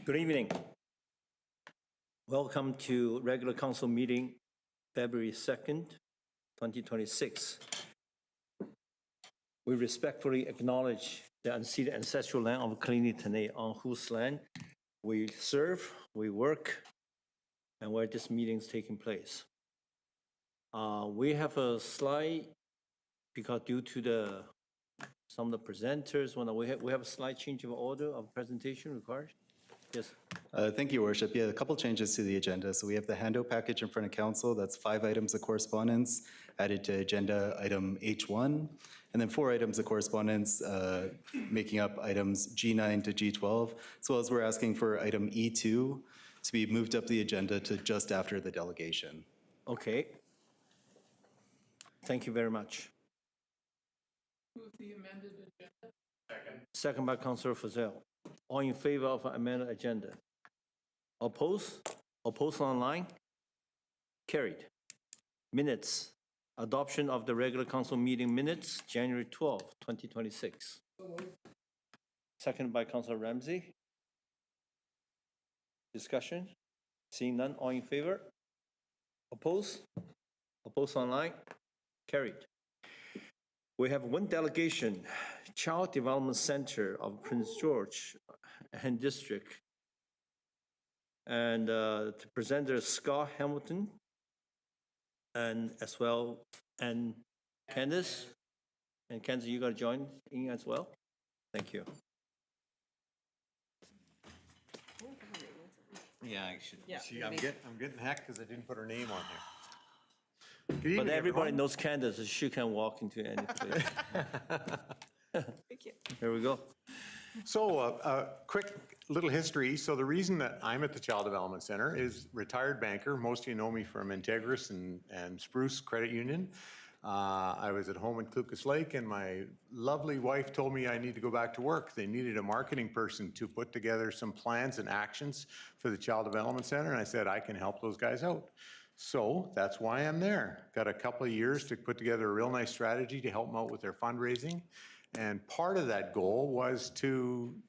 Good evening. Welcome to regular council meeting, February 2nd, 2026. We respectfully acknowledge the unceded ancestral land of Kalini Tene, on whose land we serve, we work, and where this meeting is taking place. We have a slide because due to some of the presenters, we have a slight change of order of presentation required. Yes. Thank you, Worship. Yeah, a couple changes to the agenda. So we have the handout package in front of council. That's 5 items of correspondence added to agenda item H1, and then 4 items of correspondence making up items G9 to G12, as well as we're asking for item E2 to be moved up the agenda to just after the delegation. Okay. Thank you very much. Move the amended agenda. Second by Councillor Fazell. All in favor of amended agenda? Oppose? Oppose online? Carried. Minutes. Adoption of the regular council meeting minutes, January 12, 2026. Second by Councillor Ramsey. Discussion? Seeing none, all in favor? Oppose? Oppose online? Carried. We have one delegation, Child Development Center of Prince George and District. And the presenter is Scott Hamilton, and as well, and Candace. And Candace, you got to join in as well? Thank you. Yeah, I should. Yeah, See, I'm getting hacked because I didn't put her name on here. Good But evening, everybody everyone. knows Candace. She can walk into any place. Thank you. There we go. So, a quick little history. So the reason that I'm at the Child Development Center is retired banker. Most of you know me from Integris and Spruce Credit Union. I was at home in Clucas Lake, and my lovely wife told me I need to go back to work. They needed a marketing person to put together some plans and actions for the Child Development Center, and I said I can help those guys out. So that's why I'm there. Got a couple of years to put together a real nice strategy to help them out with their fundraising. And part of that goal was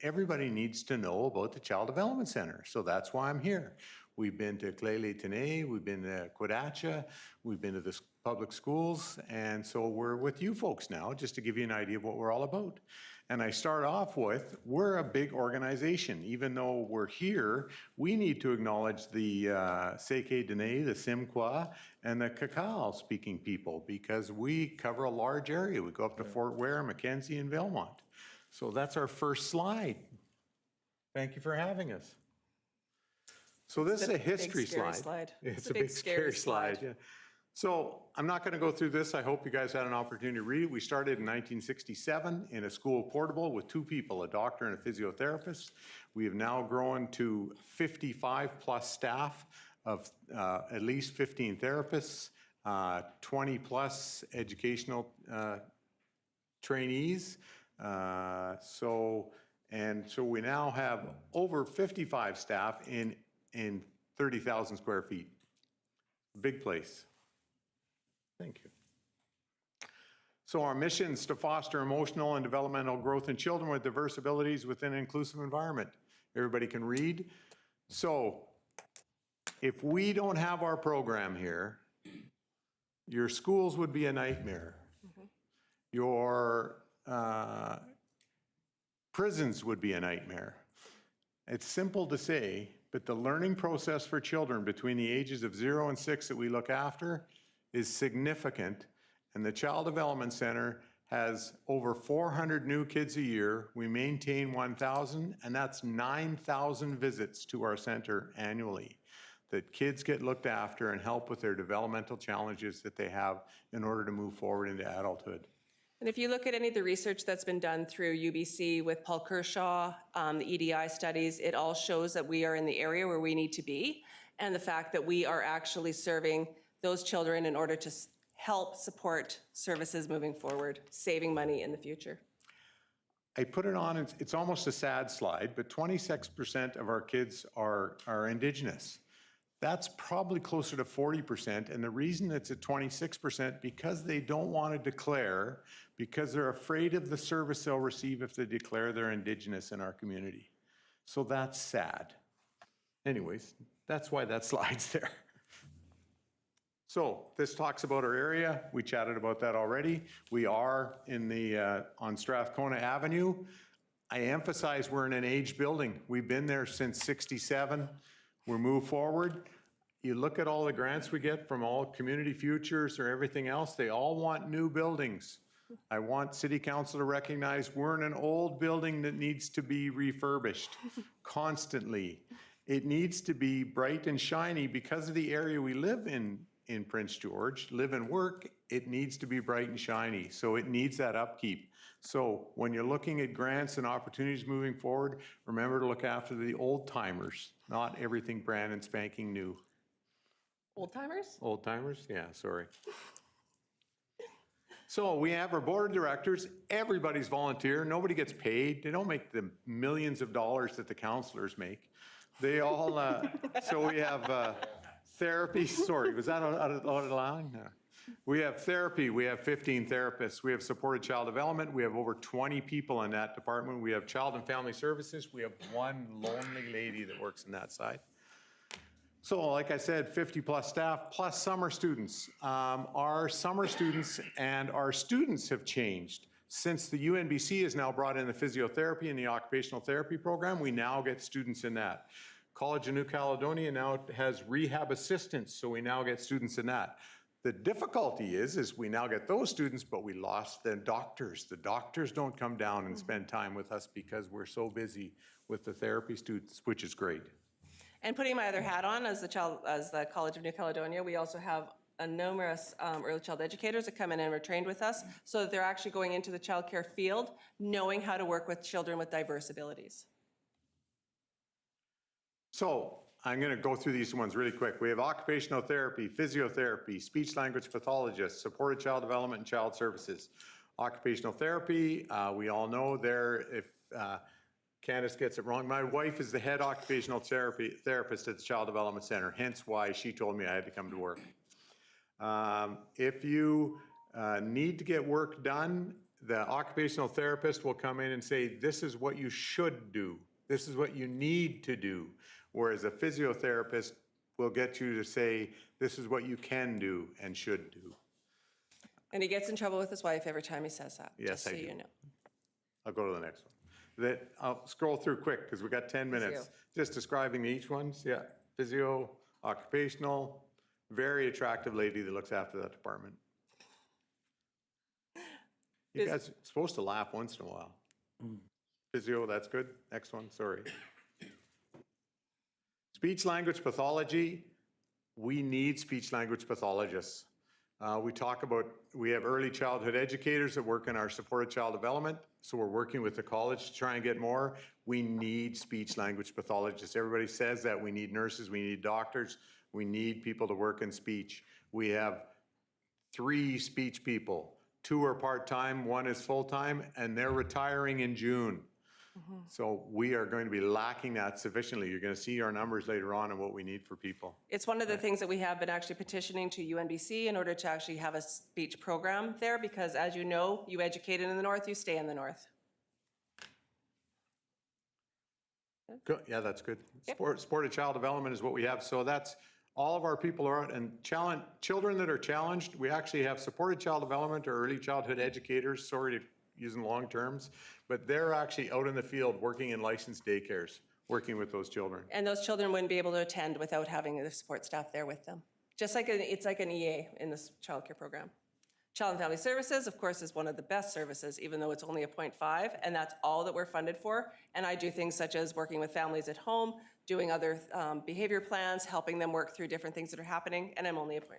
everybody needs to know about the Child Development Center. So that's why I'm here. We've been to Clé-les-Tene, we've been to Quadacha, we've been to the public schools, and so we're with you folks now, just to give you an idea of what we're all about. And I start off with, we're a big organization. Even though we're here, we need to acknowledge the Tseke Dene, the Simquot, and the Kakal speaking people, because we cover a large area. We go up to Fort Ware, Mackenzie, and Valemount. So that's our first slide. Thank you for having us. So this is a history slide. It's a big scary slide. Yeah. So I'm not going to go through this. I hope you guys had an opportunity to read it. We started in 1967 in a school portable with 2 people, a doctor and a physiotherapist. We have now grown to 55 plus staff of at least 15 therapists, 20 plus educational trainees. So we now have over 55 staff in 30,000 square feet. Big place. Thank you. So our mission is to foster emotional and developmental growth in children with diverse abilities within an inclusive environment. Everybody can read. So if we don't have our program here, your schools would be a nightmare. Your prisons would be a nightmare. It's simple to say, but the learning process for children between the ages of 0 and 6 that we look after is significant, and the Child Development Center has over 400 new kids a year. We maintain 1,000, and that's 9,000 visits to our center annually. That kids get looked after and help with their developmental challenges that they have in order to move forward into adulthood. And if you look at any of the research that's been done through UBC with Paul Kershaw, the EDI studies, it all shows that we are in the area where we need to be. and the fact that we are actually serving those children in order to help support services moving forward, saving money in the future. I put it on, it's almost a sad slide, but 26% of our kids are Indigenous. That's probably closer to 40%, and the reason it's at 26% because they don't want to declare, because they're afraid of the service they'll receive if they declare they're Indigenous in our community. So that's sad. Anyways, that's why that slide's there. So this talks about our area. We chatted about that already. We are in the on Strathcona Avenue. I emphasize we're in an aged building. We've been there since '67. We move forward. You look at all the grants we get from all Community Futures or everything else, they all want new buildings. I want City Council to recognize we're in an old building that needs to be refurbished constantly. It needs to be bright and shiny because of the area we live in Prince George, live and work, it needs to be bright and shiny. So it needs that upkeep. So when you're looking at grants and opportunities moving forward, remember to look after the old timers, not everything brand and spanking new. Old timers? Old timers? Yeah, sorry. So we have our board of directors. Everybody's volunteer. Nobody gets paid. They don't make the millions of dollars that the councillors make. They all, so we have therapy. Sorry, was that out of line? No. We have therapy. We have 15 therapists. We have supported child development. We have over 20 people in that department. We have child and family services. We have one lonely lady that works in that side. So like I said, 50 plus staff, plus summer students. Our summer students and our students have changed. Since the UNBC has now brought in the physiotherapy and the occupational therapy program, we now get students in that. College of New Caledonia now has rehab assistants, so we now get students in that. The difficulty is we now get those students, but we lost the doctors. The doctors don't come down and spend time with us because we're so busy with the therapy students, which is great. And putting my other hat on as the College of New Caledonia, we also have numerous early child educators that come in and are trained with us so that they're actually going into the childcare field, knowing how to work with children with diverse abilities. So I'm going to go through these ones really quick. We have occupational therapy, physiotherapy, speech language pathologists, supported child development and child services. Occupational therapy, we all know there, if Candace gets it wrong, my wife is the head occupational therapist at the Child Development Center, hence why she told me I had to come to work. If you need to get work done, the occupational therapist will come in and say, this is what you should do. This is what you need to do. Whereas a physiotherapist will get you to say, this is what you can do and should do. And he gets in trouble with his wife every time he says that. Yes, just so I do. you know. I'll go to the next one. I'll scroll through quick because we got 10 minutes. Physio. Just describing each ones. Yeah, physio, occupational, very attractive lady that looks after that department. You guys are supposed to laugh once in a while. Physio, that's good. Next one, sorry. Speech language pathology, we need speech language pathologists. We have early childhood educators that work in our supported child development, so we're working with the college to try and get more. We need speech language pathologists. Everybody says that we need nurses, we need doctors, we need people to work in speech. We have 3 speech people. 2 are part-time, 1 is full-time, and they're retiring in June. So we are going to be lacking that sufficiently. You're going to see our numbers later on and what we need for people. It's one of the things that we have been actually petitioning to UNBC in order to actually have a speech program there because, as you know, you educate in the north, you stay in the north. Good. Yeah, that's good. Yep. Supported child development is what we have. So that's all of our people are out, and children that are challenged, we actually have supported child development or early childhood educators, sorry to using long terms, but they're actually out in the field working in licensed daycares, working with those children. And those children wouldn't be able to attend without having the support staff there with them. Just like it's like an EA in this childcare program. Child and Family Services, of course, is one of the best services, even though it's only a 0.5, and that's all that we're funded for. And I do things such as working with families at home, doing other behavior plans, helping them work through different things that are happening, and I'm only a 0.5.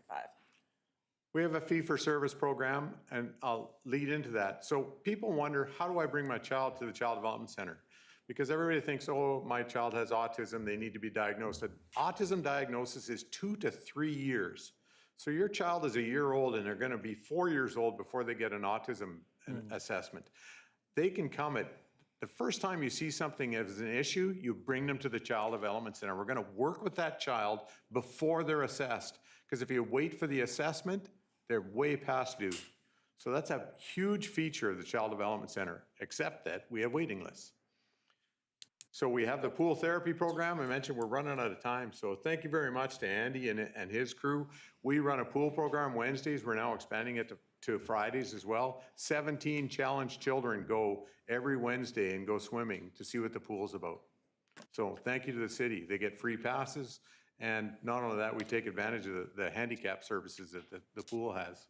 We have a fee-for-service program, and I'll lead into that. So people wonder, how do I bring my child to the Child Development Center? because everybody thinks, oh, my child has autism, they need to be diagnosed. Autism diagnosis is 2 to 3 years. So your child is a year old and they're going to be 4 years old before they get an autism assessment. They can come at the first time you see something as an issue, you bring them to the Child Development Center. We're going to work with that child before they're assessed. Because if you wait for the assessment, they're way past due. So that's a huge feature of the Child Development Center, except that we have waiting lists. So we have the pool therapy program. I mentioned we're running out of time. So thank you very much to Andy and his crew. We run a pool program Wednesdays. We're now expanding it to Fridays as well. 17 challenged children go every Wednesday and go swimming to see what the pool's about. So thank you to the city. They get free passes. And not only that, we take advantage of the handicap services that the pool has.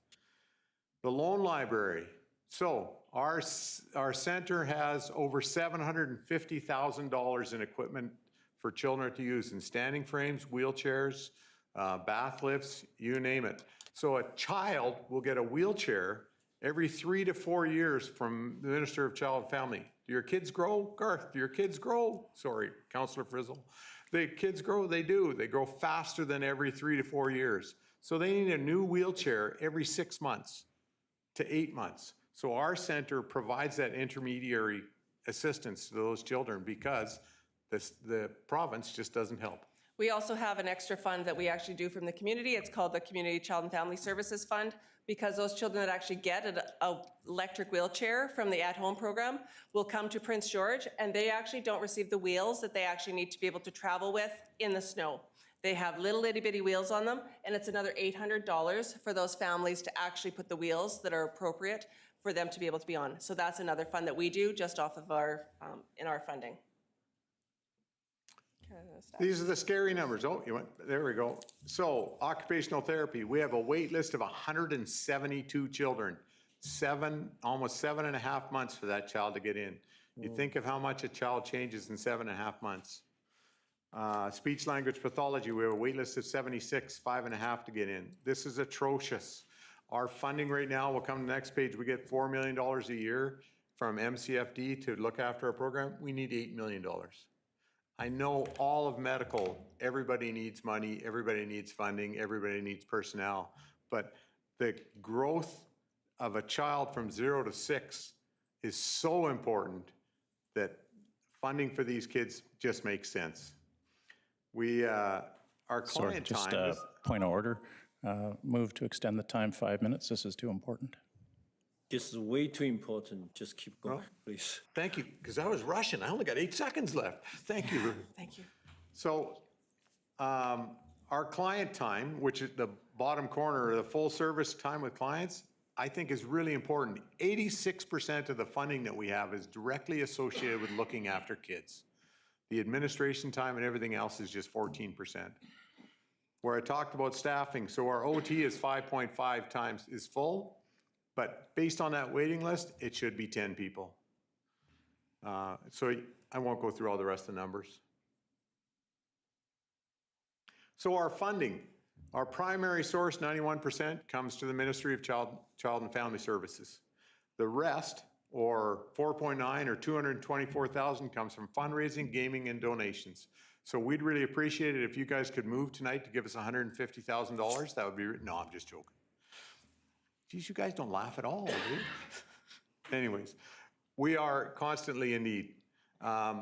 The loan library. So our center has over $750,000 in equipment for children to use in standing frames, wheelchairs, bath lifts, you name it. So a child will get a wheelchair every 3 to 4 years from the Minister of Child and Family. Do your kids grow? Garth, do your kids grow? Sorry, Councillor Frizzle. The kids grow, they do. They grow faster than every 3 to 4 years. So they need a new wheelchair every 6 months to 8 months. So our center provides that intermediary assistance to those children because the province just doesn't help. We also have an extra fund that we actually do from the community. It's called the Community Child and Family Services Fund, because those children that actually get an electric wheelchair from the at-home program will come to Prince George, and they actually don't receive the wheels that they actually need to be able to travel with in the snow. They have little itty bitty wheels on them, and it's another $800 for those families to actually put the wheels that are appropriate for them to be able to be on. So that's another fund that we do just off of our, in our funding. These are the scary numbers. Oh, you went, there we go. So occupational therapy, we have a wait list of 172 children, almost 7.5 months for that child to get in. You think of how much a child changes in 7.5 months. Speech language pathology, we have a wait list of 76, 5.5 to get in. This is atrocious. Our funding right now, we'll come to the next page, we get $4 million a year from MCFD to look after our program. We need $8 million. I know all of medical, everybody needs money, everybody needs funding, everybody needs personnel, but the growth of a child from 0 to 6 is so important that funding for these kids just makes sense. We, our Sorry, client just time a is, point of order. Move to extend the time 5 minutes. This is too important. This is way too important. Just keep going, please. thank you, because I was rushing. I only got 8 seconds left. Thank you. Thank you. So our client time, which is the bottom corner, the full service time with clients, I think is really important. 86% of the funding that we have is directly associated with looking after kids. The administration time and everything else is just 14%. Where I talked about staffing, so our OT is 5.5 times is full, but based on that waiting list, it should be 10 people. So I won't go through all the rest of the numbers. So our funding, our primary source, 91%, comes to the Ministry of Child and Family Services. The rest, or 4.9 or 224,000, comes from fundraising, gaming, and donations. So we'd really appreciate it if you guys could move tonight to give us $150,000. That would be, no, I'm just joking. Geez, you guys don't laugh at all, do you? Anyways, we are constantly in need.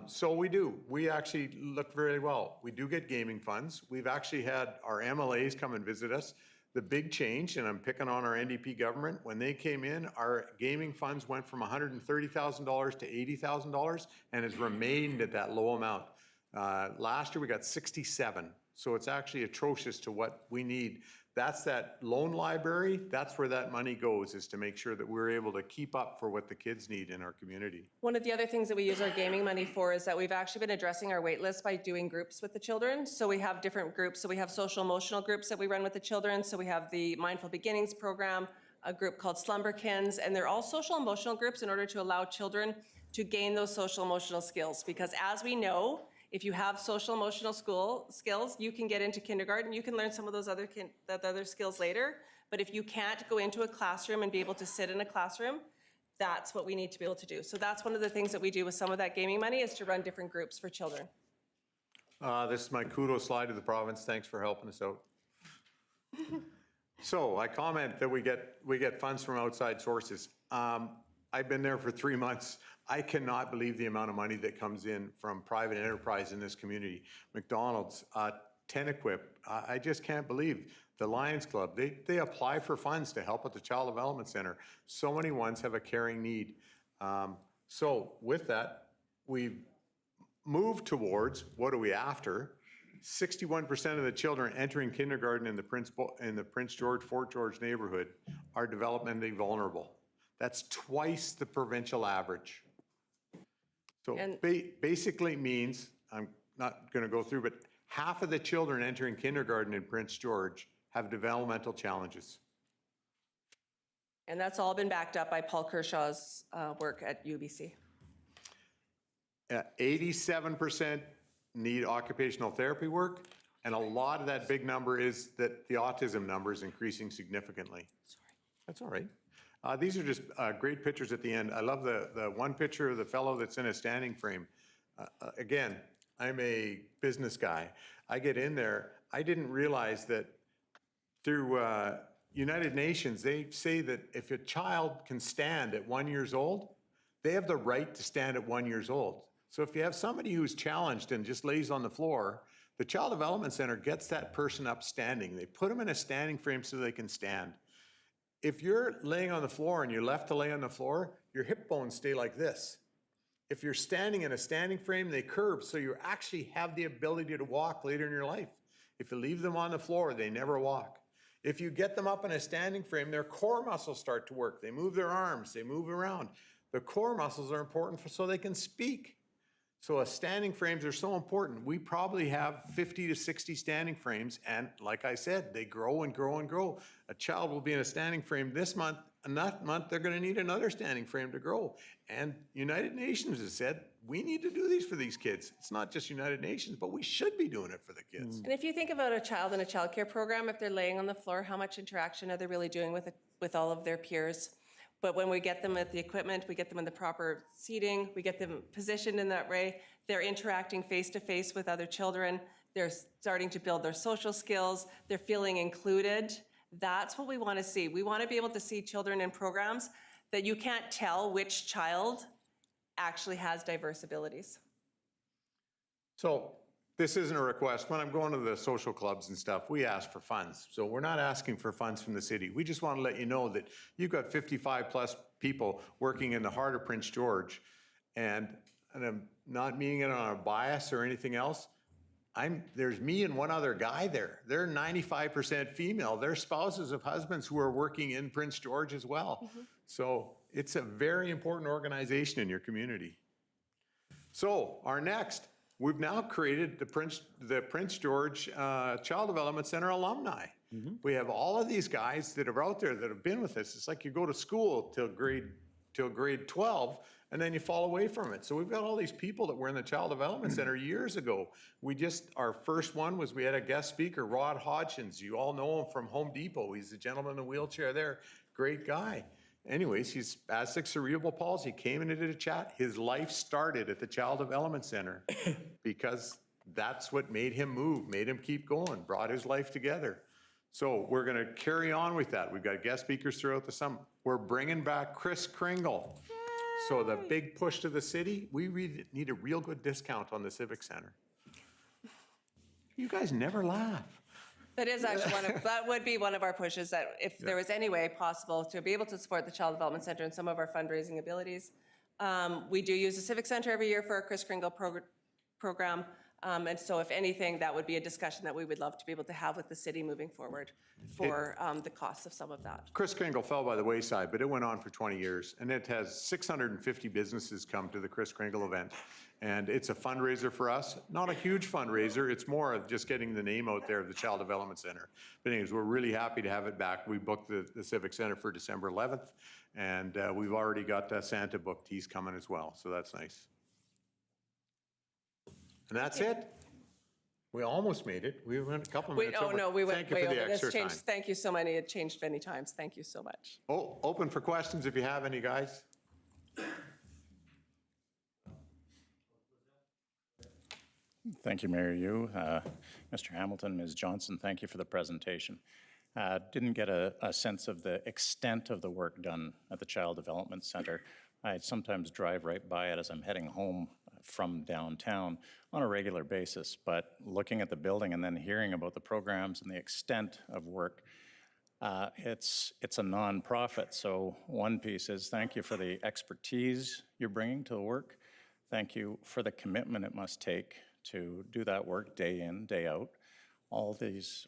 So we do. We actually look very well. We do get gaming funds. We've actually had our MLAs come and visit us. The big change, and I'm picking on our NDP government, when they came in, our gaming funds went from $130,000 to $80,000 and has remained at that low amount. Last year we got 67, so it's actually atrocious to what we need. That's that loan library, that's where that money goes, is to make sure that we're able to keep up for what the kids need in our community. One of the other things that we use our gaming money for is that we've actually been addressing our wait list by doing groups with the children. So we have different groups. So we have social emotional groups that we run with the children. So we have the Mindful Beginnings program, a group called Slumberkins, and they're all social emotional groups in order to allow children to gain those social emotional skills. Because as we know, if you have social emotional skills, you can get into kindergarten, you can learn some of those other skills later. But if you can't go into a classroom and be able to sit in a classroom, That's what we need to be able to do. So that's one of the things that we do with some of that gaming money is to run different groups for children. This is my kudos slide to the province. Thanks for helping us out. So I comment that we get funds from outside sources. I've been there for 3 months. I cannot believe the amount of money that comes in from private enterprise in this community. McDonald's, Tenequip, I just can't believe. The Lions Club, they apply for funds to help at the Child Development Center. So many ones have a caring need. So with that, we've moved towards, what are we after? 61% of the children entering kindergarten in the Prince George, Fort George neighborhood are developmentally vulnerable. That's twice the provincial average. So basically means, I'm not going to go through, but half of the children entering kindergarten in Prince George have developmental challenges. And that's all been backed up by Paul Kershaw's work at UBC. 87% need occupational therapy work, and a lot of that big number is that the autism number is increasing significantly. Sorry. That's all right. These are just great pictures at the end. I love the one picture of the fellow that's in a standing frame. Again, I'm a business guy. I get in there. I didn't realize that through United Nations, they say that if a child can stand at 1 year old, they have the right to stand at 1 year old. So if you have somebody who's challenged and just lays on the floor, the Child Development Center gets that person up standing. They put them in a standing frame so they can stand. If you're laying on the floor and you're left to lay on the floor, your hip bones stay like this. If you're standing in a standing frame, they curve, so you actually have the ability to walk later in your life. If you leave them on the floor, they never walk. If you get them up in a standing frame, their core muscles start to work. They move their arms, they move around. The core muscles are important so they can speak. So standing frames are so important. We probably have 50 to 60 standing frames, and like I said, they grow and grow and grow. A child will be in a standing frame this month, and that month they're going to need another standing frame to grow. And United Nations has said, we need to do these for these kids. It's not just United Nations, but we should be doing it for the kids. And if you think about a child in a childcare program, if they're laying on the floor, how much interaction are they really doing with all of their peers? But when we get them at the equipment, we get them in the proper seating, we get them positioned in that way, they're interacting face-to-face with other children, they're starting to build their social skills, they're feeling included. That's what we want to see. We want to be able to see children in programs that you can't tell which child actually has diverse abilities. So this isn't a request. When I'm going to the social clubs and stuff, we ask for funds. So we're not asking for funds from the city. We just want to let you know that you've got 55 plus people working in the heart of Prince George. And I'm not meaning it on a bias or anything else. There's me and one other guy there. They're 95% female. They're spouses of husbands who are working in Prince George as well. Mm-hmm. So it's a very important organization in your community. So our next, we've now created the Prince George Child Development Center alumni. Mm-hmm. We have all of these guys that are out there that have been with us. It's like you go to school till grade 12, and then you fall away from it. So we've got all these people that were in the Child Development Center years ago. Our first one was we had a guest speaker, Rod Hodgins. You all know him from Home Depot. He's the gentleman in the wheelchair there. Great guy. Anyways, he's spastic cerebral palsy, came in and did a chat. His life started at the Child Development Center because that's what made him move, made him keep going, brought his life together. So we're going to carry on with that. We've got guest speakers throughout the summer. We're bringing back Chris Kringle. So the big push to the city, we really need a real good discount on the Civic Center. You guys never laugh. That is actually that would be one of our pushes, that if there was any way possible to be able to support the Child Development Center and some of our fundraising abilities. We do use the Civic Center every year for our Chris Kringle program. And so if anything, that would be a discussion that we would love to be able to have with the city moving forward for the costs of some of that. Chris Kringle fell by the wayside, but it went on for 20 years. And it has 650 businesses come to the Chris Kringle event. And it's a fundraiser for us. Not a huge fundraiser. It's more of just getting the name out there of the Child Development Center. But anyways, we're really happy to have it back. We booked the Civic Center for December 11th. And we've already got Santa booked. He's coming as well. So that's nice. And that's it. We almost made it. We went a couple minutes over. Oh, no, we went Thank you way for the over. extra time. Thank you so many. It changed many times. Thank you so much. Oh, open for questions if you have any, guys. Thank you, Mayor Yu. Mr. Hamilton, Ms. Johnson, thank you for the presentation. Didn't get a sense of the extent of the work done at the Child Development Center. I sometimes drive right by it as I'm heading home from downtown on a regular basis, but looking at the building and then hearing about the programs and the extent of work, it's a nonprofit. So one piece is thank you for the expertise you're bringing to the work. Thank you for the commitment it must take to do that work day in, day out, all these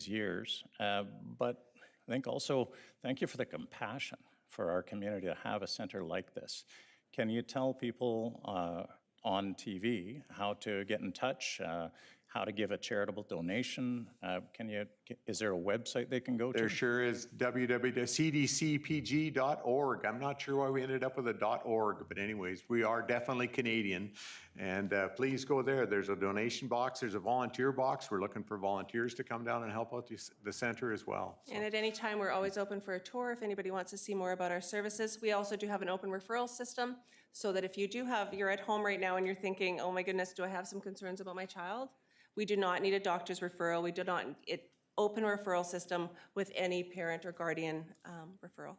years. But I think also thank you for the compassion for our community to have a center like this. Can you tell people on TV how to get in touch, how to give a charitable donation? Is there a website they can go to? There sure is, www.cdcpg.org. I'm not sure why we ended up with a .org, but anyways, we are definitely Canadian. And please go there. There's a donation box. There's a volunteer box. We're looking for volunteers to come down and help out the center as well. So. And at any time, we're always open for a tour if anybody wants to see more about our services. We also do have an open referral system so that if you're at home right now and you're thinking, oh my goodness, do I have some concerns about my child? We do not need a doctor's referral. We do not, open referral system with any parent or guardian referral.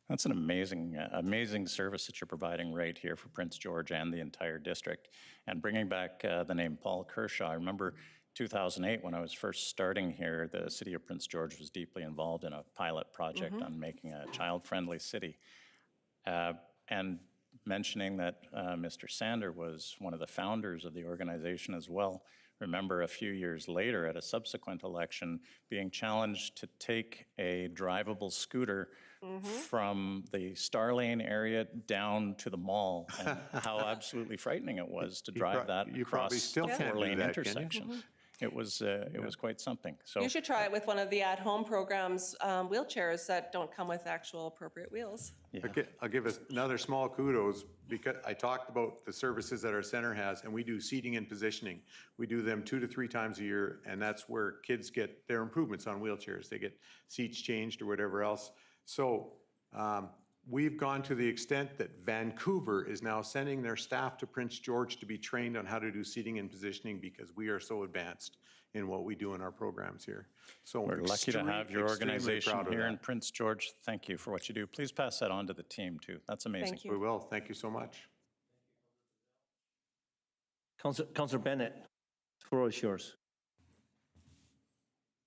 That's an amazing service that you're providing right here for Prince George and the entire district. And bringing back the name Paul Kershaw, I remember 2008 when I was first starting here, the city of Prince George was deeply involved in a pilot project on making a child-friendly city. And mentioning that Mr. Sander was one of the founders of the organization as well. Remember a few years later at a subsequent election being challenged to take a drivable scooter from the Starlane area down to the mall, and how absolutely frightening it was to drive that across still a can't do four-lane that, can you? intersection. It was quite something. So You should try it with one of the at-home programs, wheelchairs that don't come with actual appropriate wheels. I'll give us another small kudos because I talked about the services that our center has, and we do seating and positioning. We do them 2 to 3 times a year, and that's where kids get their improvements on wheelchairs. They get seats changed or whatever else. So we've gone to the extent that Vancouver is now sending their staff to Prince George to be trained on how to do seating and positioning because we are so advanced in what we do in our programs here. So we're lucky to have your extremely organization proud of here that. in Prince George. Thank you for what you do. Please pass that on to the team too. That's amazing. Thank you. We will. Thank you so much. Councillor Bennett, the floor is yours.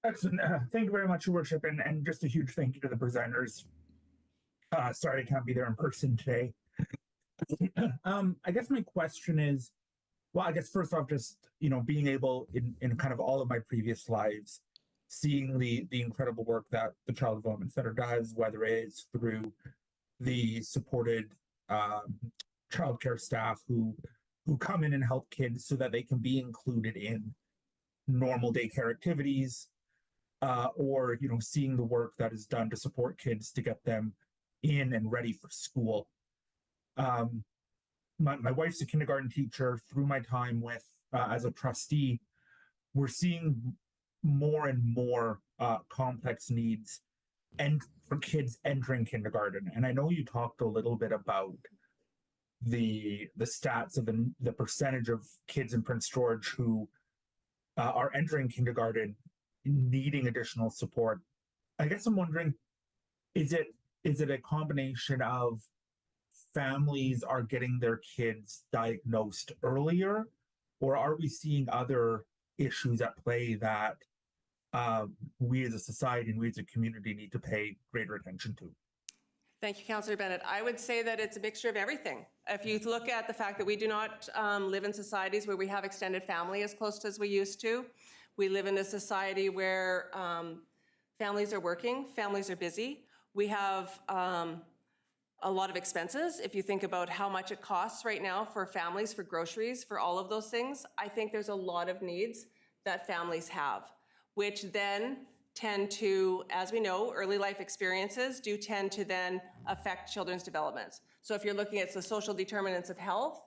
Excellent. Thank you very much, Your Worship, and just a huge thank you to the presenters. Sorry I can't be there in person today. I guess my question is, well, I guess first off, just, being able in kind of all of my previous lives, seeing the incredible work that the Child Development Center does, whether it's through the supported childcare staff who come in and help kids so that they can be included in normal daycare activities, or seeing the work that is done to support kids to get them in and ready for school. My wife's a kindergarten teacher. Through my time with as a trustee, we're seeing more and more complex needs and for kids entering kindergarten. And I know you talked a little bit about the stats of the percentage of kids in Prince George who are entering kindergarten needing additional support. I guess I'm wondering, is it a combination of families are getting their kids diagnosed earlier, or are we seeing other issues at play that we as a society and we as a community need to pay greater attention to? Thank you, Councillor Bennett. I would say that it's a mixture of everything. If you look at the fact that we do not live in societies where we have extended family as close as we used to, we live in a society where families are working, families are busy. We have a lot of expenses. If you think about how much it costs right now for families, for groceries, for all of those things, I think there's a lot of needs that families have, which then tend to, as we know, early life experiences do tend to then affect children's development. So if you're looking at the social determinants of health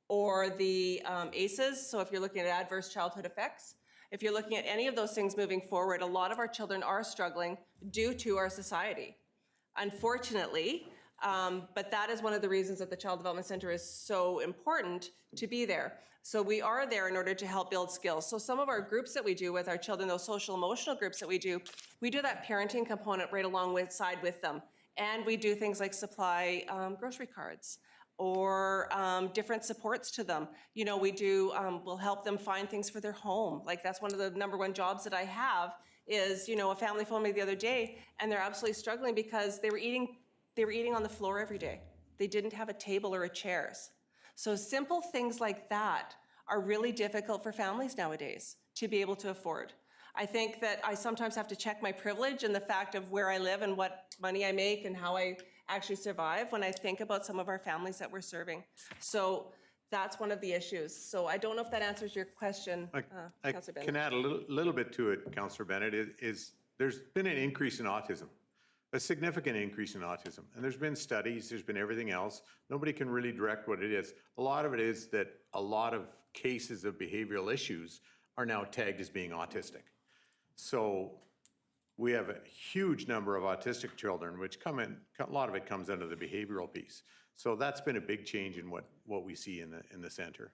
or the ACEs, so if you're looking at adverse childhood effects, if you're looking at any of those things moving forward, a lot of our children are struggling due to our society. Unfortunately, But that is one of the reasons that the Child Development Center is so important to be there. So we are there in order to help build skills. So some of our groups that we do with our children, those social emotional groups that we do that parenting component right along with side with them. And we do things like supply grocery cards or different supports to them. You know, we do, we'll help them find things for their home. Like that's one of the #1 jobs that I have is, you know, a family phoned me the other day and they're absolutely struggling because they were eating on the floor every day. They didn't have a table or a chairs. So simple things like that are really difficult for families nowadays to be able to afford. I think that I sometimes have to check my privilege and the fact of where I live and what money I make and how I actually survive when I think about some of our families that we're serving. So that's one of the issues. So I don't know if that answers your question, I Councillor Bennett. can add a little bit to it, Councillor Bennett, is there's been an increase in autism, a significant increase in autism. And there's been studies, there's been everything else. Nobody can really direct what it is. A lot of it is that a lot of cases of behavioral issues are now tagged as being autistic. So we have a huge number of autistic children, which a lot of it comes under the behavioral piece. So that's been a big change in what we see in the center.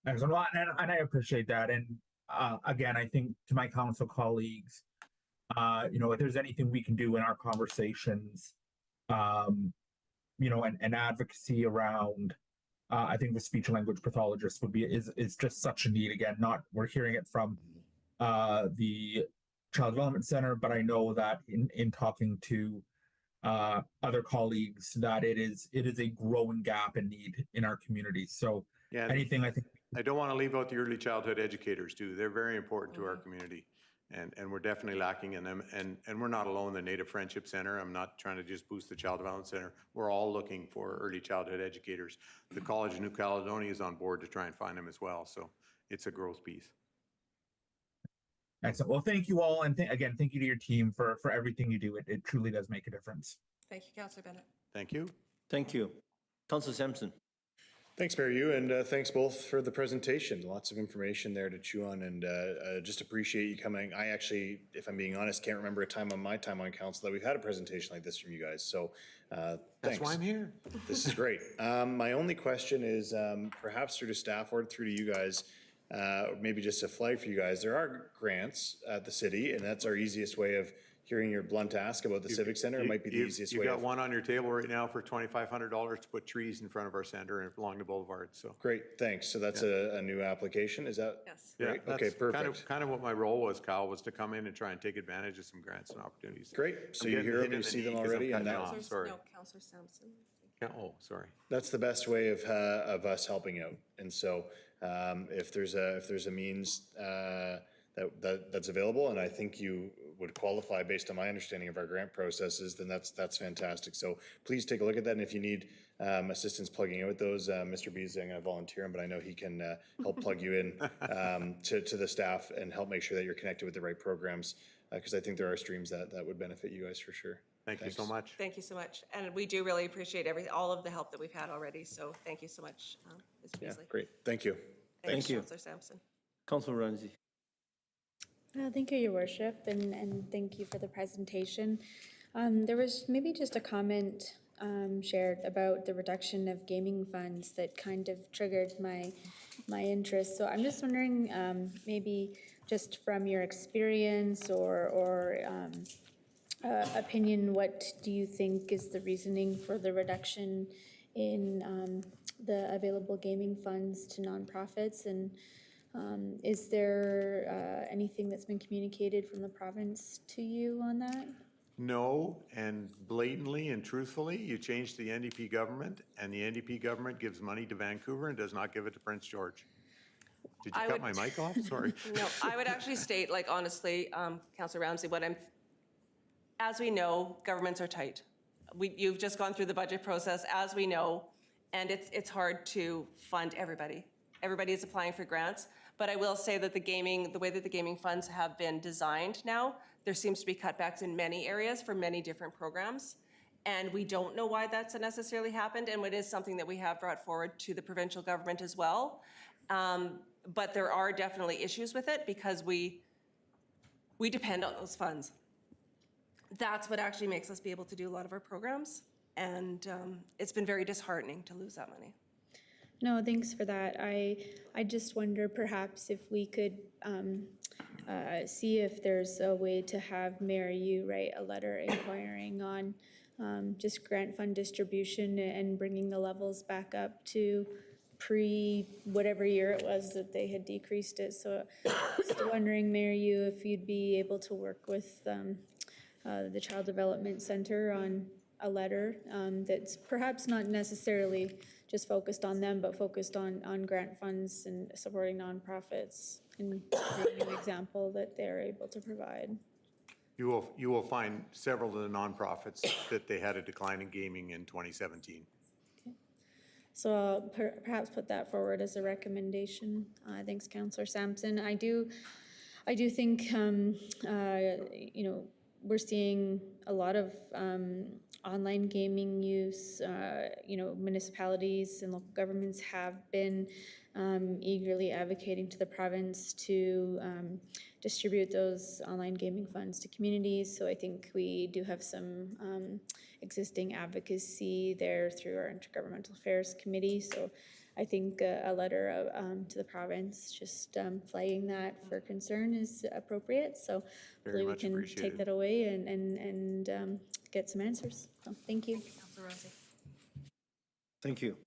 Excellent. Well, and I appreciate that. And again, I think to my council colleagues, you know, if there's anything we can do in our conversations, you know, and advocacy around, I think the speech and language pathologist is just such a need. Again, we're hearing it from the Child Development Center, but I know that in talking to other colleagues that it is a growing gap and need in our community. So Yeah, anything I think. I don't want to leave out the early childhood educators too. They're very important to our community. And we're definitely lacking in them. And we're not alone, the Native Friendship Center. I'm not trying to just boost the Child Development Center. We're all looking for early childhood educators. The College of New Caledonia is on board to try and find them as well. So it's a growth piece. Excellent. Well, thank you all. And again, thank you to your team for everything you do. It truly does make a difference. Thank you, Councillor Bennett. Thank you. Thank you. Councillor Sampson. Thanks, Mayor Yu, and thanks both for the presentation. Lots of information there to chew on, and just appreciate you coming. I actually, if I'm being honest, can't remember a time on my time on council that we've had a presentation like this from you guys. So That's thanks. why I'm here. This is great. My only question is perhaps through to staff or through to you guys, maybe just a flag for you guys. There are grants at the city, and that's our easiest way of hearing your blunt ask about the Civic Center. It might be the easiest way. You've got one on your table right now for $2,500 to put trees in front of our center and along the boulevard. So Great, thanks. So that's a new application, is that? Yes. yeah, Great. Okay, that's perfect. kind of what my role was, Kyle, was to come in and try and take advantage of some grants and opportunities. Great. So I'm you getting hear hit them, in you the see knee them 'cause I'm already, and cutting that, off. Sorry. No, Councillor Sampson. Oh, sorry. that's the best way of us helping out. And so if there's a means that's available, and I think you would qualify based on my understanding of our grant processes, then that's fantastic. So please take a look at that, and if you need assistance plugging out those, Mr. Bees, I'm going to volunteer him, but I know he can help plug you in to the staff and help make sure that you're connected with the right programs, because I think there are streams that would benefit you guys for sure. Thank you so much. Thank you so much. And we do really appreciate all of the help that we've had already. So thank you so much, Ms. Yeah, Beasley. great. Thank you. Thank you. Councillor Sampson. Councillor Ramsey. Thank you, Your Worship, and thank you for the presentation. There was maybe just a comment shared about the reduction of gaming funds that kind of triggered my interest. So I'm just wondering, maybe just from your experience or opinion, what do you think is the reasoning for the reduction in the available gaming funds to nonprofits? And is there anything that's been communicated from the province to you on that? No, and blatantly and truthfully, you changed the NDP government, and the NDP government gives money to Vancouver and does not give it to Prince George. Did you cut my mic off? Sorry. No, I would actually state, like, honestly, Councillor Ramsey, as we know, governments are tight. You've just gone through the budget process, as we know, and it's hard to fund everybody. Everybody is applying for grants. But I will say that the way that the gaming funds have been designed now, there seems to be cutbacks in many areas for many different programs. And we don't know why that's necessarily happened. And it is something that we have brought forward to the provincial government as well. But there are definitely issues with it because we depend on those funds. that's what actually makes us be able to do a lot of our programs. And it's been very disheartening to lose that money. No, thanks for that. I just wonder perhaps if we could see if there's a way to have Mayor Yu write a letter inquiring on just grant fund distribution and bringing the levels back up to whatever year it was that they had decreased it. So just wondering, Mayor Yu, if you'd be able to work with the Child Development Center on a letter that's perhaps not necessarily just focused on them, but focused on grant funds and supporting nonprofits and being an example that they're able to provide. You will find several of the nonprofits that they had a decline in gaming in 2017. So I'll perhaps put that forward as a recommendation. Thanks, Councillor Sampson. I do think, you know, we're seeing a lot of online gaming use. You know, municipalities and local governments have been eagerly advocating to the province to distribute those online gaming funds to communities. So I think we do have some existing advocacy there through our Intergovernmental Affairs Committee. So I think a letter to the province just flagging that for concern is appropriate. So hopefully we can take that away and get some answers. So thank you. Councillor Rossi. Thank you.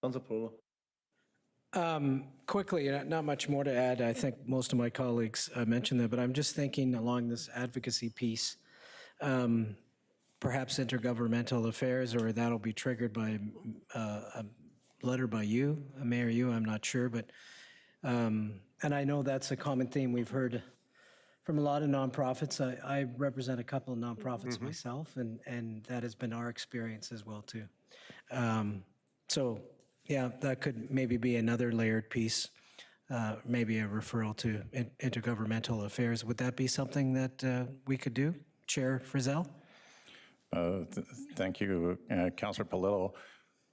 Councillor Polo. Quickly, not much more to add. I think most of my colleagues mentioned that, but I'm just thinking along this advocacy piece, perhaps intergovernmental affairs, or that'll be triggered by a letter by you, Mayor Yu, I'm not sure, but, and I know that's a common theme we've heard from a lot of nonprofits. I represent a couple of nonprofits myself, and that has been our experience as well, too. So, yeah, that could maybe be another layered piece, maybe a referral to intergovernmental affairs. Would that be something that we could do, Chair Frizzell? Thank you, Councillor Polillo.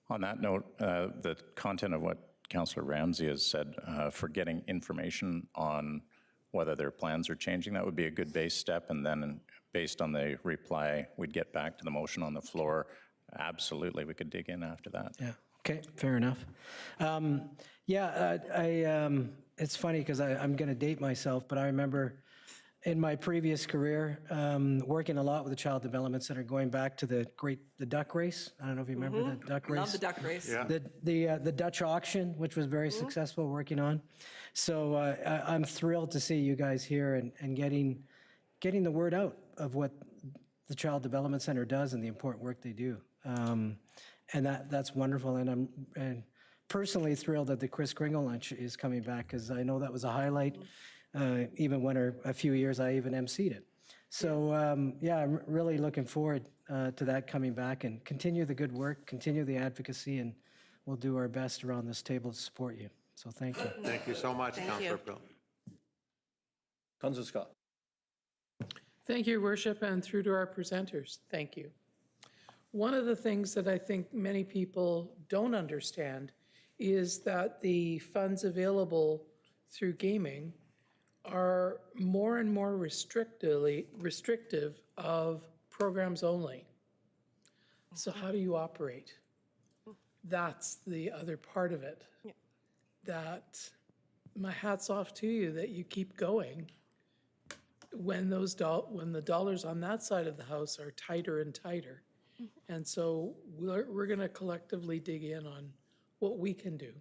On that note, the content of what Councillor Ramsey has said for getting information on whether their plans are changing, that would be a good base step. And then based on the reply, we'd get back to the motion on the floor. Absolutely, we could dig in after that. Yeah, okay, fair enough. It's funny because I'm going to date myself, but I remember in my previous career, working a lot with the Child Development Center, going back to the duck race. I don't know if you remember the duck race. Love the duck race. Yeah. The Dutch auction, which was very successful, working on. So I'm thrilled to see you guys here and getting the word out of what the Child Development Center does and the important work they do. And that's wonderful. And I'm personally thrilled that the Chris Kringle lunch is coming back, because I know that was a highlight. Even when a few years I even emceed it. So yeah, I'm really looking forward to that coming back, and continue the good work, continue the advocacy, and we'll do our best around this table to support you. So thank you. Thank you so much, Thank Councillor you. Pill. Councillor Scott. Thank you, Your Worship, and through to our presenters. Thank you. One of the things that I think many people don't understand is that the funds available through gaming are more and more restrictive of programs only. So how do you operate? That's the other part of it. Yeah. That my hat's off to you that you keep going when when the dollars on that side of the house are tighter and tighter. And so we're going to collectively dig in on what we can do.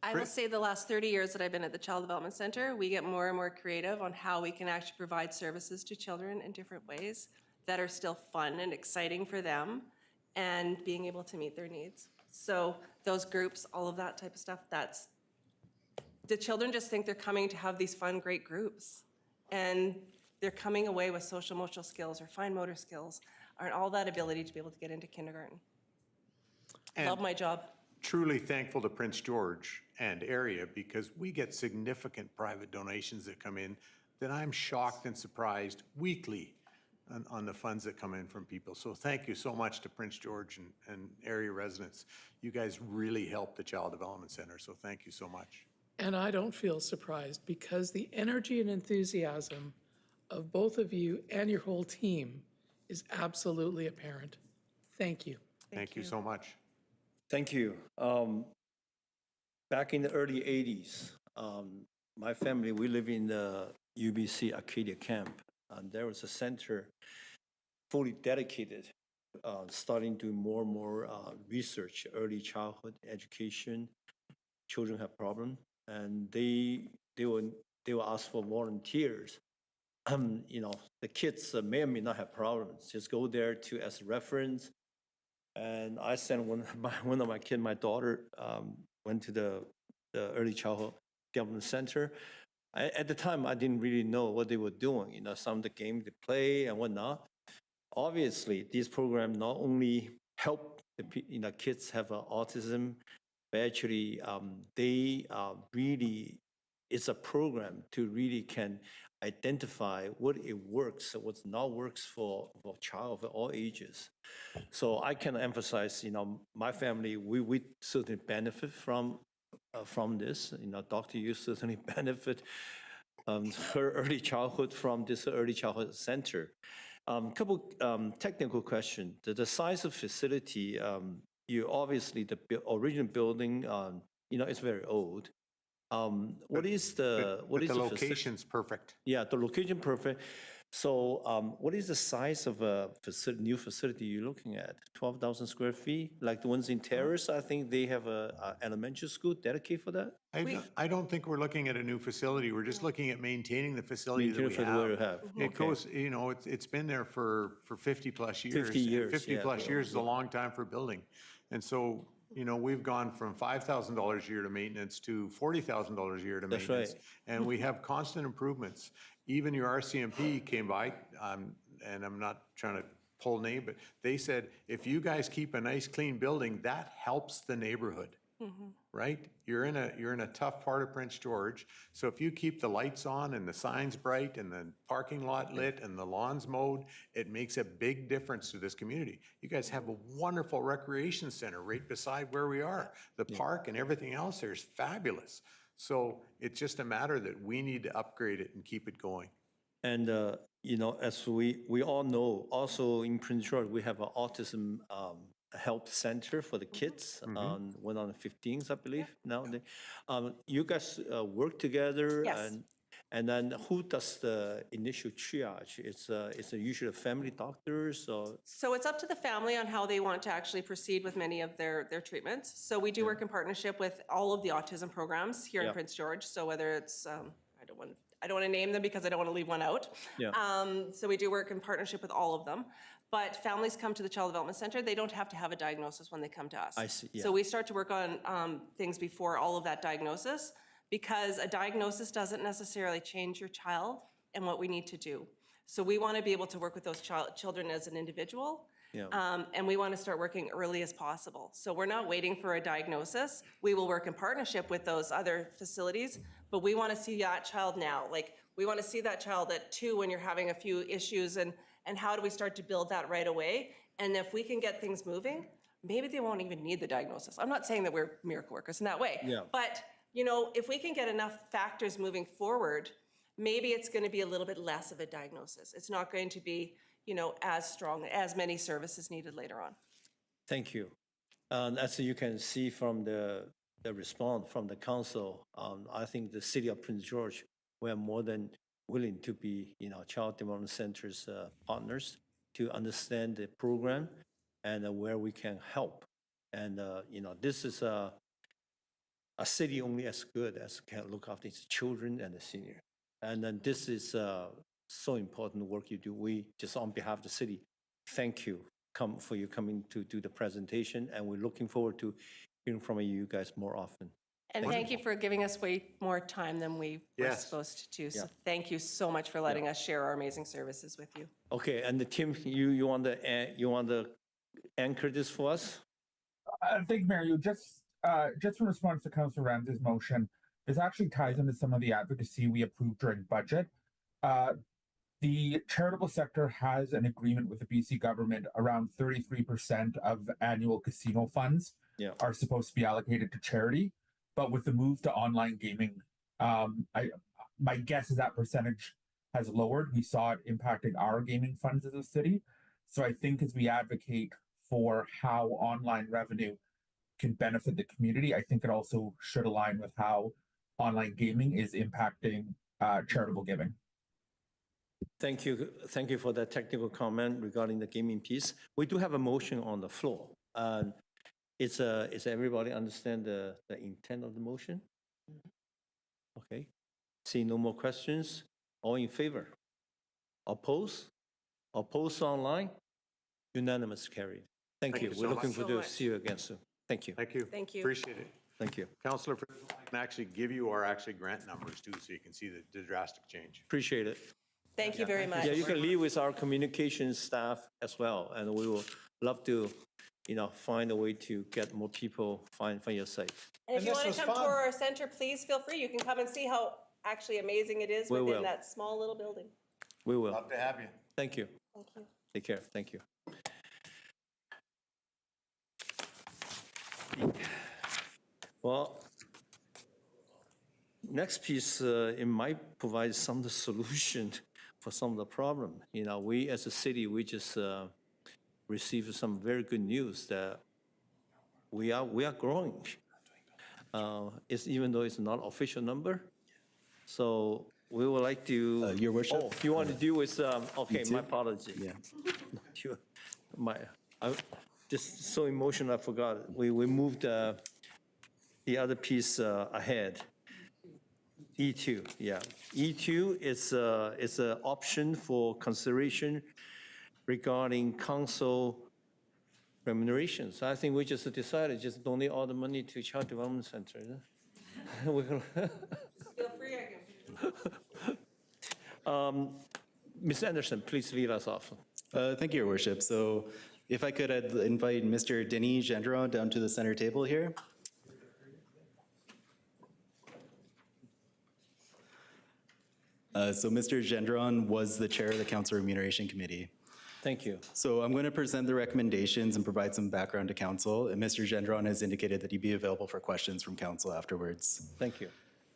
I will say the last 30 years that I've been at the Child Development Center, we get more and more creative on how we can actually provide services to children in different ways that are still fun and exciting for them and being able to meet their needs. So those groups, all of that type of stuff, the children just think they're coming to have these fun, great groups. And they're coming away with social emotional skills or fine motor skills, or all that ability to be able to get into kindergarten. Love my job. Truly thankful to Prince George and area, because we get significant private donations that come in that I'm shocked and surprised weekly on the funds that come in from people. So thank you so much to Prince George and area residents. You guys really help the Child Development Center, so thank you so much. And I don't feel surprised, because the energy and enthusiasm of both of you and your whole team is absolutely apparent. Thank you. Thank you so much. Thank you. Back in the early 80s, my family, we live in the UBC Arcadia camp. There was a center fully dedicated, starting doing more and more research, early childhood education. Children have problems, and they will ask for volunteers. The kids may or may not have problems. Just go there to as a reference. And I sent one of my kids, my daughter, went to the early childhood development center. At the time, I didn't really know what they were doing. Some of the games they play and whatnot. Obviously, these programs not only help the kids have autism, but actually they really, it's a program to really can identify what it works and what's not works for a child of all ages. So I can emphasize, my family, we certainly benefit from this. Dr. Yu certainly benefit her early childhood from this early childhood center. Couple technical questions. The size of facility, you obviously the original building, it's very old. What is the location's perfect. Yeah, the location perfect. So what is the size of a new facility you're looking at? 12,000 square feet, like the ones in Terrace? I think they have a elementary school dedicated for that. I don't think we're looking at a new facility. We're just looking at maintaining the facility that we For the way you have. It Okay. goes, it's been there for 50 plus years. 50 years, 50 yeah. plus years is a long time for building. And so, we've gone from $5,000 a year to maintenance to $40,000 a year to That's maintenance. right. And we have constant improvements. Even your RCMP came by, and I'm not trying to pull name, but they said, if you guys keep a nice, clean building, that helps the neighborhood. Right? You're in a tough part of Prince George. So if you keep the lights on and the signs bright and the parking lot lit and the lawns mowed, it makes a big difference to this community. You guys have a wonderful recreation center right beside where we are. The park and everything else there is fabulous. So it's just a matter that we need to upgrade it and keep it going. And, as we all know, also in Prince George, we have an autism help center for the kids, went on the 15th, I believe, now. You guys work together? Yes. And then who does the initial triage? It's usually family doctors or? So it's up to the family on how they want to actually proceed with many of their treatments. So we do work in partnership with all of the autism programs here in Prince George. So whether it's, I don't want to name them because I don't want to leave one out. So we do work in partnership with all of them. But families come to the Child Development Center, they don't have to have a diagnosis when they come to us. I see, yeah. So we start to work on things before all of that diagnosis, because a diagnosis doesn't necessarily change your child and what we need to do. So we want to be able to work with those children as an individual. And we want to start working early as possible. So we're not waiting for a diagnosis. We will work in partnership with those other facilities, but we want to see that child now. Like, we want to see that child at 2 when you're having a few issues, and how do we start to build that right away? And if we can get things moving, maybe they won't even need the diagnosis. I'm not saying that we're miracle workers in that way, but if we can get enough factors moving forward, maybe it's going to be a little bit less of a diagnosis. It's not going to be as strong, as many services needed later on. Thank you. As you can see from the response from the council, I think the city of Prince George, we are more than willing to be, Child Development Center's partners to understand the program and where we can help. And, this is a city only as good as can look after its children and the senior. And then this is so important work you do. We just on behalf of the city, thank you for you coming to do the presentation, and we're looking forward to hearing from you guys more often. And thank you for giving us way more time than we were supposed to. So thank you so much for letting us share our amazing services with you. Okay, and the Tim, you want to anchor this for us? Thank you, Mayor. Just in response to Councilor Ramsey's motion, this actually ties into some of the advocacy we approved during budget. The charitable sector has an agreement with the BC government. Around 33% of annual casino funds are supposed to be allocated to charity. But with the move to online gaming, my guess is that percentage has lowered. We saw it impacting our gaming funds as a city. So I think as we advocate for how online revenue can benefit the community, I think it also should align with how online gaming is impacting charitable giving. Thank you for that technical comment regarding the gaming piece. We do have a motion on the floor. Is everybody understand the intent of the motion? Okay. See no more questions. All in favor? Oppose? Oppose online? Unanimous carried. Thank you. you We're so looking much. forward to see you again soon. Thank you. Thank you. Thank you. Appreciate it. Thank you. Councillor, I can actually give you our actually grant numbers too, so you can see the drastic change. Appreciate it. Thank you very much. Yeah, you can leave with our communications staff as well, and we will love to, find a way to get more people find your site. And if you this want was to come fun. tour our center, please feel free. You can come and see how actually amazing it is We within will. that small little building. We will. Love to have you. Thank you. Thank you. Take care. Thank you. Well, next piece, it might provide some of the solution for some of the problem. We as a city, we just received some very good news that we are growing. It's even though it's not official number. So we would like to. Your worship? Oh, you want to deal with, okay, my apology. Yeah. Just so emotional, I forgot. We moved the other piece ahead. E2, yeah. E2 is an option for consideration regarding council remuneration. So I think we just decided just donate all the money to Child Development Center. We're gonna Feel free. Ms. Anderson, please lead us off. Thank you, Your Worship. So if I could, I'd invite Mr. Denis Gendron down to the center table here. So Mr. Gendron was the chair of the Council Remuneration Committee. Thank you. So I'm going to present the recommendations and provide some background to council. And Mr. Gendron has indicated that he'd be available for questions from council afterwards. Thank you.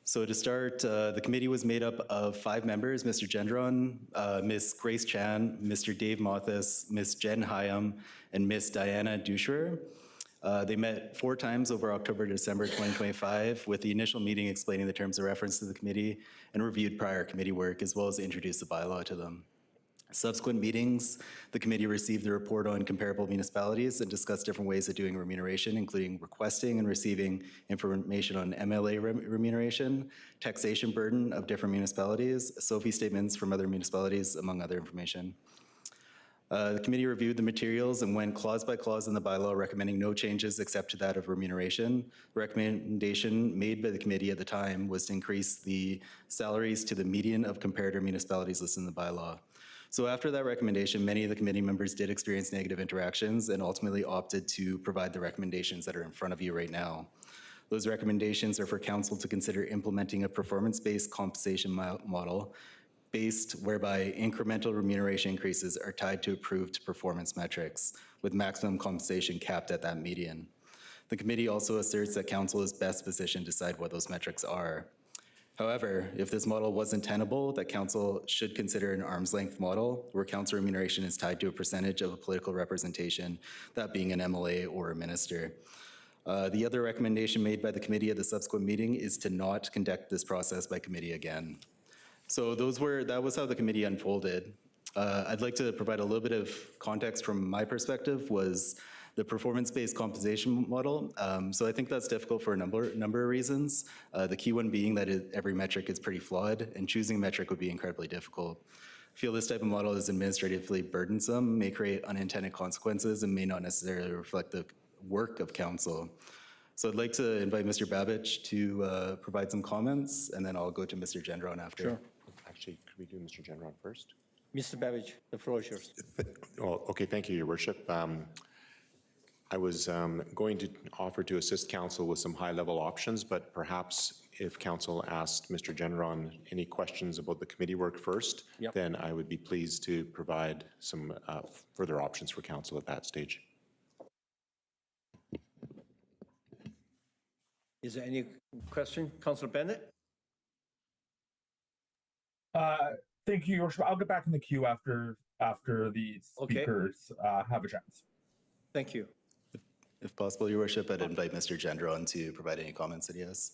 So to start, the committee was made up of 5 members: Mr. Gendron, Ms. Grace Chan, Mr. Dave Mothis, Ms. Jen Hyam, and Ms. Diana Dushrer. They met 4 times over October to December 2025, with the initial meeting explaining the terms of reference to the committee and reviewed prior committee work, as well as introduced the bylaw to them. Subsequent meetings, the committee received the report on comparable municipalities and discussed different ways of doing remuneration, including requesting and receiving information on MLA remuneration, taxation burden of different municipalities, SOFI statements from other municipalities, among other information. The committee reviewed the materials and went clause by clause in the bylaw, recommending no changes except to that of remuneration. The recommendation made by the committee at the time was to increase the salaries to the median of comparator municipalities listed in the bylaw. So after that recommendation, many of the committee members did experience negative interactions and ultimately opted to provide the recommendations that are in front of you right now. Those recommendations are for council to consider implementing a performance-based compensation model whereby incremental remuneration increases are tied to approved performance metrics, with maximum compensation capped at that median. The committee also asserts that council is best positioned to decide what those metrics are. However, if this model wasn't tenable, that council should consider an arm's length model where council remuneration is tied to a percentage of a political representation, that being an MLA or a minister. The other recommendation made by the committee at the subsequent meeting is to not conduct this process by committee again. So that was how the committee unfolded. I'd like to provide a little bit of context from my perspective was the performance-based compensation model. So I think that's difficult for a number of reasons. The key one being that every metric is pretty flawed, and choosing a metric would be incredibly difficult. I feel this type of model is administratively burdensome, may create unintended consequences, and may not necessarily reflect the work of council. So I'd like to invite Mr. Babich to provide some comments, and then I'll go to Mr. Gendron after. Sure. Actually, could we do Mr. Gendron first? Mr. Babich, the floor is yours. Well, okay, thank you, Your Worship. I was going to offer to assist council with some high-level options, but perhaps if council asked Mr. Gendron any questions about the committee work first, Yep. then I would be pleased to provide some further options for council at that stage. Is there any question? Councilor Bennett? Thank you, Your Worship. I'll get back in the queue after the Okay. speakers have a chance. Thank you. If possible, Your Worship, I'd invite Mr. Gendron to provide any comments that he has.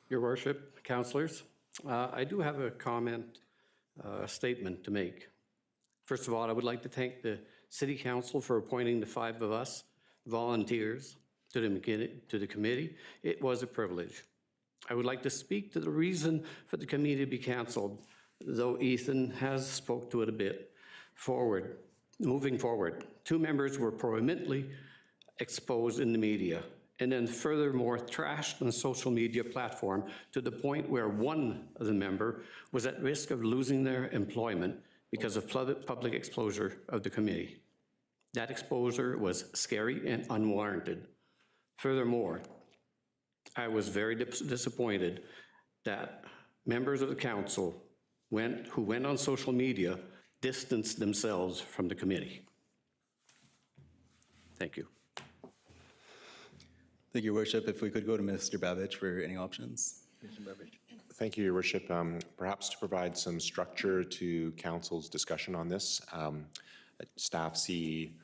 Your Worship, councillors, I do have a comment, statement to make. First of all, I would like to thank the City Council for appointing the 5 of us volunteers to the committee. It was a privilege. I would like to speak to the reason for the committee to be cancelled, though Ethan has spoke to it a bit. Moving forward, 2 members were prominently exposed in the media, and then furthermore trashed on social media platform to the point where one of the member was at risk of losing their employment because of public exposure of the committee. That exposure was scary and unwarranted. Furthermore, I was very disappointed that members of the council who went on social media distanced themselves from the committee. Thank you. Thank you, Your Worship. If we could go to Mr. Babich for any options. Thank you, Your Worship. Perhaps to provide some structure to council's discussion on this, staff see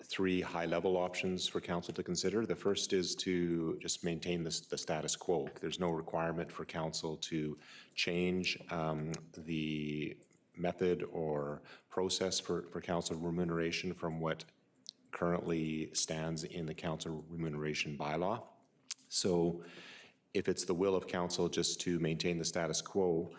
3 high-level options for council to consider. The first is to just maintain the status quo. There's no requirement for council to change the method or process for council remuneration from what currently stands in the council remuneration bylaw. So if it's the will of council just to maintain the status quo,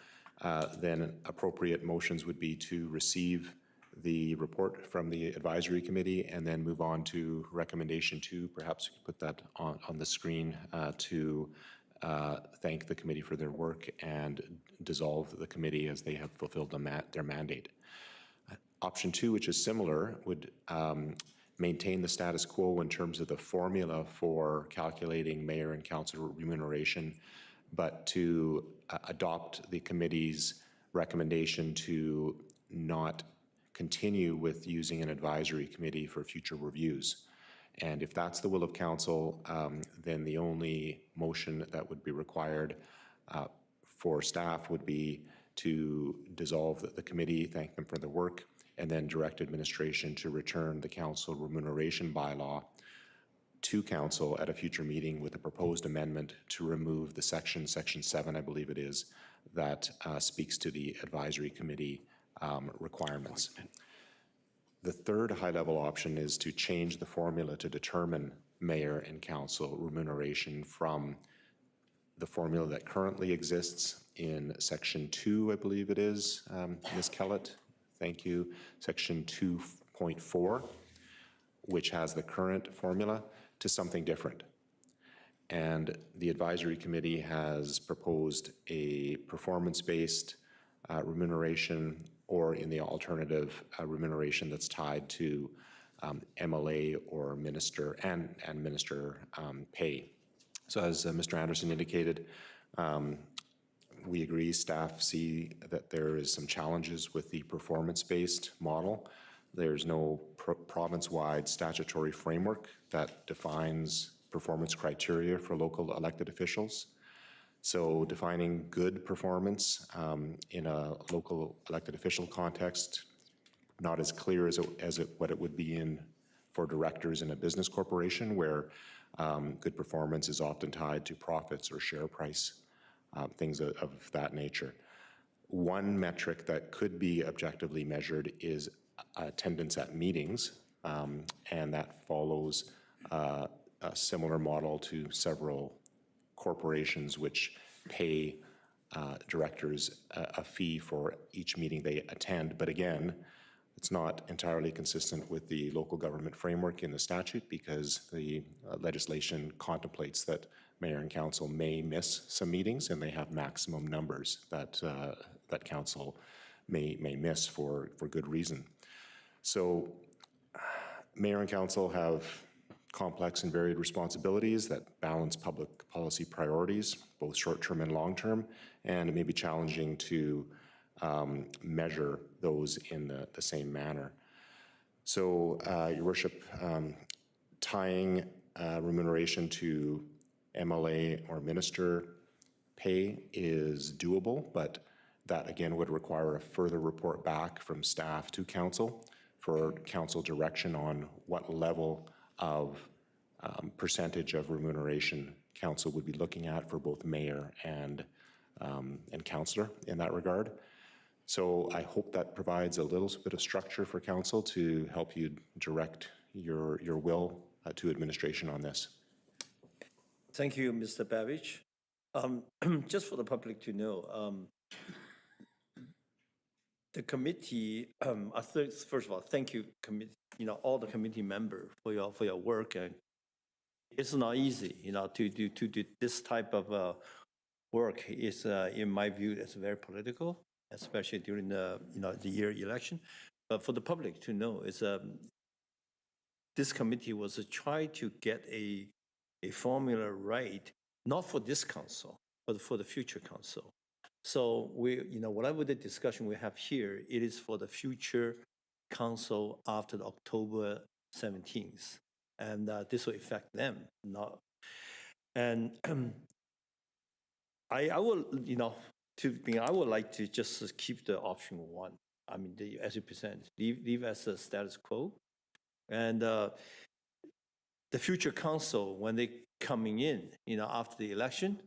then appropriate motions would be to receive the report from the advisory committee and then move on to recommendation 2. Perhaps we could put that on the screen to thank the committee for their work and dissolve the committee as they have fulfilled their mandate. Option 2, which is similar, would maintain the status quo in terms of the formula for calculating mayor and council remuneration, but to adopt the committee's recommendation to not continue with using an advisory committee for future reviews. And if that's the will of council, then the only motion that would be required for staff would be to dissolve the committee, thank them for the work, and then direct administration to return the council remuneration bylaw to council at a future meeting with a proposed amendment to remove the section 7, I believe it is, that speaks to the advisory committee requirements. The third high-level option is to change the formula to determine mayor and council remuneration from the formula that currently exists in section 2, I believe it is, Ms. Kellett, thank you, section 2.4, which has the current formula, to something different. And the advisory committee has proposed a performance-based remuneration, or in the alternative, remuneration that's tied to MLA or minister and minister pay. So as Mr. Anderson indicated, we agree, staff see that there is some challenges with the performance-based model. There's no province-wide statutory framework that defines performance criteria for local elected officials. So defining good performance in a local elected official context, not as clear as what it would be in for directors in a business corporation, where good performance is often tied to profits or share price, things of that nature. One metric that could be objectively measured is attendance at meetings, and that follows a similar model to several corporations which pay directors a fee for each meeting they attend. But again, it's not entirely consistent with the local government framework in the statute, because the legislation contemplates that mayor and council may miss some meetings, and they have maximum numbers that that council may miss for good reason. So mayor and council have complex and varied responsibilities that balance public policy priorities, both short-term and long-term, and it may be challenging to measure those in the same manner. So, Your Worship, tying remuneration to MLA or minister pay is doable, but that again would require a further report back from staff to council for council direction on what level of percentage of remuneration council would be looking at for both mayor and councillor in that regard. So I hope that provides a little bit of structure for council to help you direct your will to administration on this. Thank you, Mr. Babich. Just for the public to know, the committee, first of all, thank you, all the committee members for your work. And it's not easy, to do this type of work. Is, in my view, it's very political, especially during the year election. But for the public to know, is this committee was to try to get a formula right, not for this council, but for the future council. So whatever the discussion we have here, it is for the future council after the October 17th. And this will affect them, not. And I will, I would like to just keep the option 1. I mean, as you present, leave as a status quo. And the future council, when they coming in, after the election,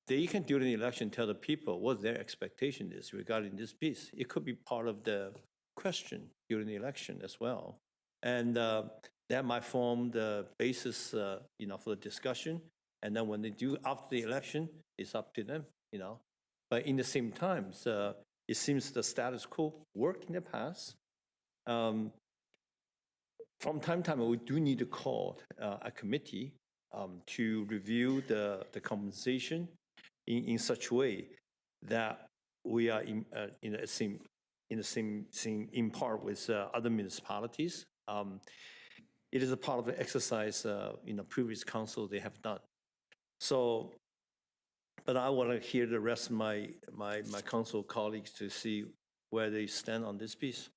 they can during the election tell the people what their expectation is regarding this piece. It could be part of the question during the election as well. And that might form the basis, for the discussion. And then when they do after the election, it's up to them, But in the same time, it seems the status quo worked in the past. From time to time, we do need to call a committee to review the compensation in such a way that we are in part with other municipalities. It is a part of the exercise previous council they have done. So, but I want to hear the rest of my council colleagues to see where they stand on this piece.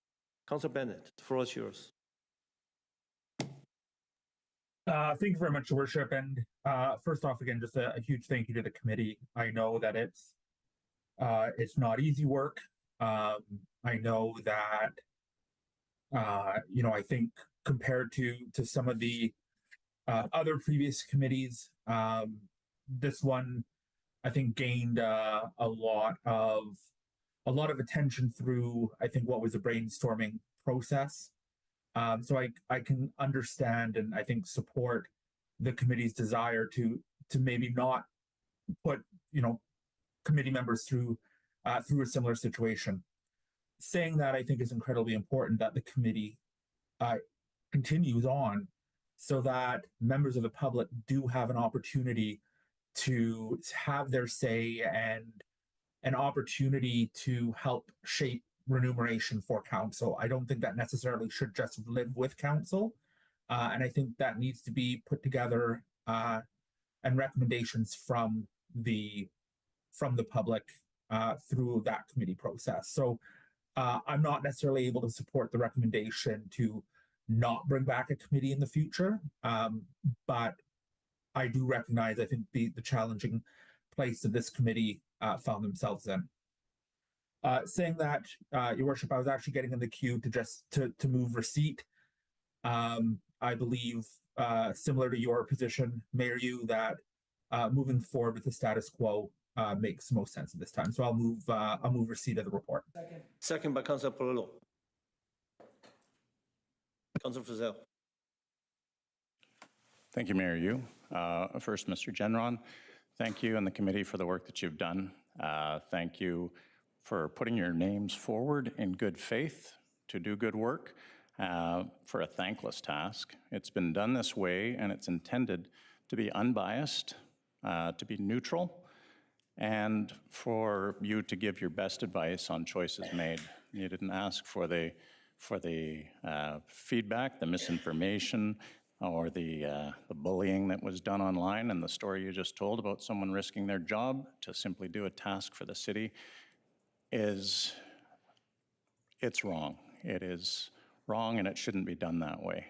Councilor Bennett, the floor is yours. Thank you very much, Your Worship. And first off, again, just a huge thank you to the committee. I know that it's not easy work. I know that, I think compared to some of the other previous committees, this one, I think, gained a lot of attention through, I think, what was a brainstorming process. So I can understand and I think support the committee's desire to maybe not put committee members through a similar situation. Saying that, I think is incredibly important that the committee continues on so that members of the public do have an opportunity to have their say and an opportunity to help shape remuneration for council. I don't think that necessarily should just live with council. And I think that needs to be put together and recommendations from the public through that committee process. So I'm not necessarily able to support the recommendation to not bring back a committee in the future. But I do recognize, I think, the challenging place that this committee found themselves in. Saying that, Your Worship, I was actually getting in the queue to move receipt. I believe, similar to your position, Mayor Yu, that moving forward with the status quo makes most sense at this time. So I'll move receipt of the report. Second by Councilor Polillo. Councilor Frizzell. Thank you, Mayor Yu. First, Mr. Genron, thank you and the committee for the work that you've done. Thank you for putting your names forward in good faith to do good work for a thankless task. It's been done this way, and it's intended to be unbiased, to be neutral, and for you to give your best advice on choices made. You didn't ask for the feedback, the misinformation, or the bullying that was done online, and the story you just told about someone risking their job to simply do a task for the city it's wrong. It is wrong, and it shouldn't be done that way.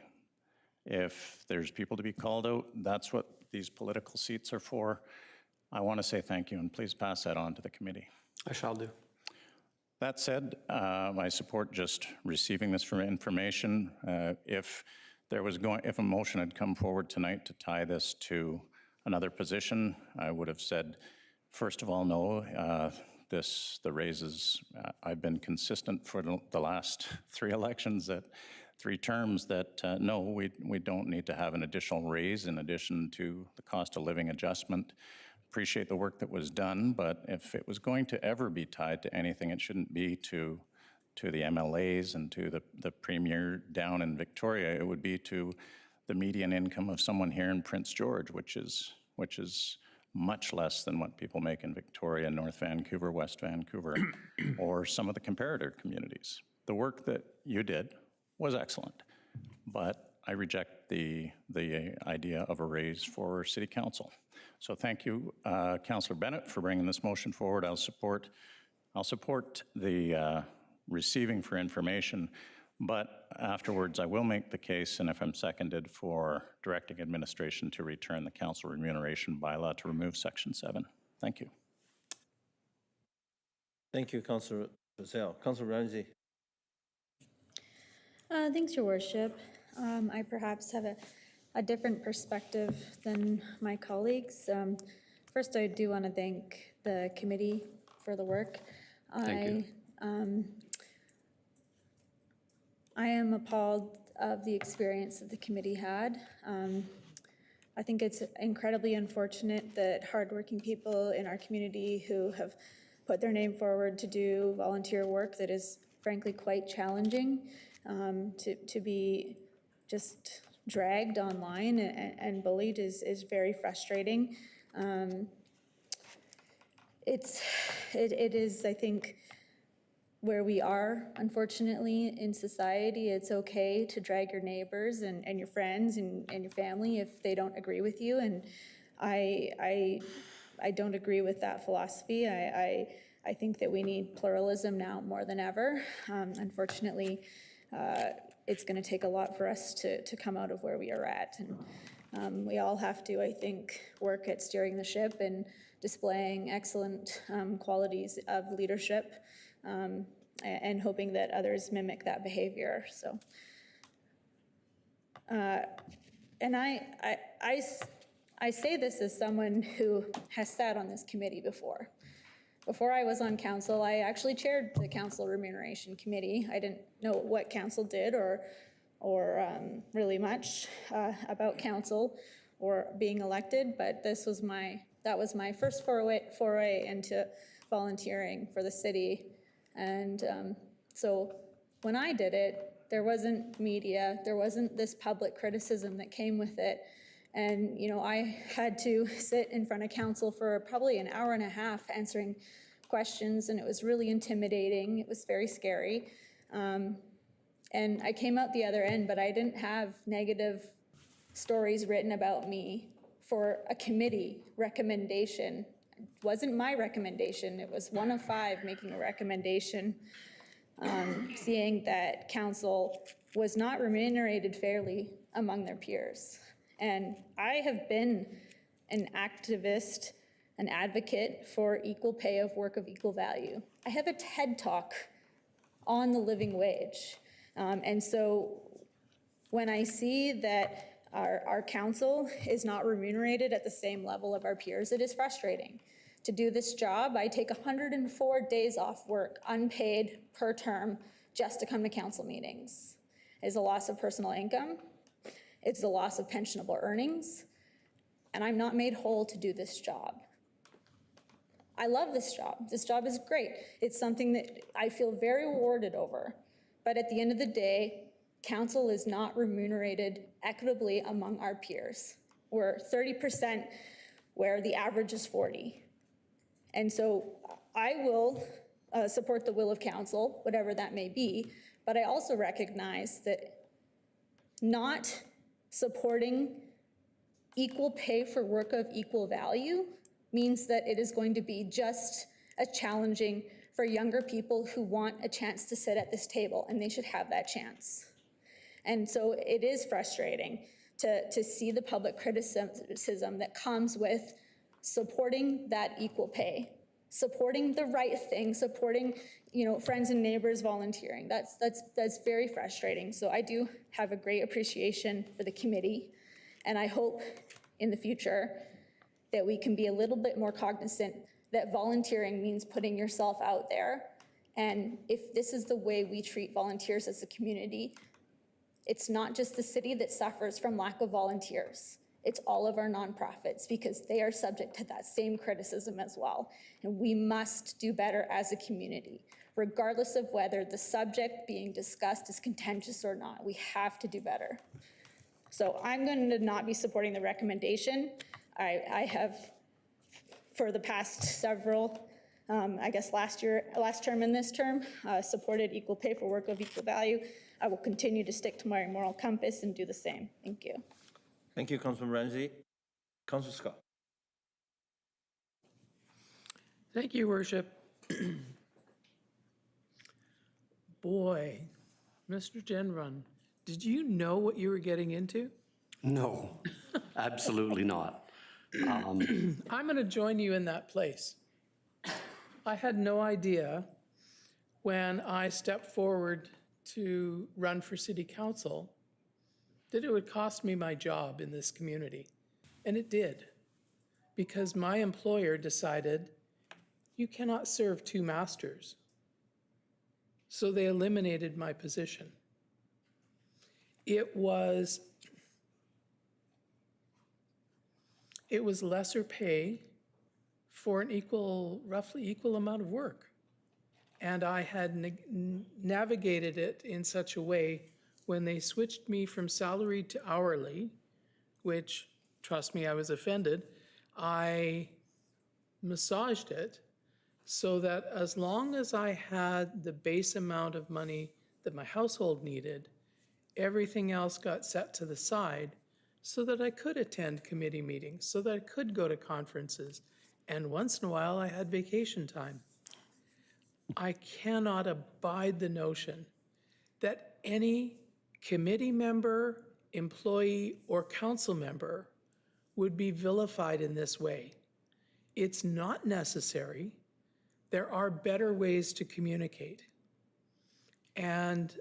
If there's people to be called out, that's what these political seats are for. I want to say thank you, and please pass that on to the committee. I shall do. That said, I support just receiving this for information. If a motion had come forward tonight to tie this to another position, I would have said, first of all, no. The raises, I've been consistent for the last 3 elections, 3 terms, that no, we don't need to have an additional raise in addition to the cost of living adjustment. Appreciate the work that was done, but if it was going to ever be tied to anything, it shouldn't be to the MLAs and to the premier down in Victoria. It would be to the median income of someone here in Prince George, which is much less than what people make in Victoria, North Vancouver, West Vancouver, or some of the comparator communities. The work that you did was excellent, but I reject the idea of a raise for City Council. So thank you, Councillor Bennett, for bringing this motion forward. I'll support the receiving for information, but afterwards I will make the case, and if I'm seconded, for directing administration to return the council remuneration bylaw to remove Section 7. Thank you. Thank you, Councillor Purcell. Councillor Ramsey. Thanks, Your Worship. I perhaps have a different perspective than my colleagues. First, I do want to thank the committee for the work. Thank you. I am appalled of the experience that the committee had. I think it's incredibly unfortunate that hardworking people in our community who have put their name forward to do volunteer work that is frankly quite challenging, to be just dragged online and bullied is very frustrating. It is, I think, where we are, unfortunately, in society. It's okay to drag your neighbors and your friends and your family if they don't agree with you. And I don't agree with that philosophy. I think that we need pluralism now more than ever. Unfortunately, it's going to take a lot for us to come out of where we are at. And we all have to, I think, work at steering the ship and displaying excellent qualities of leadership, and hoping that others mimic that behavior. So, and I say this as someone who has sat on this committee before. Before I was on council, I actually chaired the council remuneration committee. I didn't know what council did or really much about council or being elected, but that was my first foray into volunteering for the city. And so when I did it, there wasn't media, there wasn't this public criticism that came with it. And, you know, I had to sit in front of council for probably an hour and a half answering questions, and it was really intimidating. It was very scary. And I came out the other end, but I didn't have negative stories written about me for a committee recommendation. It wasn't my recommendation. It was one of 5 making a recommendation, seeing that council was not remunerated fairly among their peers. And I have been an activist, an advocate for equal pay of work of equal value. I have a TED Talk on the living wage. And so when I see that our council is not remunerated at the same level of our peers, it is frustrating. To do this job, I take 104 days off work, unpaid per term, just to come to council meetings. It's a loss of personal income. It's a loss of pensionable earnings. And I'm not made whole to do this job. I love this job. This job is great. It's something that I feel very rewarded over. But at the end of the day, council is not remunerated equitably among our peers. We're 30% where the average is 40. And so I will support the will of council, whatever that may be, but I also recognize that not supporting equal pay for work of equal value means that it is going to be just as challenging for younger people who want a chance to sit at this table, and they should have that chance. And so it is frustrating to see the public criticism that comes with supporting that equal pay. supporting the right thing, supporting, friends and neighbors volunteering. That's very frustrating. So I do have a great appreciation for the committee, and I hope in the future that we can be a little bit more cognizant that volunteering means putting yourself out there. And if this is the way we treat volunteers as a community, it's not just the city that suffers from lack of volunteers. It's all of our nonprofits, because they are subject to that same criticism as well. And we must do better as a community, regardless of whether the subject being discussed is contentious or not. We have to do better. So I'm going to not be supporting the recommendation. I have, for the past several, last term and this term, supported equal pay for work of equal value. I will continue to stick to my moral compass and do the same. Thank you. Thank you, Councilman Ramsey. Councilor Scott. Thank you, Worship. Boy, Mr. Genron, did you know what you were getting into? No, absolutely not. I'm going to join you in that place. I had no idea when I stepped forward to run for city council that it would cost me my job in this community. And it did, because my employer decided you cannot serve two masters. So they eliminated my position. It was lesser pay for an roughly equal amount of work. And I had navigated it in such a way when they switched me from salaried to hourly, which, trust me, I was offended, I massaged it so that as long as I had the base amount of money that my household needed, everything else got set to the side so that I could attend committee meetings, so that I could go to conferences, and once in a while I had vacation time. I cannot abide the notion that any committee member, employee, or council member would be vilified in this way. It's not necessary. There are better ways to communicate. And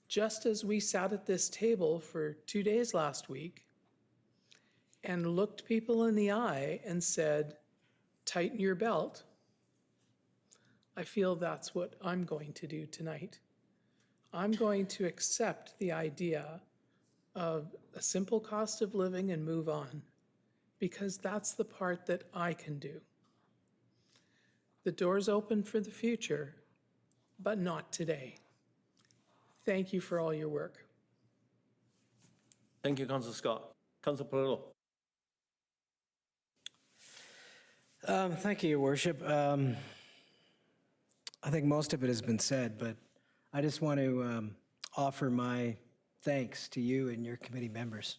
just as we sat at this table for 2 days last week and looked people in the eye and said, tighten your belt, I feel that's what I'm going to do tonight. I'm going to accept the idea of a simple cost of living and move on, because that's the part that I can do. The door's open for the future, but not today. Thank you for all your work. Thank you, Councilor Scott. Councilor Perillo. Thank you, Your Worship. I think most of it has been said, but I just want to offer my thanks to you and your committee members.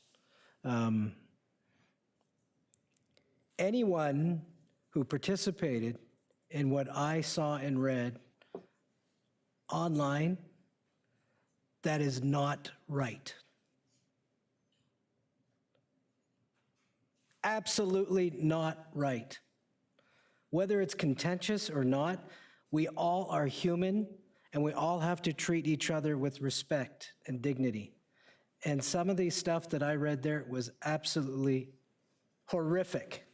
Anyone who participated in what I saw and read online, that is not right. Absolutely not right. Whether it's contentious or not, we all are human, and we all have to treat each other with respect and dignity. And some of the stuff that I read there was absolutely horrific.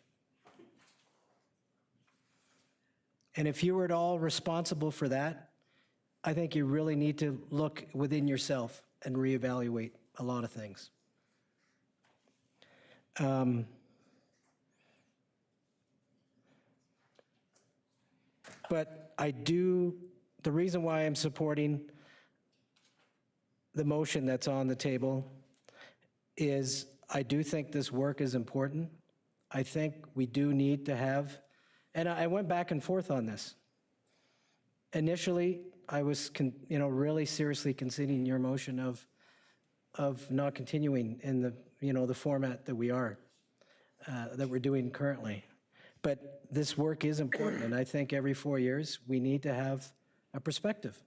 And if you were at all responsible for that, I think you really need to look within yourself and reevaluate a lot of things. But the reason why I'm supporting the motion that's on the table is I do think this work is important. I think we do need to have, and I went back and forth on this. Initially, I was really seriously considering your motion of not continuing in the format that we're doing currently. But this work is important, and I think every 4 years we need to have a perspective.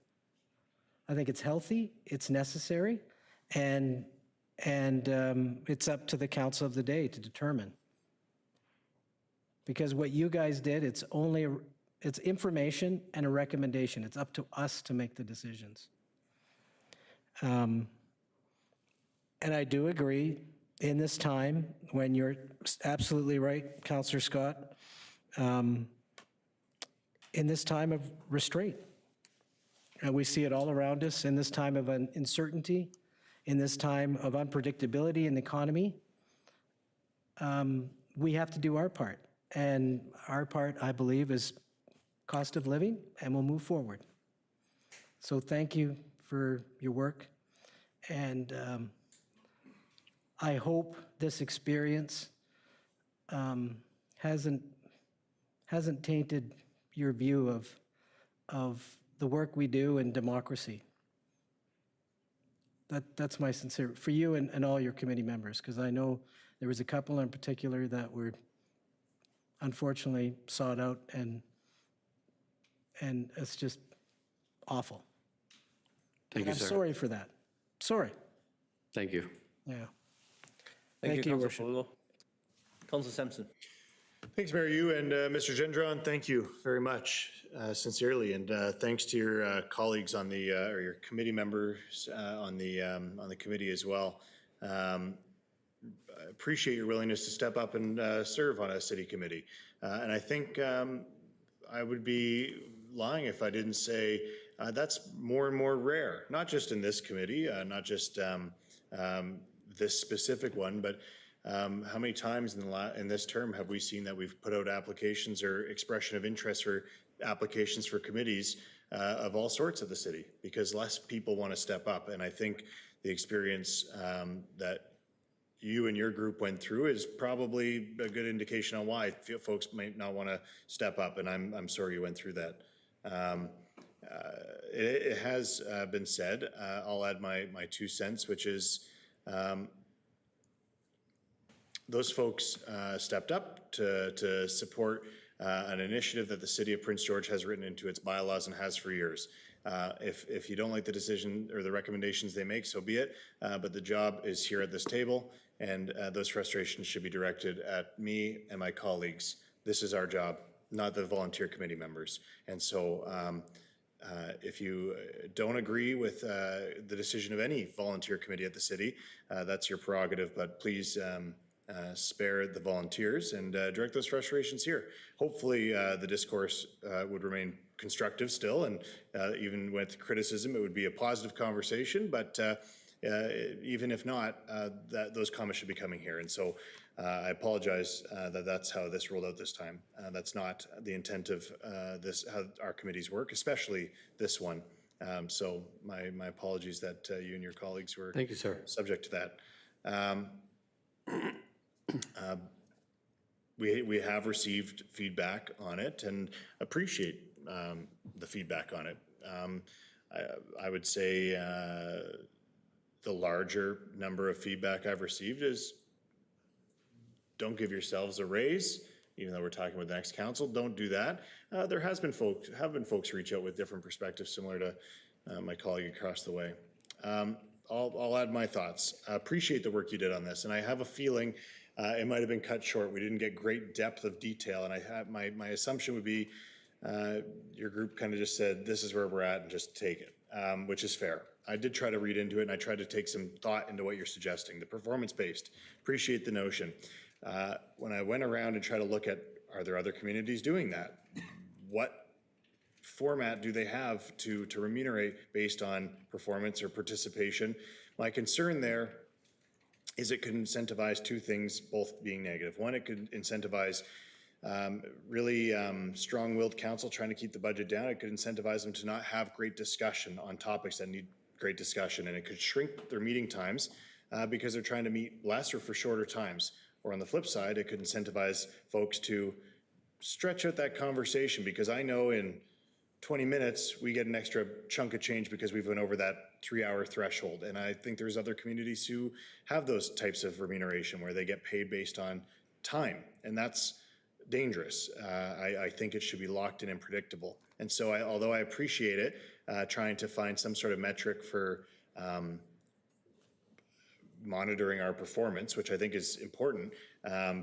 I think it's healthy, it's necessary, and it's up to the council of the day to determine. Because what you guys did, it's information and a recommendation. It's up to us to make the decisions. And I do agree, in this time, when you're absolutely right, Councillor Scott, in this time of restraint. And we see it all around us in this time of uncertainty, in this time of unpredictability in the economy. We have to do our part. And our part, I believe, is cost of living, and we'll move forward. So thank you for your work. And I hope this experience hasn't tainted your view of the work we do in democracy. That's my sincere, for you and all your committee members, because I know there was a couple in particular that were unfortunately sought out, and it's just awful. Thank you, I'm sir. sorry for that. Sorry. Thank you. Yeah. Thank you, Your Councillor Palugo. Councillor Sampson. Thanks, Mayor Yu, and Mr. Gendron, thank you very much, sincerely, and thanks to your colleagues on the, or your committee members on the committee as well. I appreciate your willingness to step up and serve on a city committee. And I think I would be lying if I didn't say that's more and more rare, not just in this committee, not just this specific one, but how many times in this term have we seen that we've put out applications or expression of interest for applications for committees of all sorts of the city, because less people want to step up. And I think the experience that you and your group went through is probably a good indication on why folks might not want to step up, and I'm sorry you went through that. It has been said, I'll add my 2 cents, which is those folks stepped up to support an initiative that the City of Prince George has written into its bylaws and has for years. If you don't like the decision or the recommendations they make, so be it, but the job is here at this table, and those frustrations should be directed at me and my colleagues. This is our job, not the volunteer committee members. And so if you don't agree with the decision of any volunteer committee at the city, that's your prerogative, but please spare the volunteers and direct those frustrations here. Hopefully the discourse would remain constructive still, and even with criticism, it would be a positive conversation, but even if not, those comments should be coming here. And so I apologize that that's how this rolled out this time. That's not the intent of how our committees work, especially this one. So my apologies that you and your colleagues were Thank you, sir. subject to that. We have received feedback on it and appreciate the feedback on it. I would say the larger number of feedback I've received is don't give yourselves a raise, even though we're talking with the next council. Don't do that. There have been folks reach out with different perspectives, similar to my colleague across the way. I'll add my thoughts. I appreciate the work you did on this, and I have a feeling it might have been cut short. We didn't get great depth of detail, and I have my assumption would be your group kind of just said, this is where we're at and just take it, which is fair. I did try to read into it, and I tried to take some thought into what you're suggesting. The performance-based, appreciate the notion. When I went around and tried to look at, are there other communities doing that? What format do they have to remunerate based on performance or participation? My concern there is it could incentivize 2 things, both being negative. One, it could incentivize really strong-willed council trying to keep the budget down. It could incentivize them to not have great discussion on topics that need great discussion, and it could shrink their meeting times because they're trying to meet less or for shorter times. Or on the flip side, it could incentivize folks to stretch out that conversation, because I know in 20 minutes, we get an extra chunk of change because we've went over that 3-hour threshold. And I think there's other communities who have those types of remuneration where they get paid based on time, and that's dangerous. I think it should be locked in and predictable. And so although I appreciate it, trying to find some sort of metric for monitoring our performance, which I think is important,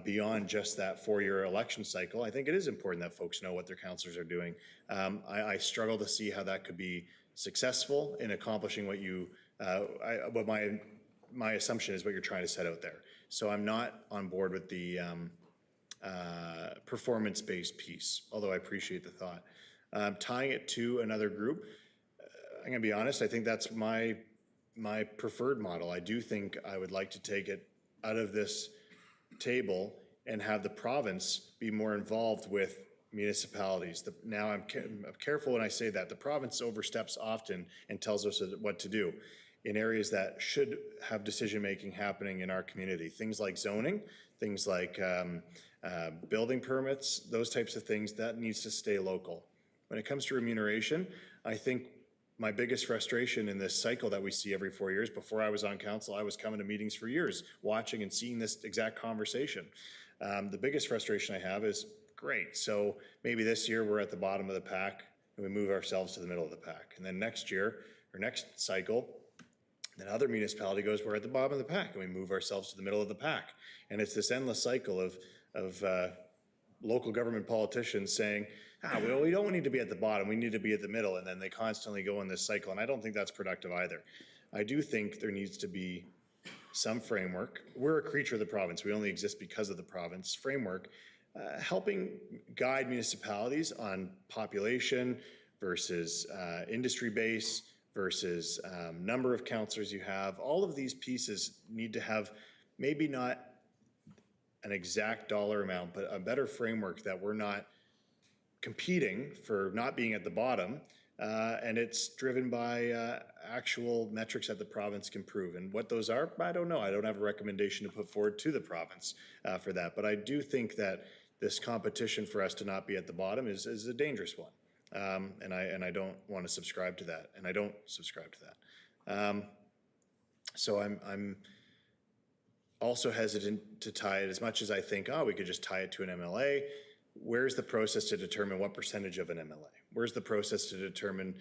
beyond just that 4-year election cycle, I think it is important that folks know what their councillors are doing. I struggle to see how that could be successful in accomplishing what you, what my assumption is what you're trying to set out there. So I'm not on board with the performance-based piece, although I appreciate the thought. Tying it to another group, I'm gonna be honest, I think that's my preferred model. I do think I would like to take it out of this table and have the province be more involved with municipalities. Now I'm careful when I say that. The province oversteps often and tells us what to do in areas that should have decision-making happening in our community. Things like zoning, things like building permits, those types of things, that needs to stay local. When it comes to remuneration, I think my biggest frustration in this cycle that we see every 4 years, before I was on council, I was coming to meetings for years, watching and seeing this exact conversation. The biggest frustration I have is, great, so maybe this year we're at the bottom of the pack and we move ourselves to the middle of the pack. And then next year, or next cycle, then other municipality goes, we're at the bottom of the pack, and we move ourselves to the middle of the pack. And it's this endless cycle of local government politicians saying, well, we don't need to be at the bottom, we need to be at the middle, and then they constantly go in this cycle, and I don't think that's productive either. I do think there needs to be some framework. We're a creature of the province, we only exist because of the province. Framework, helping guide municipalities on population versus industry base, versus number of councillors you have. All of these pieces need to have maybe not an exact dollar amount, but a better framework that we're not competing for not being at the bottom, and it's driven by actual metrics that the province can prove. And what those are, I don't know. I don't have a recommendation to put forward to the province for that. But I do think that this competition for us to not be at the bottom is a dangerous one. And I don't want to subscribe to that, and I don't subscribe to that. So I'm also hesitant to tie it, as much as I think, we could just tie it to an MLA. Where's the process to determine what percentage of an MLA? Where's the process to determine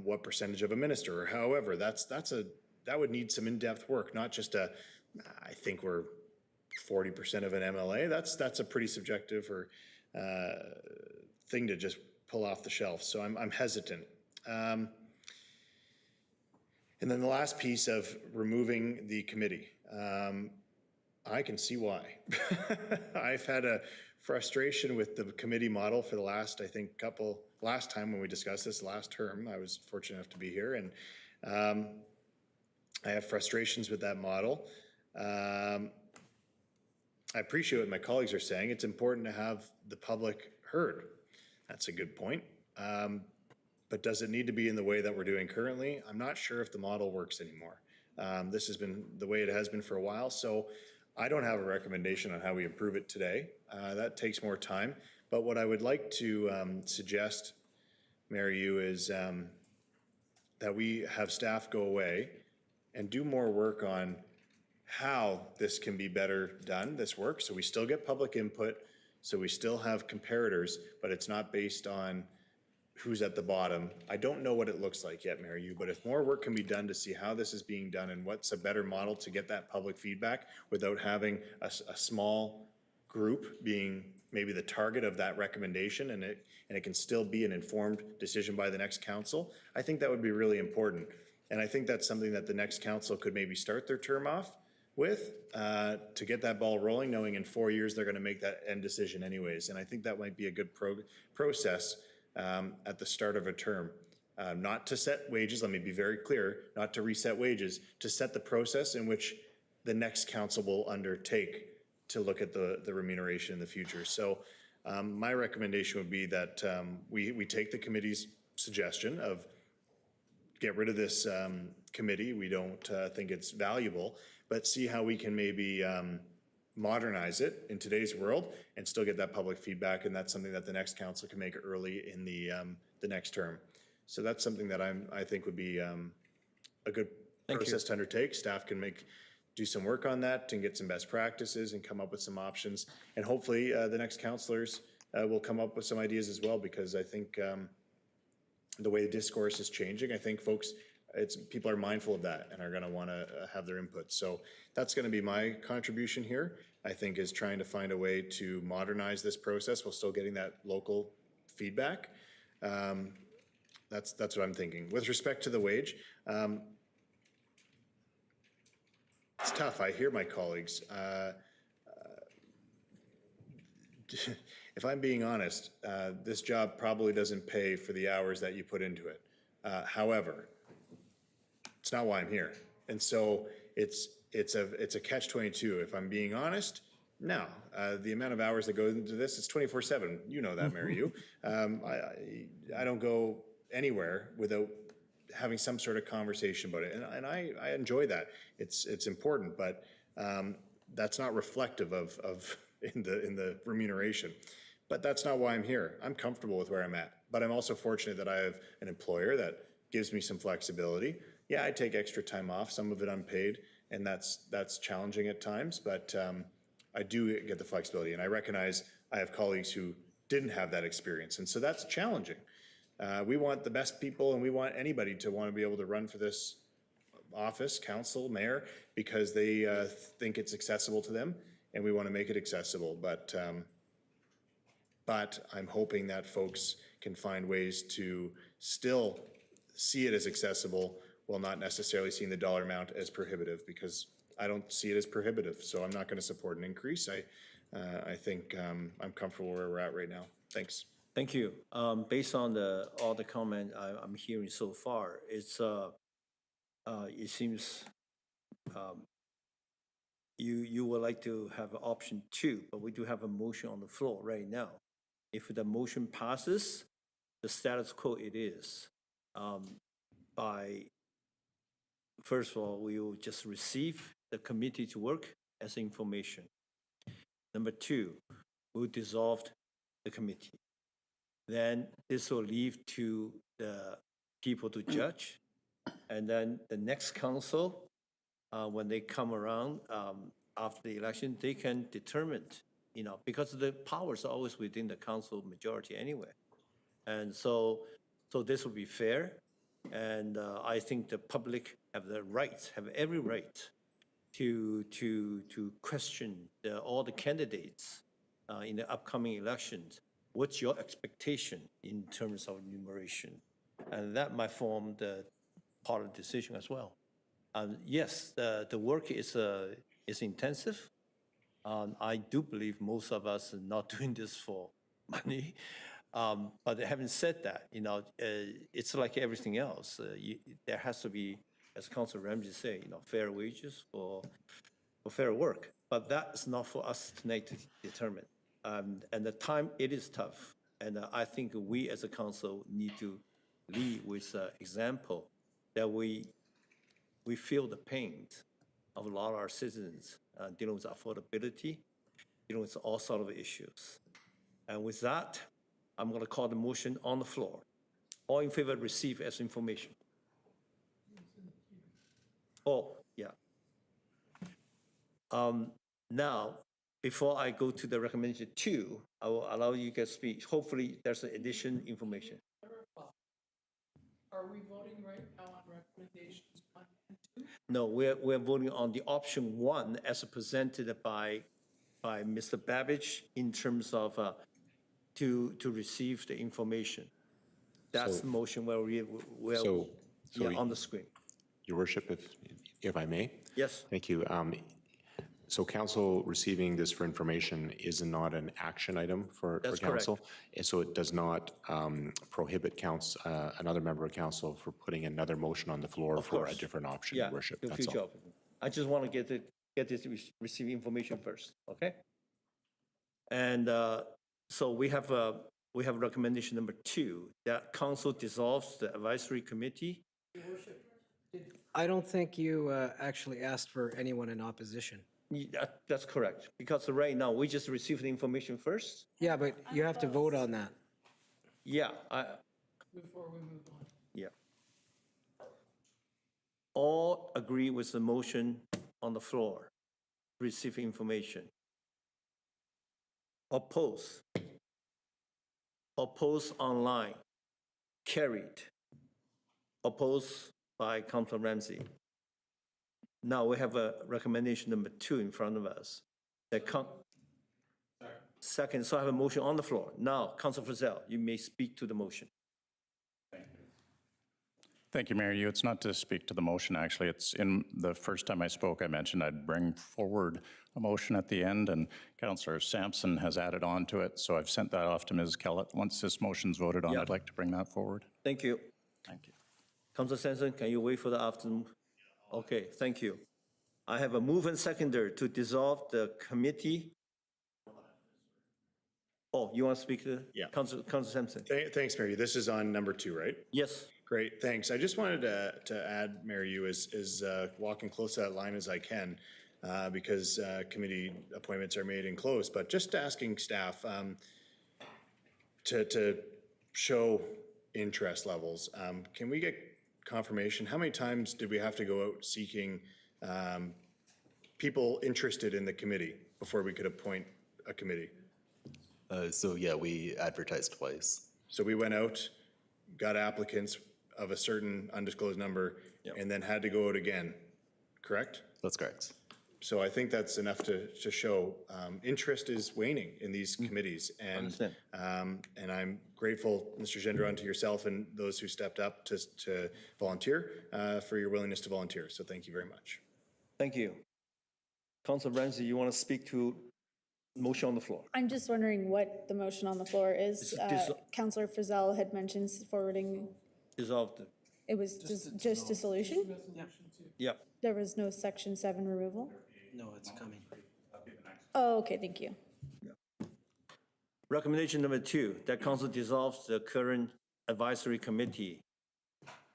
what percentage of a minister, or however? That would need some in-depth work, not just I think we're 40% of an MLA. That's a pretty subjective or thing to just pull off the shelf. So I'm hesitant. And then the last piece of removing the committee. I can see why. I've had a frustration with the committee model for the last, I think, last time when we discussed this last term. I was fortunate enough to be here, and I have frustrations with that model. I appreciate what my colleagues are saying. It's important to have the public heard. That's a good point. But does it need to be in the way that we're doing currently? I'm not sure if the model works anymore. This has been the way it has been for a while, so I don't have a recommendation on how we improve it today. That takes more time. But what I would like to suggest, Mayor Yu, is that we have staff go away and do more work on how this can be better done, this work, so we still get public input, so we still have comparators, but it's not based on who's at the bottom. I don't know what it looks like yet, Mayor Yu, but if more work can be done to see how this is being done and what's a better model to get that public feedback without having a small group being maybe the target of that recommendation, and it can still be an informed decision by the next council, I think that would be really important. And I think that's something that the next council could maybe start their term off with, to get that ball rolling, knowing in 4 years they're going to make that end decision anyways. And I think that might be a good process at the start of a term. Not to set wages, let me be very clear, not to reset wages, to set the process in which the next council will undertake to look at the remuneration in the future. So my recommendation would be that we take the committee's suggestion of get rid of this committee. We don't think it's valuable, but see how we can maybe modernize it in today's world and still get that public feedback. And that's something that the next council can make early in the next term. So that's something that I think would be a good process to undertake. Staff can do some work on that and get some best practices and come up with some options. And hopefully the next councillors will come up with some ideas as well, because I think the way the discourse is changing, I think folks people are mindful of that and are going to want to have their input. So that's going to be my contribution here, I think, is trying to find a way to modernize this process while still getting that local feedback. That's what I'm thinking. With respect to the wage, it's tough. I hear my colleagues. If I'm being honest, this job probably doesn't pay for the hours that you put into it. However, it's not why I'm here. And so it's a catch-22. If I'm being honest, no. The amount of hours that go into this, it's 24/7. You know that, Mary Yu. I don't go anywhere without having some sort of conversation about it. And I enjoy that. It's important, but that's not reflective of in the remuneration. But that's not why I'm here. I'm comfortable with where I'm at. But I'm also fortunate that I have an employer that gives me some flexibility. Yeah, I take extra time off, some of it unpaid, and that's challenging at times, but I do get the flexibility. And I recognize I have colleagues who didn't have that experience, and so that's challenging. We want the best people, and we want anybody to want to be able to run for this office, council, mayor, because they think it's accessible to them, and we want to make it accessible. But I'm hoping that folks can find ways to still see it as accessible while not necessarily seeing the dollar amount as prohibitive, because I don't see it as prohibitive. So I'm not going to support an increase. I think I'm comfortable where we're at right now. Thanks. Thank you. Based on all the comment I'm hearing so far, it seems you would like to have option 2, but we do have a motion on the floor right now. If the motion passes, the status quo it is. First of all, we will just receive the committee to work as information. Number 2, we'll dissolve the committee. Then this will leave to the people to judge. And then the next council, when they come around after the election, they can determine, because the powers are always within the council majority anyway. And so this will be fair. And I think the public have every right to question all the candidates in the upcoming elections. What's your expectation in terms of enumeration? And that might form the part of the decision as well. Yes, the work is intensive. I do believe most of us are not doing this for money. But having said that, it's like everything else. There has to be, as Councilor Ramsey say, fair wages for fair work. But that's not for us tonight to determine. And the time, it is tough. And I think we as a council need to lead with example that we feel the pain of a lot of our citizens dealing with affordability, dealing with all sort of issues. And with that, I'm going to call the motion on the floor. All in favor, receive as information. Oh, yeah. Now, before I go to the recommendation 2, I will allow you guys to speak. Hopefully, there's an additional information. Are we voting right now on recommendations 1 and 2? No, we're voting on the option 1 as presented by Mr. Babbage in terms of to receive the information. That's the motion where we're on the screen. Your Worship, if I may? Yes. Thank you. So council receiving this for information is not an action item for council. And so it does not prohibit another member of council for putting another motion on the floor for a different option, Your Worship. That's all. I just want to get this receive information first, okay? And so we have recommendation number 2, that council dissolves the advisory committee. Your Worship, I don't think you actually asked for anyone in opposition. That's correct, because right now, we just received the information first. Yeah, but you have to vote on that. Yeah. Before we move on. Yeah. All agree with the motion on the floor, receive information. Oppose. Oppose online, carried. Oppose by Councilor Ramsey. Now we have a recommendation number 2 in front of us. Second, so I have a motion on the floor. Now, Councilor Frizzell, you may speak to the motion. Thank you, Mayor Yu. It's not to speak to the motion, actually. It's in the first time I spoke, I mentioned I'd bring forward a motion at the end, and Councillor Sampson has added on to it, so I've sent that off to Ms. Kellett. Once this motion's voted on, Yeah. I'd like to bring that forward. Thank you. Thank you. Councilor Sampson, can you wait for the afternoon? Okay, thank you. I have a move and seconder to dissolve the committee. Oh, you want to speak to? Yeah. Councilor Sampson? Thanks, Mary. This is on number 2, right? Yes. Great, thanks. I just wanted to add, Mary, you is walking close to that line as I can because committee appointments are made and closed, but just asking staff to show interest levels. Can we get confirmation? How many times did we have to go out seeking people interested in the committee before we could appoint a committee? So yeah, we advertised twice. So we went out, got applicants of a certain undisclosed number, and then had to go out again, correct? That's correct. So I think that's enough to show interest is waning in these committees. And I'm grateful, Mr. Gendron, to yourself and those who stepped up to volunteer for your willingness to volunteer. So thank you very much. Thank you. Councilor Ramsey, you want to speak to motion on the floor? I'm just wondering what the motion on the floor is. Councillor Frizzell had mentioned forwarding, Dissolve the, it was just dissolution? yeah. There was no Section 7 removal? No, it's coming. Oh, okay, thank you. Recommendation number 2, that council dissolves the current advisory committee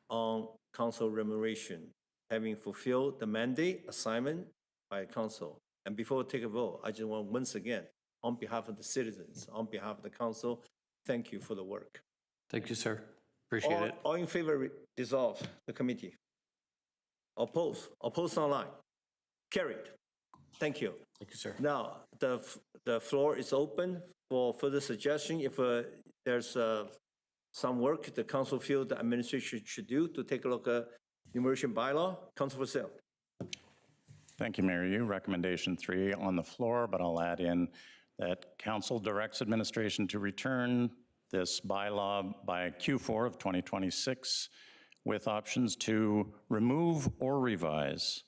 on council remuneration, having fulfilled the mandate assignment by council. And before we take a vote, I just want once again, on behalf of the citizens, on behalf of the council, thank you for the work. Thank you, sir. Appreciate it. All in favor, dissolve the committee. Oppose online. Carried. Thank you. Thank you, sir. Now, the floor is open for further suggestion. If there's some work the council feel the administration should do to take a look at immersion bylaw, Council for sale. Thank you, Mayor Yu. Recommendation 3 on the floor, but I'll add in that council directs administration to return this bylaw by Q4 of 2026 with options to remove or revise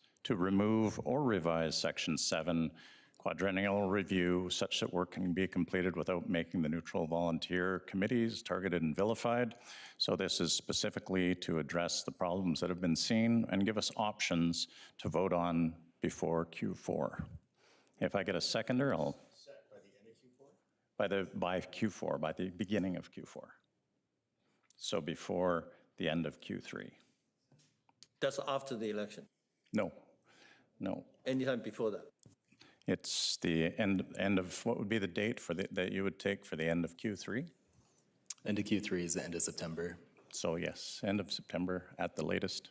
Section 7 quadrennial review such that work can be completed without making the neutral volunteer committees targeted and vilified. So this is specifically to address the problems that have been seen and give us options to vote on before Q4. If I get a seconder, I'll. By the end of Q4? By Q4, by the beginning of Q4. So before the end of Q3. That's after the election. No. Anytime before that. It's the end of, what would be the date for that you would take for the end of Q3? End of Q3 is the end of September. So yes, end of September at the latest.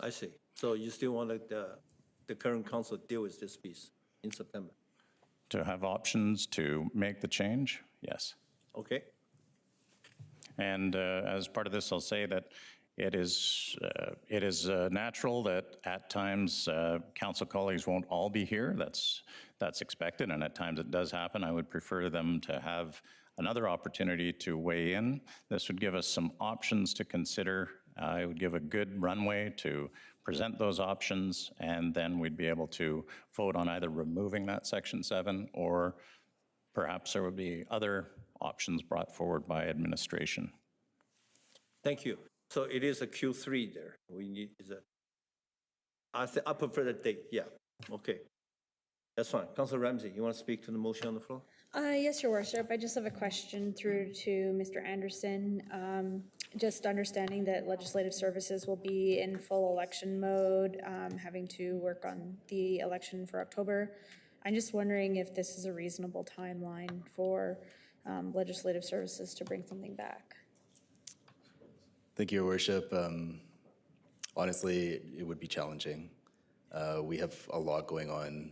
I see. So you still want the current council deal with this piece in September? To have options to make the change, yes. Okay. And as part of this, I'll say that it is natural that at times council colleagues won't all be here. That's expected, and at times it does happen. I would prefer them to have another opportunity to weigh in. This would give us some options to consider. It would give a good runway to present those options, and then we'd be able to vote on either removing that Section 7 or perhaps there would be other options brought forward by administration. Thank you. So it is a Q3 there. We need, I prefer the date, yeah. Okay. That's fine. Councilor Ramsey, you want to speak to the motion on the floor? Yes, Your Worship. I just have a question through to Mr. Anderson. Just understanding that legislative services will be in full election mode, having to work on the election for October. I'm just wondering if this is a reasonable timeline for legislative services to bring something back. Thank you, Your Worship. Honestly, it would be challenging. We have a lot going on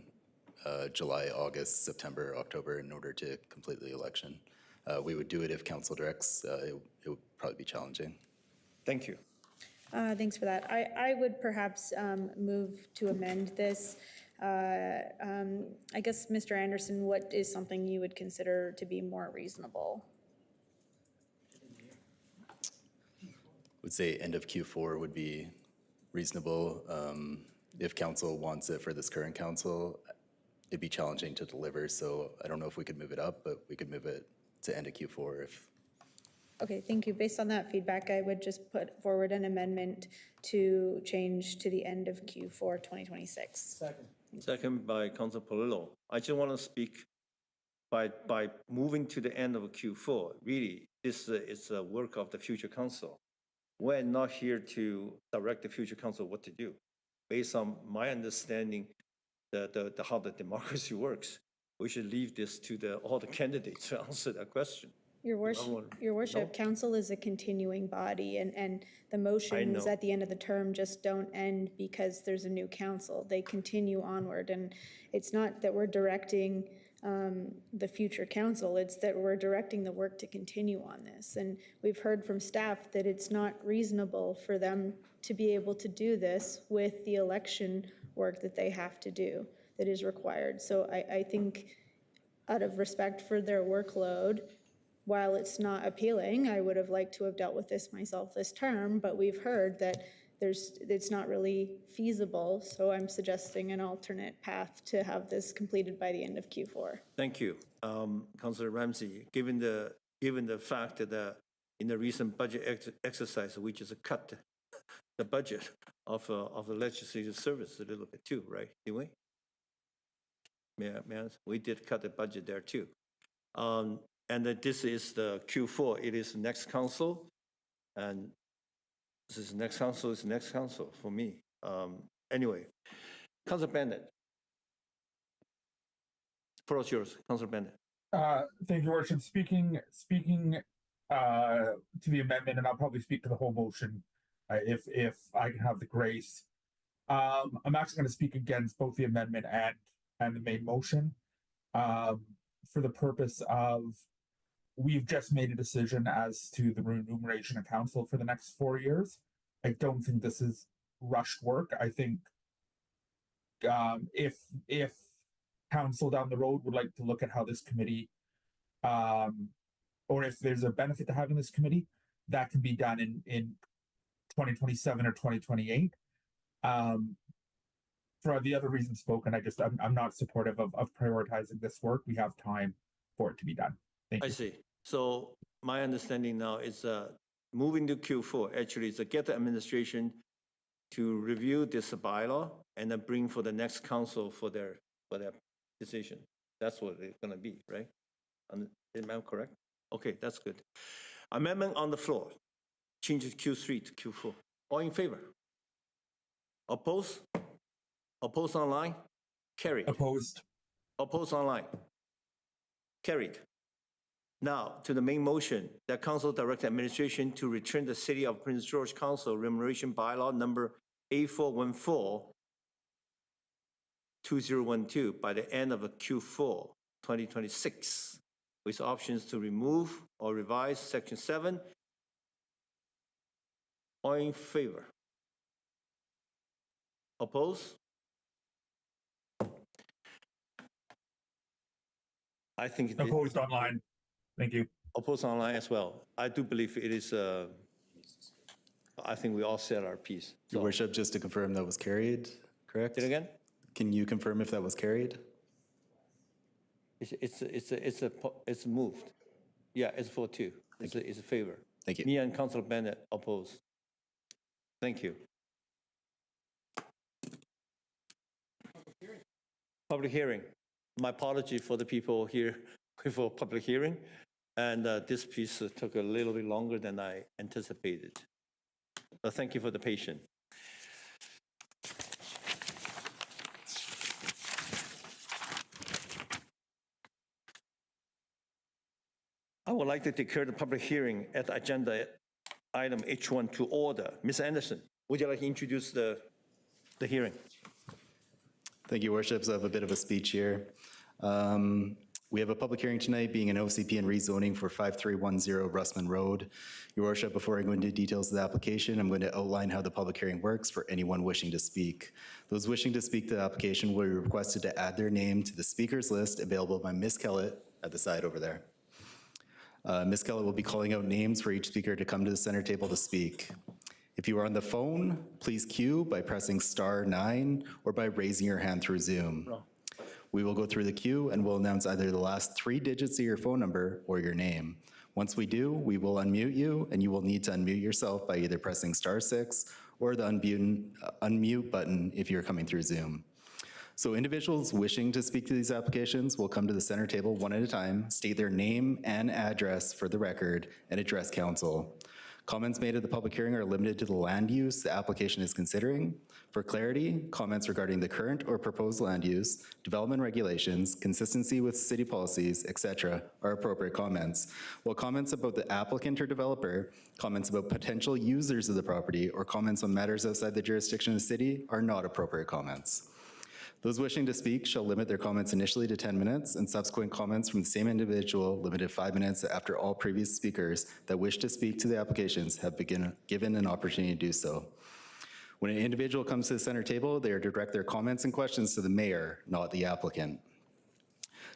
July, August, September, October in order to complete the election. We would do it if council directs. It would probably be challenging. Thank you. Thanks for that. I would perhaps move to amend this. I guess, Mr. Anderson, what is something you would consider to be more reasonable? Would say end of Q4 would be reasonable. If council wants it for this current council, it'd be challenging to deliver, so I don't know if we could move it up, but we could move it to end of Q4 if. Okay, thank you. Based on that feedback, I would just put forward an amendment to change to the end of Q4 2026. Second by Councilor Polillo. I just want to speak by moving to the end of Q4. Really, this is a work of the future council. We're not here to direct the future council what to do. Based on my understanding, how the democracy works, we should leave this to all the candidates to answer that question. Your worship, council is a continuing body, and the motions at the end of the term just don't end because there's a new council. They continue onward, and it's not that we're directing the future council, it's that we're directing the work to continue on this. And we've heard from staff that it's not reasonable for them to be able to do this with the election work that they have to do, that is required. So I think out of respect for their workload, while it's not appealing, I would have liked to have dealt with this myself this term, but we've heard that it's not really feasible, so I'm suggesting an alternate path to have this completed by the end of Q4. Thank you. Councilor Ramsey, given the fact that in the recent budget exercise, we just cut the budget of the legislative service a little bit too, right? Did we? Yeah, we did cut the budget there too. And that this is the Q4, it is the next council, and this is next council for me. Anyway, Councilor Bennett. Floor is yours, Councilor Bennett. Thank you, Worship. Speaking to the amendment, and I'll probably speak to the whole motion if I can have the grace. I'm actually going to speak against both the amendment and the main motion for the purpose of we've just made a decision as to the remuneration of council for the next 4 years. I don't think this is rushed work. I think if council down the road would like to look at how this committee, or if there's a benefit to having this committee, that can be done in 2027 or 2028. For the other reasons spoken, I'm not supportive of prioritizing this work. We have time for it to be done. Thank you. I see. So my understanding now is moving to Q4 actually is to get the administration to review this bylaw and then bring for the next council for their decision. That's what it's going to be, right? Am I correct? Okay, that's good. Amendment on the floor. Change it Q3 to Q4. All in favor? Oppose? Oppose online? Carried. Opposed. Oppose online? Carried. Now, to the main motion, that council direct administration to return the City of Prince George Council Remuneration Bylaw number 8414-2012 by the end of Q4 2026, with options to remove or revise Section 7. All in favor? Oppose? I think opposed online. Thank you. Opposed online as well. I do believe it is, I think we all said our piece. Your Worship, just to confirm that was carried, correct? Say it again? Can you confirm if that was carried? It's moved. Yeah, it's 4-2. It's a favor. Thank you. Me and Councilor Bennett oppose. Thank you. Public hearing. My apology for the people here before public hearing. And this piece took a little bit longer than I anticipated. But thank you for the patience. I would like to declare the public hearing at agenda item H1 to order. Ms. Anderson, would you like to introduce the hearing? Thank you, Worship. So I have a bit of a speech here. We have a public hearing tonight being an OCP and rezoning for 5310 Russman Road. Your worship, before I go into details of the application, I'm going to outline how the public hearing works for anyone wishing to speak. Those wishing to speak to the application will be requested to add their name to the speakers list available by Ms. Kellett at the side over there. Ms. Kellett will be calling out names for each speaker to come to the center table to speak. If you are on the phone, please queue by pressing *9 or by raising your hand through Zoom. We will go through the queue and we'll announce either the last 3 digits of your phone number or your name. Once we do, we will unmute you, and you will need to unmute yourself by either pressing *6 or the unmute button if you're coming through Zoom. So individuals wishing to speak to these applications will come to the center table one at a time, state their name and address for the record, and address council. Comments made at the public hearing are limited to the land use the application is considering. For clarity, comments regarding the current or proposed land use, development regulations, consistency with city policies, etc., are appropriate comments, while comments about the applicant or developer, comments about potential users of the property, or comments on matters outside the jurisdiction of the city are not appropriate comments. Those wishing to speak shall limit their comments initially to 10 minutes, and subsequent comments from the same individual limited 5 minutes after all previous speakers that wish to speak to the applications have been given an opportunity to do so. When an individual comes to the center table, they are to direct their comments and questions to the mayor, not the applicant.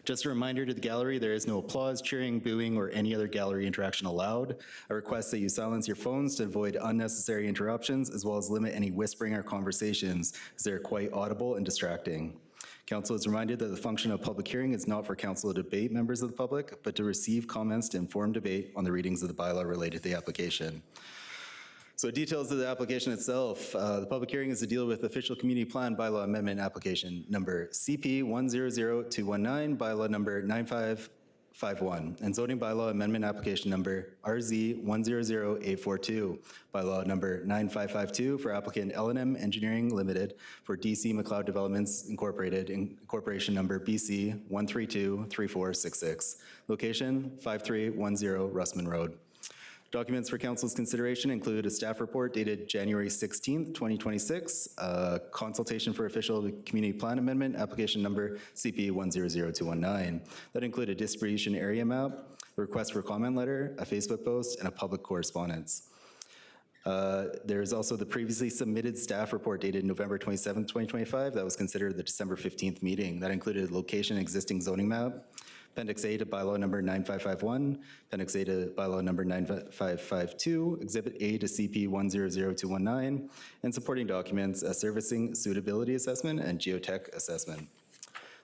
Just a reminder to the gallery, there is no applause, cheering, booing, or any other gallery interaction allowed. I request that you silence your phones to avoid unnecessary interruptions, as well as limit any whispering or conversations, as they are quite audible and distracting. Council is reminded that the function of public hearing is not for council to debate members of the public, but to receive comments to inform debate on the readings of the bylaw related to the application. So details of the application itself. The public hearing is to deal with official community plan bylaw amendment application number CP 100219, bylaw number 9551, and zoning bylaw amendment application number RZ 100842, bylaw number 9552 for applicant L&M Engineering Limited for DC McLeod Developments Incorporated, incorporation number BC 1323466, location 5310 Russman Road. Documents for council's consideration include a staff report dated January 16th, 2026, consultation for official community plan amendment, application number CP 100219. That include a distribution area map, a request for comment letter, a Facebook post, and a public correspondence. There is also the previously submitted staff report dated November 27th, 2025 that was considered at the December 15th meeting. That included location existing zoning map, Appendix A to bylaw number 9551, Appendix A to bylaw number 9552, Exhibit A to CP 100219, and supporting documents, a servicing suitability assessment and geotech assessment.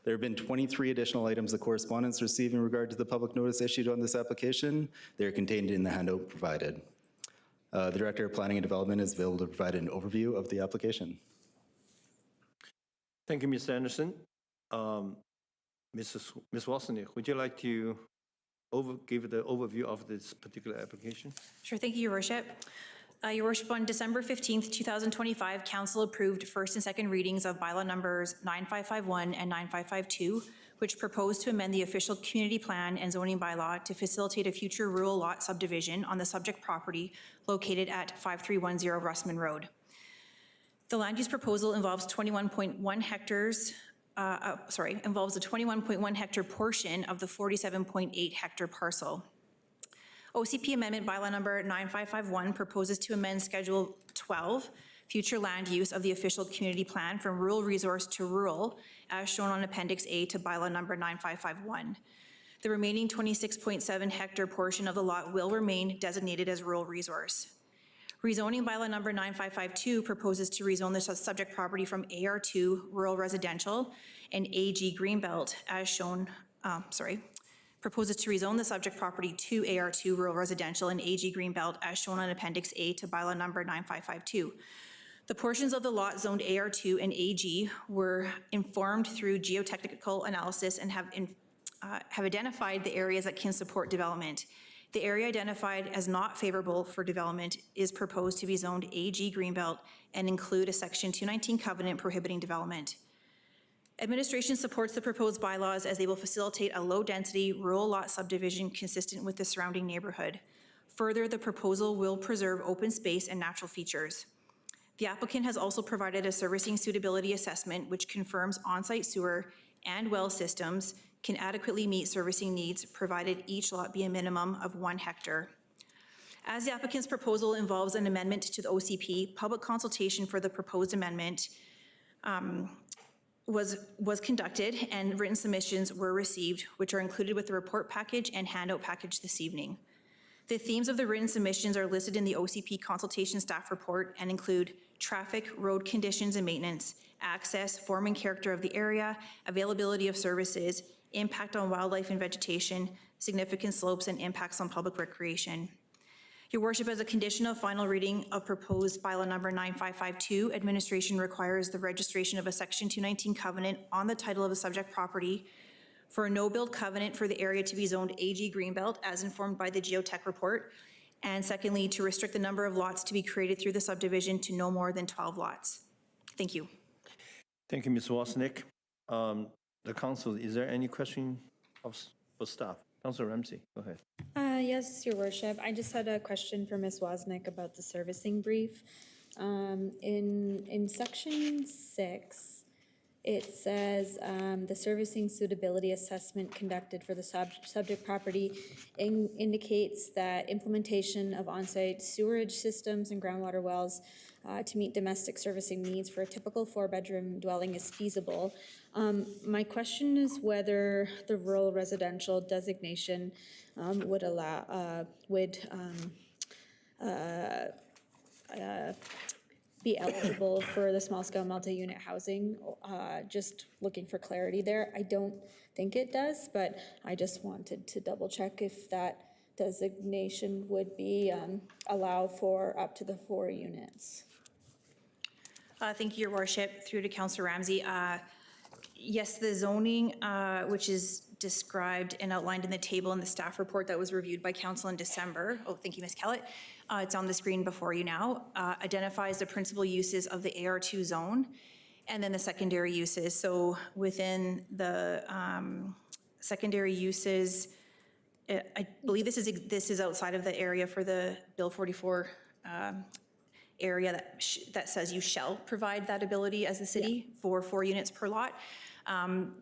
There have been 23 additional items of correspondence received in regard to the public notice issued on this application. They are contained in the handout provided. The Director of Planning and Development is available to provide an overview of the application. Thank you, Mr. Anderson. Ms. Wassernick, would you like to give the overview of this particular application? Sure, thank you, Your Worship. Your Worship, on December 15th, 2025, Council approved first and second readings of bylaw numbers 9551 and 9552, which propose to amend the official community plan and zoning bylaw to facilitate a future rural lot subdivision on the subject property located at 5310 Russman Road. The land use proposal involves 21.1 hectares involves a 21.1 hectare portion of the 47.8 hectare parcel. OCP Amendment Bylaw Number 9551 proposes to amend Schedule 12, future land use of the official community plan from rural resource to rural, as shown on Appendix A to Bylaw Number 9551. The remaining 26.7 hectare portion of the lot will remain designated as rural resource. Rezoning Bylaw Number 9552 proposes to rezone the subject property from AR2 Rural Residential and AG Greenbelt as shown, proposes to rezone the subject property to AR2 Rural Residential and AG Greenbelt as shown on Appendix A to Bylaw Number 9552. The portions of the lot zoned AR2 and AG were informed through geotechnical analysis and have identified the areas that can support development. The area identified as not favorable for development is proposed to be zoned AG Greenbelt and include a Section 219 covenant prohibiting development. Administration supports the proposed bylaws as they will facilitate a low-density rural lot subdivision consistent with the surrounding neighborhood. Further, the proposal will preserve open space and natural features. The applicant has also provided a servicing suitability assessment which confirms on-site sewer and well systems can adequately meet servicing needs, provided each lot be a minimum of 1 hectare. As the applicant's proposal involves an amendment to the OCP, public consultation for the proposed amendment was conducted and written submissions were received, which are included with the report package and handout package this evening. The themes of the written submissions are listed in the OCP consultation staff report and include traffic, road conditions and maintenance, access, form and character of the area, availability of services, impact on wildlife and vegetation, significant slopes and impacts on public recreation. Your Worship, as a condition of final reading of proposed bylaw number 9552, administration requires the registration of a Section 219 covenant on the title of the subject property for a no-build covenant for the area to be zoned AG Greenbelt as informed by the geotech report. And secondly, to restrict the number of lots to be created through the subdivision to no more than 12 lots. Thank you. Thank you, Ms. Wasnick. The council, is there any question for staff? Councilor Ramsey, go ahead. Yes, Your Worship. I just had a question for Ms. Wasnick about the servicing brief. In section 6, it says the servicing suitability assessment conducted for the subject property indicates that implementation of on-site sewerage systems and groundwater wells to meet domestic servicing needs for a typical 4-bedroom dwelling is feasible. My question is whether the rural residential designation would allow, be eligible for the small-scale multi-unit housing. Just looking for clarity there. I don't think it does, but I just wanted to double-check if that designation would be allow for up to the 4 units. Thank you, Your Worship. Through to Councillor Ramsey. Yes, the zoning, which is described and outlined in the table in the staff report that was reviewed by Council in December. Oh, thank you, Ms. Kellett. It's on the screen before you now. Identifies the principal uses of the AR2 zone and then the secondary uses. So within the secondary uses, I believe this is outside of the area for the Bill 44 area that says you shall provide that ability as the city for 4 units per lot.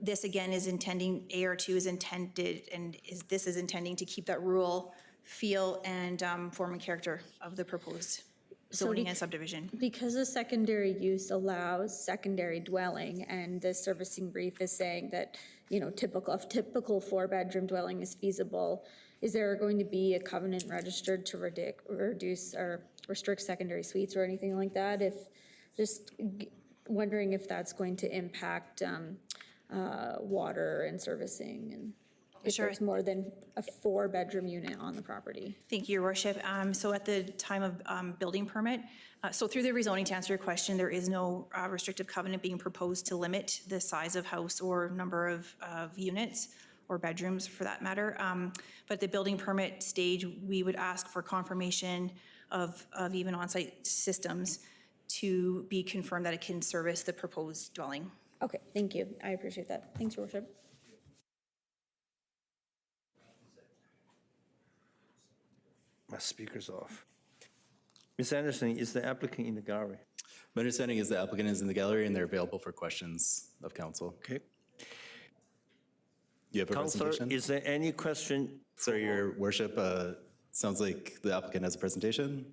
This again is intending, AR2 is intended, and this is intending to keep that rural feel and form and character of the proposed zoning and subdivision. Because the secondary use allows secondary dwelling, and the servicing brief is saying that, you know, typical 4-bedroom dwelling is feasible, is there going to be a covenant registered to reduce or restrict secondary suites or anything like that? Just wondering if that's going to impact water and servicing, and if there's more than a 4-bedroom unit on the property. Thank you, Your Worship. So at the time of building permit, so through the rezoning, to answer your question, there is no restrictive covenant being proposed to limit the size of house or number of units or bedrooms for that matter. But at the building permit stage, we would ask for confirmation of even on-site systems to be confirmed that it can service the proposed dwelling. Okay, thank you. I appreciate that. Thanks, Your Worship. My speaker's off. Ms. Anderson, is the applicant in the gallery? My understanding is the applicant is in the gallery and they're available for questions of council. Okay. You have a Councillor, presentation? is there any question? Sorry, Your Worship, sounds like the applicant has a presentation.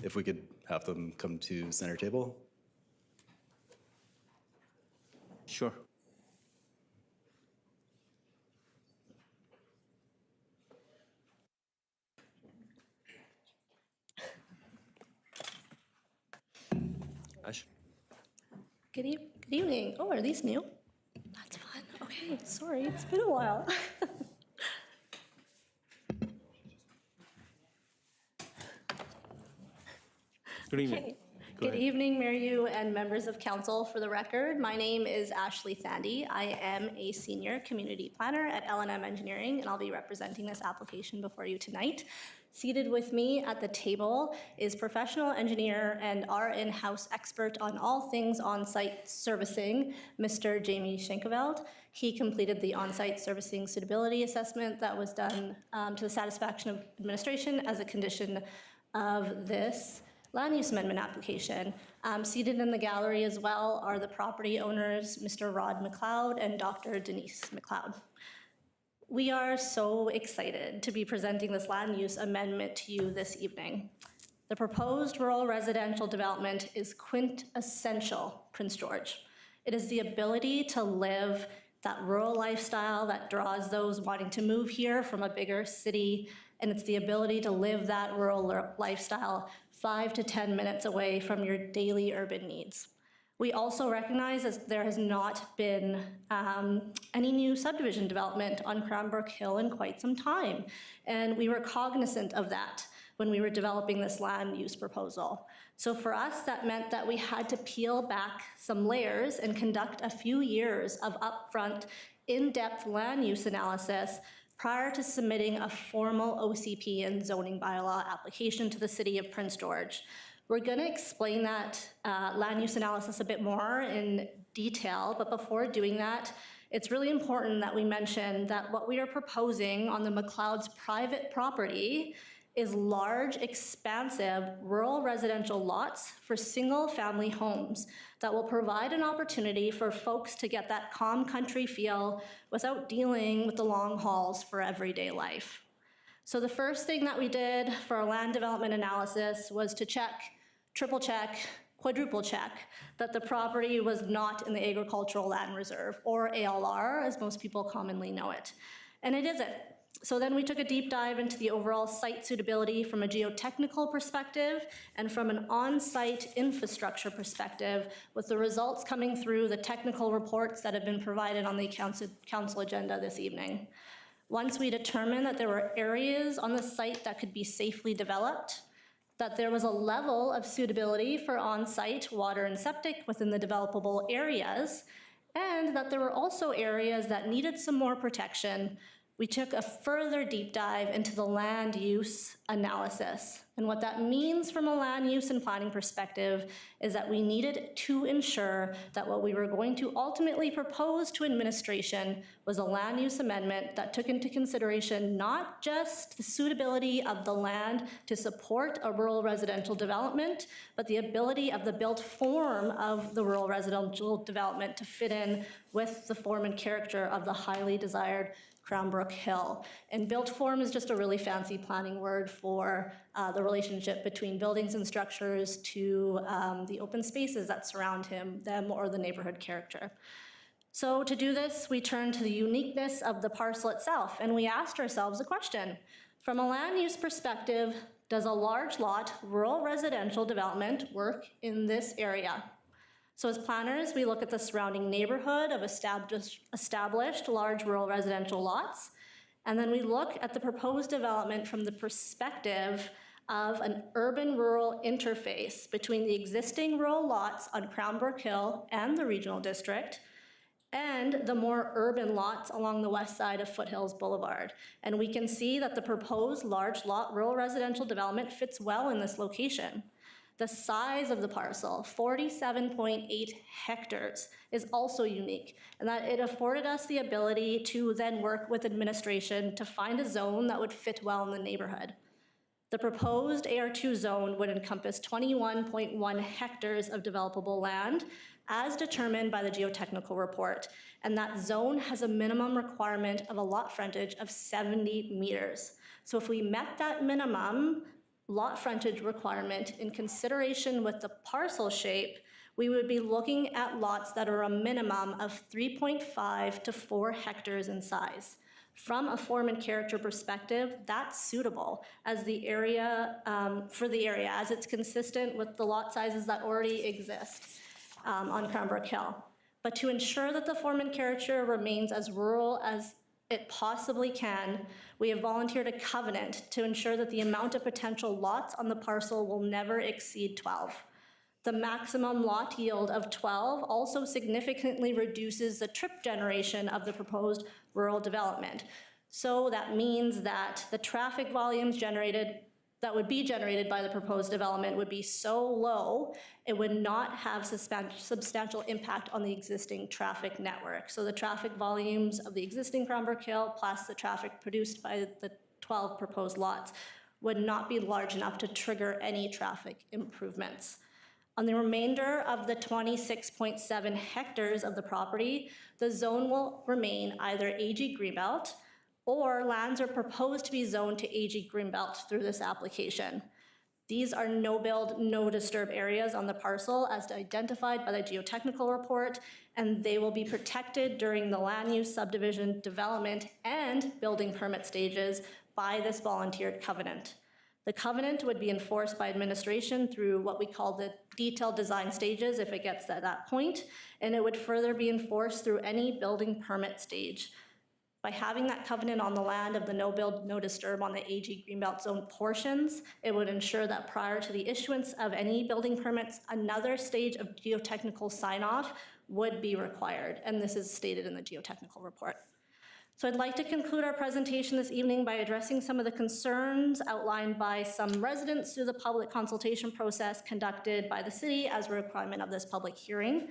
If we could have them come to center table. Sure. Ash. Good evening. Oh, are these new? That's fun. Okay, sorry, it's been a while. Good evening. Okay. Good evening, Mayor Yu and members of council. For the record, my name is Ashley Sandy. I am a senior community planner at L&M Engineering, and I'll be representing this application before you tonight. Seated with me at the table is professional engineer and our in-house expert on all things on-site servicing, Mr. Jamie Schenkeveld. He completed the on-site servicing suitability assessment that was done to the satisfaction of administration as a condition of this land use amendment application. Seated in the gallery as well are the property owners, Mr. Rod McLeod and Dr. Denise McLeod. We are so excited to be presenting this land use amendment to you this evening. The proposed rural residential development is quintessential Prince George. It is the ability to live that rural lifestyle that draws those wanting to move here from a bigger city, and it's the ability to live that rural lifestyle 5 to 10 minutes away from your daily urban needs. We also recognize that there has not been any new subdivision development on Cranbrook Hill in quite some time, and we were cognizant of that when we were developing this land use proposal. So for us, that meant that we had to peel back some layers and conduct a few years of upfront, in-depth land use analysis prior to submitting a formal OCP and zoning bylaw application to the City of Prince George. We're gonna explain that land use analysis a bit more in detail, but before doing that, it's really important that we mention that what we are proposing on the McLeod's private property is large, expansive rural residential lots for single-family homes that will provide an opportunity for folks to get that calm country feel without dealing with the long hauls for everyday life. So the first thing that we did for our land development analysis was to check, triple check, quadruple check that the property was not in the Agricultural Land Reserve, or ALR, as most people commonly know it. And it isn't. So then we took a deep dive into the overall site suitability from a geotechnical perspective and from an on-site infrastructure perspective, with the results coming through the technical reports that have been provided on the council agenda this evening. Once we determined that there were areas on the site that could be safely developed, that there was a level of suitability for on-site water and septic within the developable areas, and that there were also areas that needed some more protection, we took a further deep dive into the land use analysis. And what that means from a land use and planning perspective is that we needed to ensure that what we were going to ultimately propose to administration was a land use amendment that took into consideration not just the suitability of the land to support a rural residential development, but the ability of the built form of the rural residential development to fit in with the form and character of the highly desired Cranbrook Hill. And built form is just a really fancy planning word for the relationship between buildings and structures to the open spaces that surround them or the neighborhood character. So to do this, we turned to the uniqueness of the parcel itself, and we asked ourselves a question. From a land use perspective, does a large lot rural residential development work in this area? So as planners, we look at the surrounding neighborhood of established large rural residential lots, and then we look at the proposed development from the perspective of an urban-rural interface between the existing rural lots on Cranbrook Hill and the regional district, and the more urban lots along the west side of Foothills Boulevard. And we can see that the proposed large lot rural residential development fits well in this location. The size of the parcel, 47.8 hectares, is also unique, and that it afforded us the ability to then work with administration to find a zone that would fit well in the neighborhood. The proposed AR2 zone would encompass 21.1 hectares of developable land, as determined by the geotechnical report, and that zone has a minimum requirement of a lot frontage of 70 meters. So if we met that minimum lot frontage requirement in consideration with the parcel shape, we would be looking at lots that are a minimum of 3.5 to 4 hectares in size. From a form and character perspective, that's suitable as the area, for the area, as it's consistent with the lot sizes that already exist on Cranbrook Hill. But to ensure that the form and character remains as rural as it possibly can, we have volunteered a covenant to ensure that the amount of potential lots on the parcel will never exceed 12. The maximum lot yield of 12 also significantly reduces the trip generation of the proposed rural development. So that means that the traffic volumes that would be generated by the proposed development would be so low, it would not have substantial impact on the existing traffic network. So the traffic volumes of the existing Cranbrook Hill plus the traffic produced by the 12 proposed lots would not be large enough to trigger any traffic improvements. On the remainder of the 26.7 hectares of the property, the zone will remain either AG Greenbelt or lands are proposed to be zoned to AG Greenbelt through this application. These are no build, no disturb areas on the parcel as identified by the geotechnical report, and they will be protected during the land use subdivision development and building permit stages by this volunteered covenant. The covenant would be enforced by administration through what we call the detailed design stages if it gets to that point, and it would further be enforced through any building permit stage. By having that covenant on the land of the no build, no disturb on the AG Greenbelt zone portions, it would ensure that prior to the issuance of any building permits, another stage of geotechnical sign-off would be required, and this is stated in the geotechnical report. So I'd like to conclude our presentation this evening by addressing some of the concerns outlined by some residents through the public consultation process conducted by the city as a requirement of this public hearing.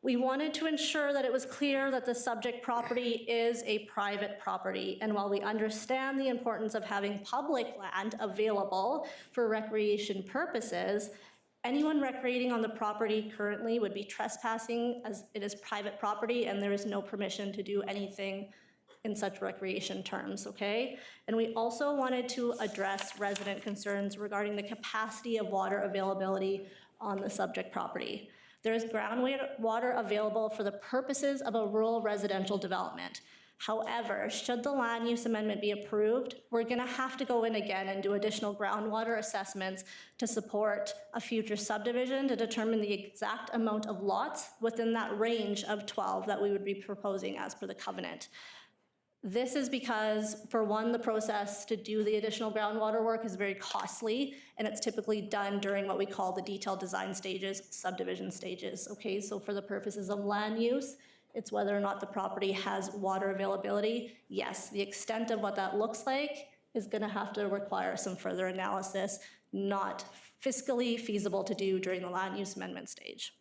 We wanted to ensure that it was clear that the subject property is a private property, and while we understand the importance of having public land available for recreation purposes, anyone recreating on the property currently would be trespassing as it is private property and there is no permission to do anything in such recreation terms, okay? And we also wanted to address resident concerns regarding the capacity of water availability on the subject property. There is groundwater available for the purposes of a rural residential development. However, should the land use amendment be approved, we're gonna have to go in again and do additional groundwater assessments to support a future subdivision to determine the exact amount of lots within that range of 12 that we would be proposing as per the covenant. This is because, for one, the process to do the additional groundwater work is very costly, and it's typically done during what we call the detailed design stages, subdivision stages, okay? So for the purposes of land use, it's whether or not the property has water availability. Yes, the extent of what that looks like is gonna have to require some further analysis, not fiscally feasible to do during the land use amendment stage.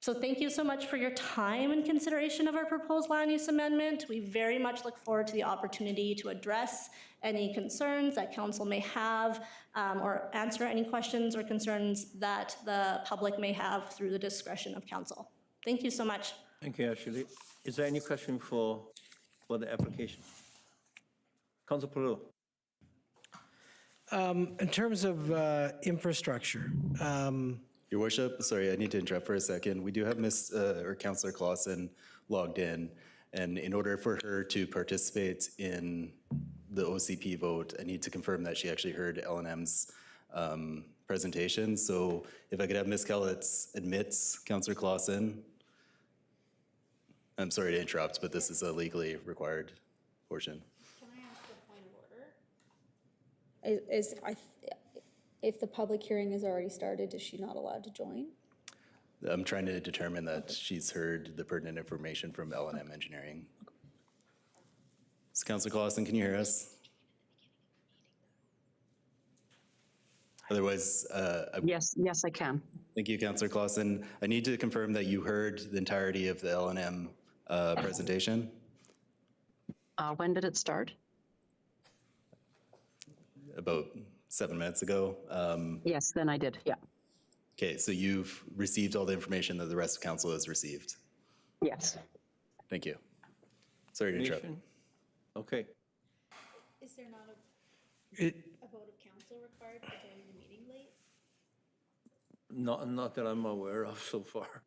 So thank you so much for your time and consideration of our proposed land use amendment. We very much look forward to the opportunity to address any concerns that council may have or answer any questions or concerns that the public may have through the discretion of council. Thank you so much. Thank you, Ashley. Is there any question for the application? Council Perillo. In terms of infrastructure, Your Worship, sorry, I need to interrupt for a second. We do have Councillor Clausen logged in, and in order for her to participate in the OCP vote, I need to confirm that she actually heard L&M's presentation. So if I could have Ms. Kellitz admit Councillor Clausen. I'm sorry to interrupt, but this is a legally required portion. Can I ask a point of order? If the public hearing has already started, is she not allowed to join? I'm trying to determine that she's heard the pertinent information from L&M Engineering. So Councillor Clausen, can you hear us? Otherwise, Yes, I can. thank you, Councillor Clausen. I need to confirm that you heard the entirety of the L&M presentation. When did it start? About 7 minutes ago. Yes, then I did, yeah. Okay, so you've received all the information that the rest of council has received. Yes. Thank you. Sorry to interrupt. Okay. Is there not a vote of council required for joining the meeting late? Not that I'm aware of so far.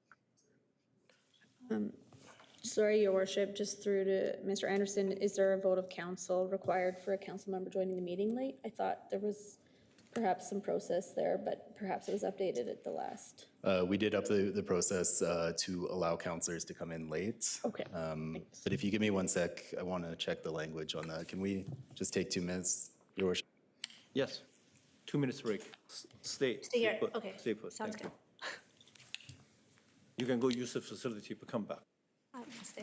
Sorry, Your Worship, just through to Mr. Anderson, is there a vote of council required for a council member joining the meeting late? I thought there was perhaps some process there, but perhaps it was updated at the last. We did up the process to allow councillors to come in late. Okay. But if you give me 1 sec, I want to check the language on that. Can we just take 2 minutes, Your Worship? Yes. 2 minutes break. Stay here. put. Okay. Stay put. Sounds Thank you. You can go use the facility, but come back. I'm gonna stay.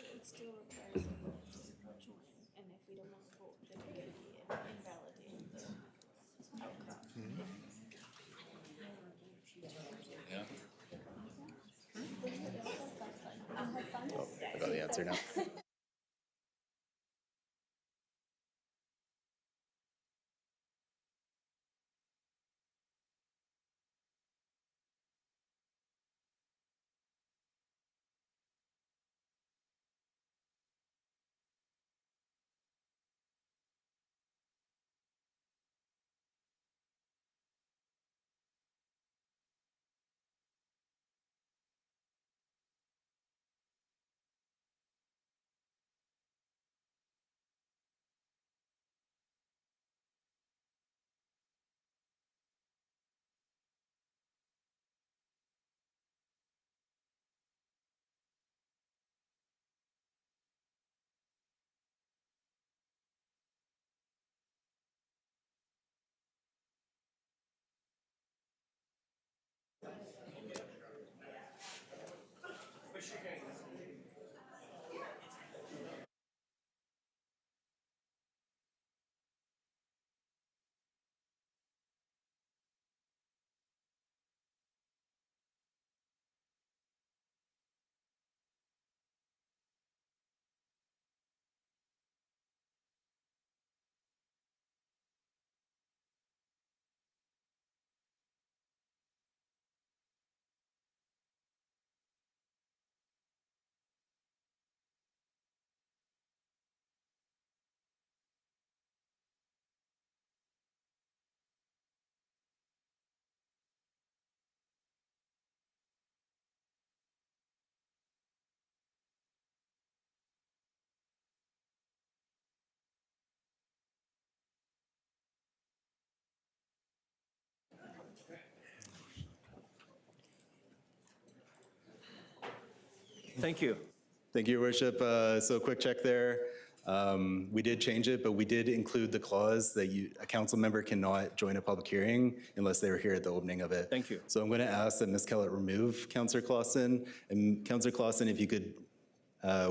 It still requires a vote to join, and if we don't want to vote, then we're going to be invalidating the outcome. answer now. Thank you. Thank you, Your Worship. So quick check there. We did change it, but we did include the clause that a council member cannot join a public hearing unless they were here at the opening of it. Thank you. So I'm going to ask that Ms. Kellett remove Councillor Clausen. And Councillor Clausen, if you could,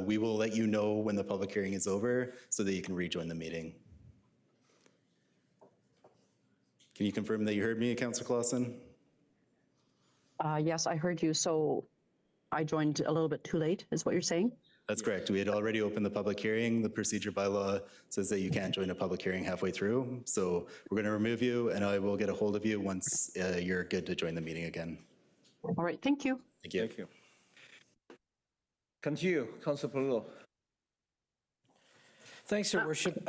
we will let you know when the public hearing is over so that you can rejoin the meeting. Can you confirm that you heard me, Councillor Clausen? Yes, I heard you. So I joined a little bit too late, is what you're saying? That's correct. We had already opened the public hearing. The procedure bylaw says that you can't join a public hearing halfway through. So we're going to remove you, and I will get a hold of you once you're good to join the meeting again. All right, thank you. Thank you. Thank you. Continue, Councilor Perillo. Thanks, Your Worship.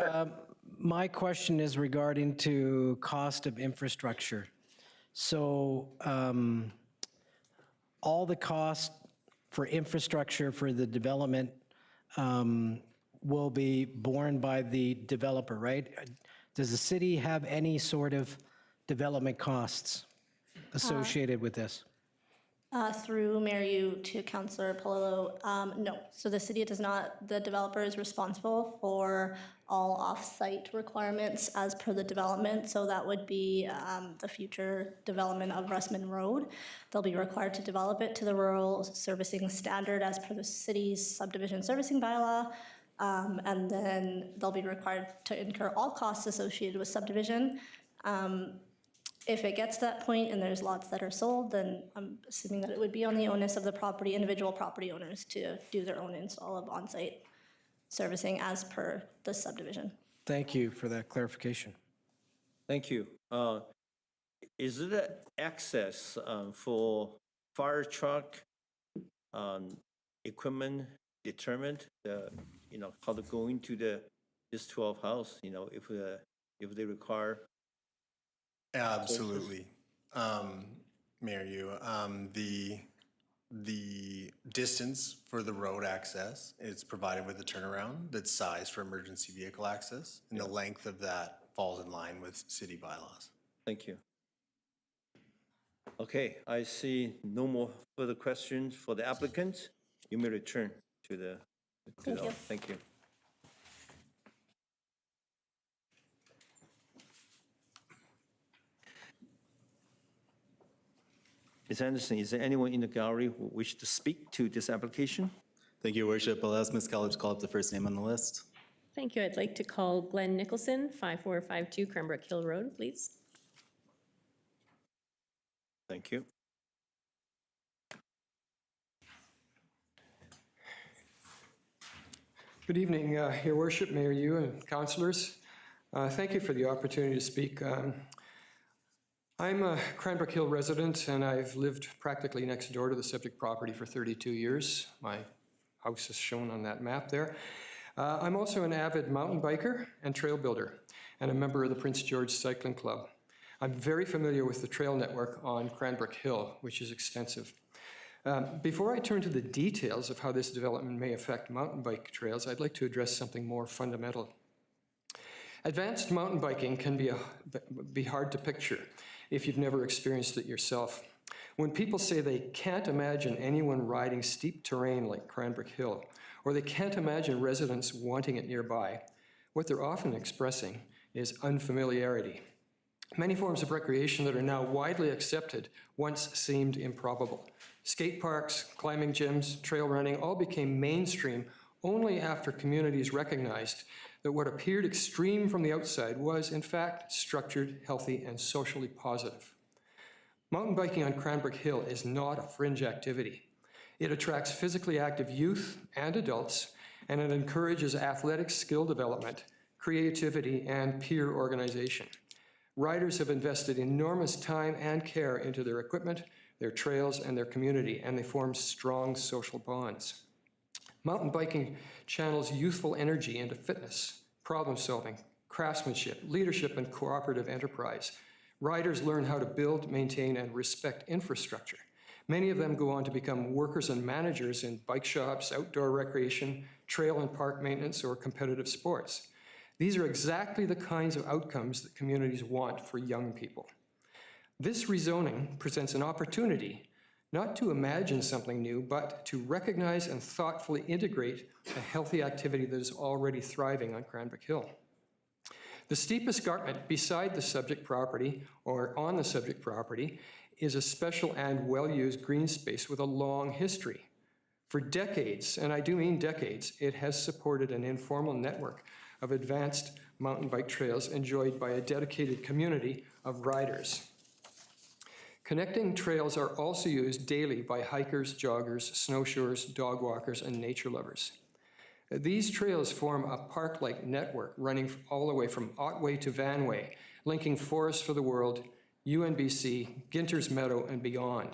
My question is regarding to cost of infrastructure. So all the cost for infrastructure for the development will be borne by the developer, right? Does the city have any sort of development costs associated with this? Through Mayor Yu to Councillor Polillo, no. So the city does not, the developer is responsible for all off-site requirements as per the development. So that would be the future development of Russman Road. They'll be required to develop it to the rural servicing standard as per the city's subdivision servicing bylaw. And then they'll be required to incur all costs associated with subdivision. If it gets to that point and there's lots that are sold, then I'm assuming that it would be on the onus of the property, individual property owners to do their own install of on-site servicing as per the subdivision. Thank you for that clarification. Thank you. Is it access for fire truck equipment determined, how to go into this 12 house, if they require? Absolutely. Mayor Yu, the distance for the road access is provided with a turnaround that's sized for emergency vehicle access, and the length of that falls in line with city bylaws. Thank you. Okay, I see no more further questions for the applicant. You may return to the. Thank you. Thank you. Ms. Anderson, is there anyone in the gallery who wish to speak to this application? Thank you, Your Worship. I'll ask Ms. Kellett to call up the first name on the list. Thank you. I'd like to call Glenn Nicholson, 5452 Cranbrook Hill Road, please. Thank you. Good evening, Your Worship, Mayor Yu, and councillors. Thank you for the opportunity to speak. I'm a Cranbrook Hill resident, and I've lived practically next door to the subject property for 32 years. My house is shown on that map there. I'm also an avid mountain biker and trail builder, and a member of the Prince George Cycling Club. I'm very familiar with the trail network on Cranbrook Hill, which is extensive. Before I turn to the details of how this development may affect mountain bike trails, I'd like to address something more fundamental. Advanced mountain biking can be hard to picture if you've never experienced it yourself. When people say they can't imagine anyone riding steep terrain like Cranbrook Hill, or they can't imagine residents wanting it nearby, what they're often expressing is unfamiliarity. Many forms of recreation that are now widely accepted once seemed improbable. Skate parks, climbing gyms, trail running all became mainstream only after communities recognized that what appeared extreme from the outside was, in fact, structured, healthy, and socially positive. Mountain biking on Cranbrook Hill is not a fringe activity. It attracts physically active youth and adults, and it encourages athletic skill development, creativity, and peer organization. Riders have invested enormous time and care into their equipment, their trails, and their community, and they form strong social bonds. Mountain biking channels youthful energy into fitness, problem solving, craftsmanship, leadership, and cooperative enterprise. Riders learn how to build, maintain, and respect infrastructure. Many of them go on to become workers and managers in bike shops, outdoor recreation, trail and park maintenance, or competitive sports. These are exactly the kinds of outcomes that communities want for young people. This rezoning presents an opportunity not to imagine something new, but to recognize and thoughtfully integrate a healthy activity that is already thriving on Cranbrook Hill. The steep escarpment beside the subject property, or on the subject property, is a special and well-used green space with a long history. For decades, and I do mean decades, it has supported an informal network of advanced mountain bike trails enjoyed by a dedicated community of riders. Connecting trails are also used daily by hikers, joggers, snowshoers, dog walkers, and nature lovers. These trails form a park-like network running all the way from Otway to Vanway, linking Forests for the World, UNBC, Ginter's Meadow, and beyond.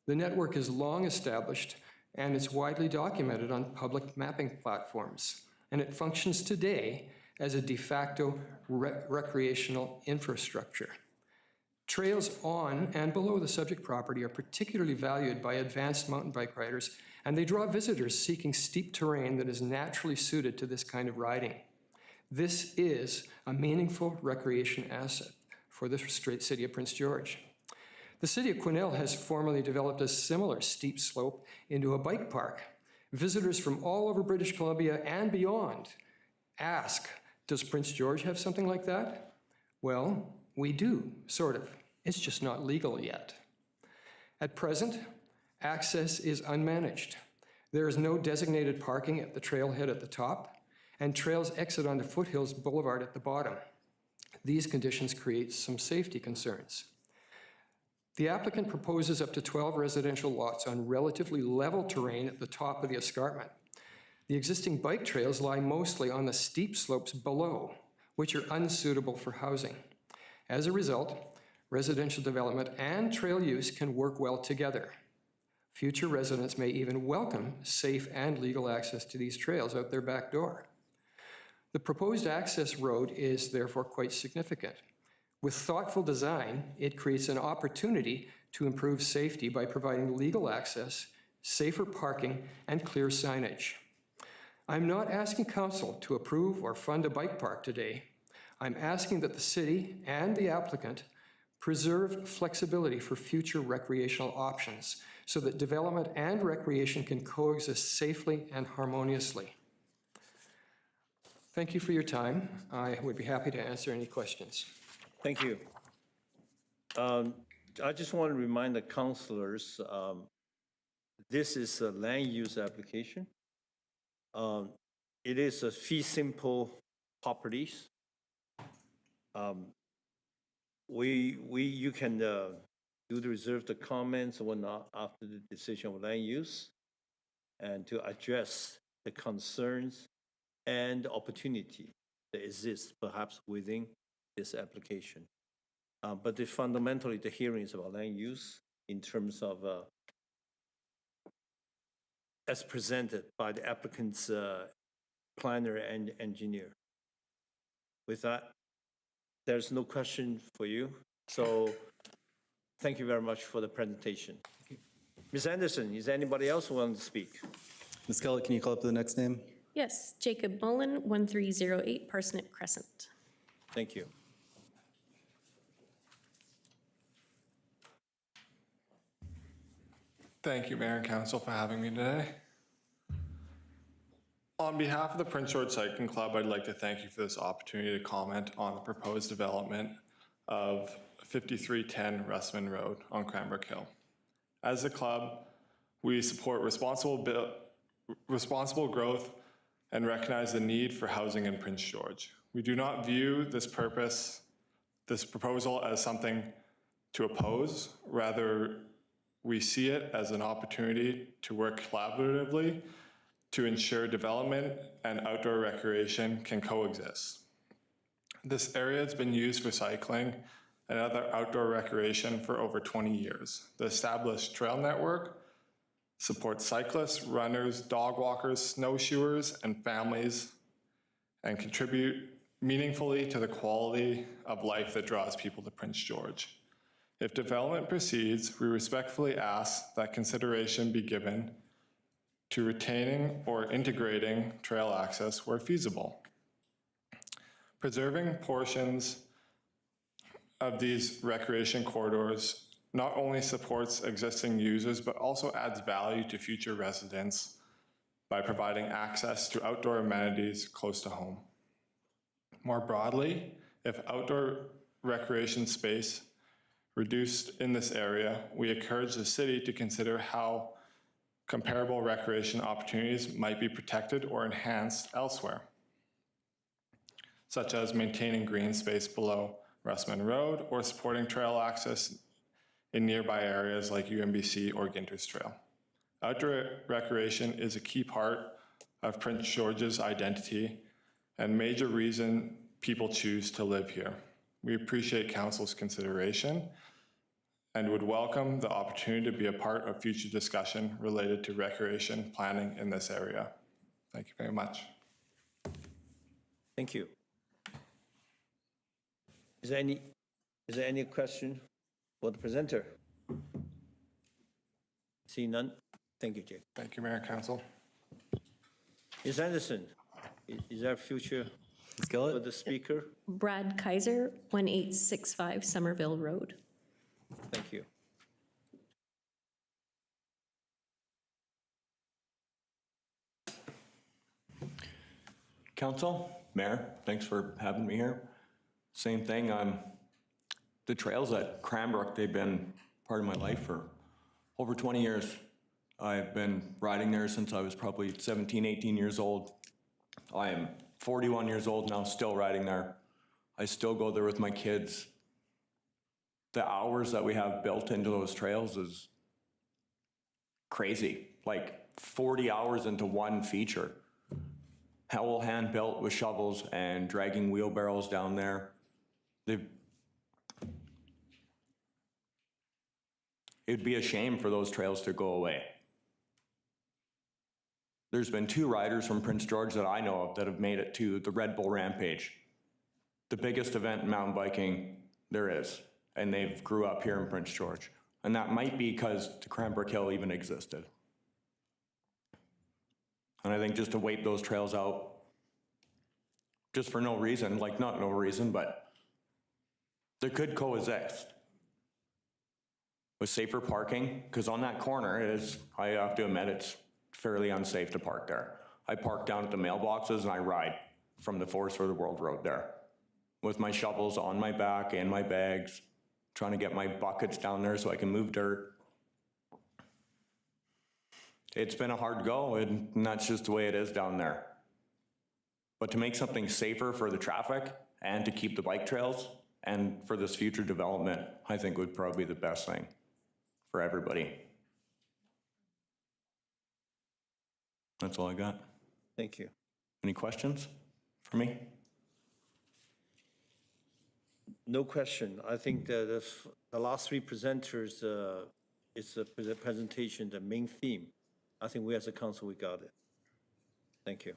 The network is long established and is widely documented on public mapping platforms, and it functions today as a de facto recreational infrastructure. Trails on and below the subject property are particularly valued by advanced mountain bike riders, and they draw visitors seeking steep terrain that is naturally suited to this kind of riding. This is a meaningful recreation asset for the city of Prince George. The city of Quesnel has formally developed a similar steep slope into a bike park. Visitors from all over British Columbia and beyond ask, does Prince George have something like that? Well, we do, sort of. It's just not legal yet. At present, access is unmanaged. There is no designated parking at the trailhead at the top, and trails exit onto Foothills Boulevard at the bottom. These conditions create some safety concerns. The applicant proposes up to 12 residential lots on relatively level terrain at the top of the escarpment. The existing bike trails lie mostly on the steep slopes below, which are unsuitable for housing. As a result, residential development and trail use can work well together. Future residents may even welcome safe and legal access to these trails out their back door. The proposed access road is therefore quite significant. With thoughtful design, it creates an opportunity to improve safety by providing legal access, safer parking, and clear signage. I'm not asking council to approve or fund a bike park today. I'm asking that the city and the applicant preserve flexibility for future recreational options so that development and recreation can coexist safely and harmoniously. Thank you for your time. I would be happy to answer any questions. Thank you. I just want to remind the councilors, this is a land use application. It is a fee simple properties. You can do the reserve the comments or whatnot after the decision of land use, and to address the concerns and opportunity that exists perhaps within this application. But fundamentally, the hearing is about land use in terms of as presented by the applicant's planner and engineer. With that, there's no question for you. So thank you very much for the presentation. Ms. Anderson, is there anybody else who wants to speak? Ms. Kellett, can you call up the next name? Yes, Jacob Mullen, 1308 Parsnip Crescent. Thank you. Thank you, Mayor and Council, for having me today. On behalf of the Prince George Cycling Club, I'd like to thank you for this opportunity to comment on the proposed development of 5310 Russman Road on Cranbrook Hill. As a club, we support responsible growth and recognize the need for housing in Prince George. We do not view this proposal as something to oppose. Rather, we see it as an opportunity to work collaboratively to ensure development and outdoor recreation can coexist. This area has been used for cycling and other outdoor recreation for over 20 years. The established trail network supports cyclists, runners, dog walkers, snowshoers, and families, and contribute meaningfully to the quality of life that draws people to Prince George. If development proceeds, we respectfully ask that consideration be given to retaining or integrating trail access where feasible. Preserving portions of these recreation corridors not only supports existing users, but also adds value to future residents by providing access to outdoor amenities close to home. More broadly, if outdoor recreation space reduced in this area, we encourage the city to consider how comparable recreation opportunities might be protected or enhanced elsewhere, such as maintaining green space below Russman Road or supporting trail access in nearby areas like UMBC or Ginter's Trail. Outdoor recreation is a key part of Prince George's identity and major reason people choose to live here. We appreciate Council's consideration and would welcome the opportunity to be a part of future discussion related to recreation planning in this area. Thank you very much. Thank you. Is there any question for the presenter? See none? Thank you, Jake. Thank you, Mayor and Council. Ms. Anderson, is there a future for the speaker? Brad Kaiser, 1865 Somerville Road. Thank you. Council, Mayor, thanks for having me here. Same thing, the trails at Cranbrook, they've been part of my life for over 20 years. I've been riding there since I was probably 17, 18 years old. I am 41 years old now, still riding there. I still go there with my kids. The hours that we have built into those trails is crazy, like 40 hours into one feature. Howell hand built with shovels and dragging wheelbarrows down there. It'd be a shame for those trails to go away. There's been 2 riders from Prince George that I know of that have made it to the Red Bull Rampage, the biggest event in mountain biking there is, and they've grew up here in Prince George. And that might be because the Cranbrook Hill even existed. And I think just to wipe those trails out, just for no reason, like not no reason, but they could coexist with safer parking, because on that corner it is, I have to admit, it's fairly unsafe to park there. I park down at the mailboxes and I ride from the Forest for the World Road there with my shovels on my back and my bags, trying to get my buckets down there so I can move dirt. It's been a hard go, and that's just the way it is down there. But to make something safer for the traffic and to keep the bike trails and for this future development, I think would probably be the best thing for everybody. That's all I got. Thank you. Any questions for me? No question. I think that the last three presenters, it's a presentation, the main theme. I think we as a council, we got it. Thank you.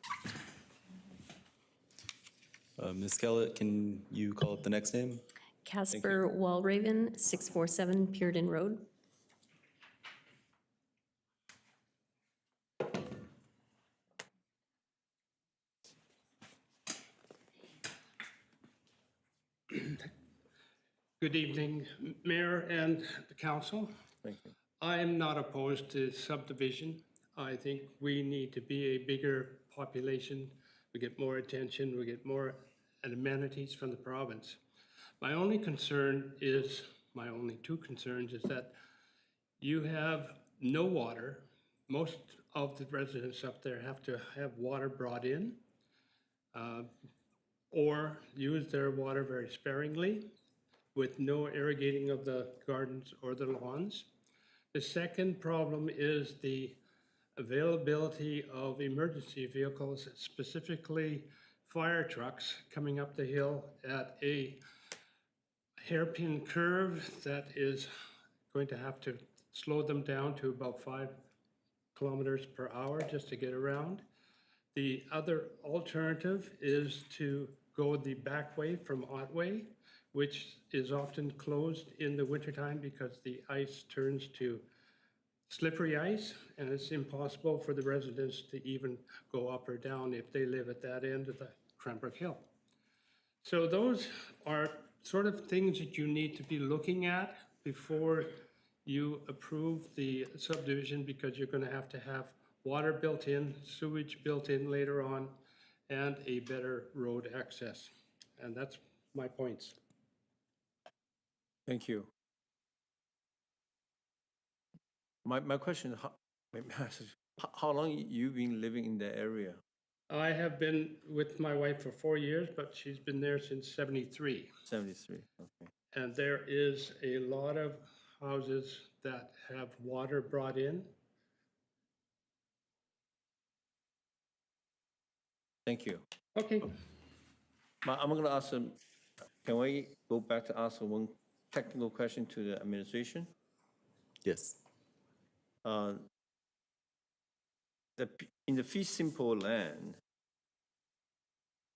Ms. Kellett, can you call up the next name? Casper Walraven, 647 Pearden Road. Good evening, Mayor and the council. Thank you. I am not opposed to subdivision. I think we need to be a bigger population. We get more attention, we get more amenities from the province. My only two concerns is that you have no water. Most of the residents up there have to have water brought in or use their water very sparingly with no irrigating of the gardens or the lawns. The second problem is the availability of emergency vehicles, specifically fire trucks coming up the hill at a hairpin curve that is going to have to slow them down to about 5 kilometers per hour just to get around. The other alternative is to go the back way from Otway, which is often closed in the wintertime because the ice turns to slippery ice, and it's impossible for the residents to even go up or down if they live at that end of the Cranbrook Hill. So those are sort of things that you need to be looking at before you approve the subdivision, because you're going to have water built in, sewage built in later on, and a better road access. And that's my points. Thank you. My question, how long you been living in the area? I have been with my wife for 4 years, but she's been there since 73. 73, okay. And there is a lot of houses that have water brought in. Thank you. Okay. I'm going to ask them, can we go back to ask one technical question to the administration? Yes. In the fee simple land,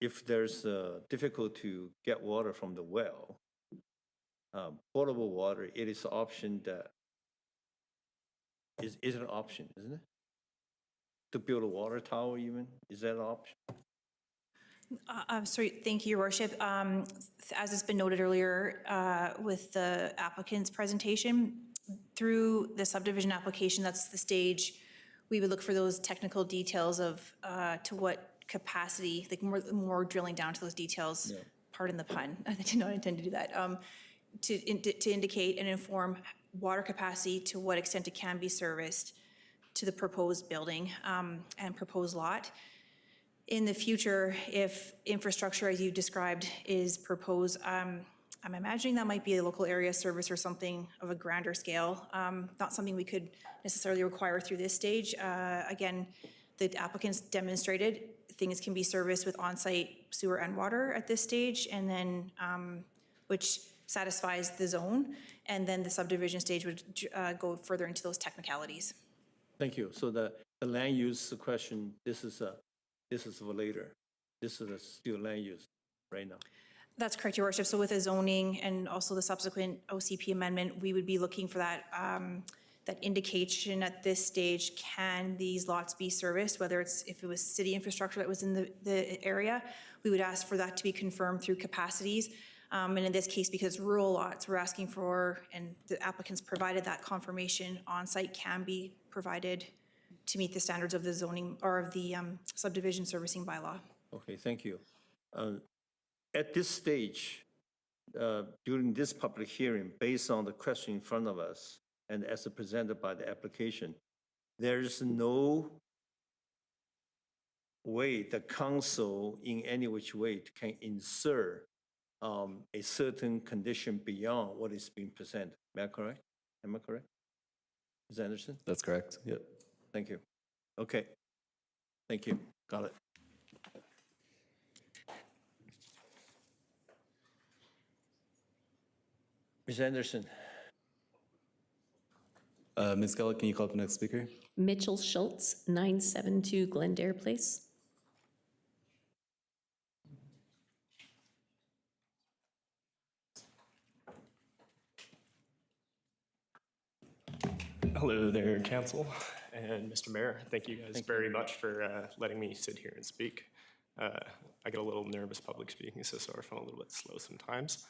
if there's difficult to get water from the well, potable water, it is an option that is an option, isn't it? To build a water tower even, is that an option? I'm sorry, thank you, Your Worship. As has been noted earlier with the applicant's presentation, through the subdivision application, that's the stage, we would look for those technical details of to what capacity, like more drilling down to those details, pardon the pun, I did not intend to do that, to indicate and inform water capacity to what extent it can be serviced to the proposed building and proposed lot. In the future, if infrastructure, as you described, is proposed, I'm imagining that might be a local area service or something of a grander scale, not something we could necessarily require through this stage. Again, the applicants demonstrated things can be serviced with on-site sewer and water at this stage, and then which satisfies the zone, and then the subdivision stage would go further into those technicalities. Thank you. So the land use question, this is for later. This is still land use right now. That's correct, Your Worship. So with the zoning and also the subsequent OCP amendment, we would be looking for that that indication at this stage, can these lots be serviced, whether it's, if it was city infrastructure that was in the area, we would ask for that to be confirmed through capacities. And in this case, because rural lots, we're asking for, and the applicants provided that confirmation, on-site can be provided to meet the standards of the zoning or of the subdivision servicing bylaw. Okay, thank you. At this stage, during this public hearing, based on the question in front of us and as presented by the application, there is no way the council in any which way can insert a certain condition beyond what is being presented. Am I correct? Am I correct? Ms. Anderson? That's correct. Yep. Thank you. Okay. Thank you. Got it. Ms. Anderson. Ms. Kellett, can you call up the next speaker? Mitchell Schultz, 972 Glendale Place. Hello there, Council and Mr. Mayor. Thank you guys very much for letting me sit here and speak. I get a little nervous public speaking, so sorry if I'm a little bit slow sometimes.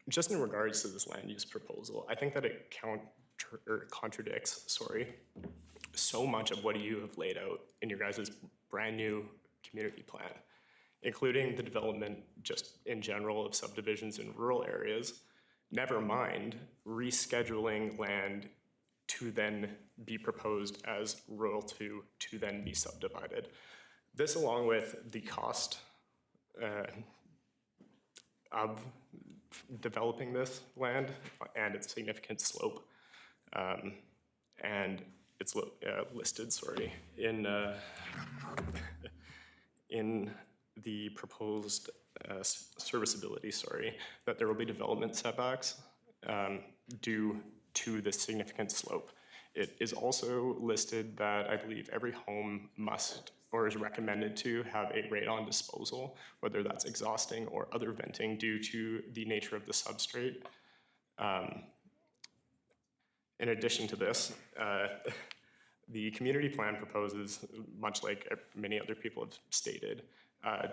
Just in regards to this land use proposal, I think that it contradicts, so much of what you have laid out in your guys' brand new community plan, including the development just in general of subdivisions in rural areas, never mind rescheduling land to then be proposed as rural to then be subdivided. This, along with the cost of developing this land and its significant slope, and it's listed, in the proposed serviceability, that there will be development setbacks due to the significant slope. It is also listed that I believe every home must or is recommended to have a radon disposal, whether that's exhausting or other venting due to the nature of the substrate. In addition to this, the community plan proposes, much like many other people have stated,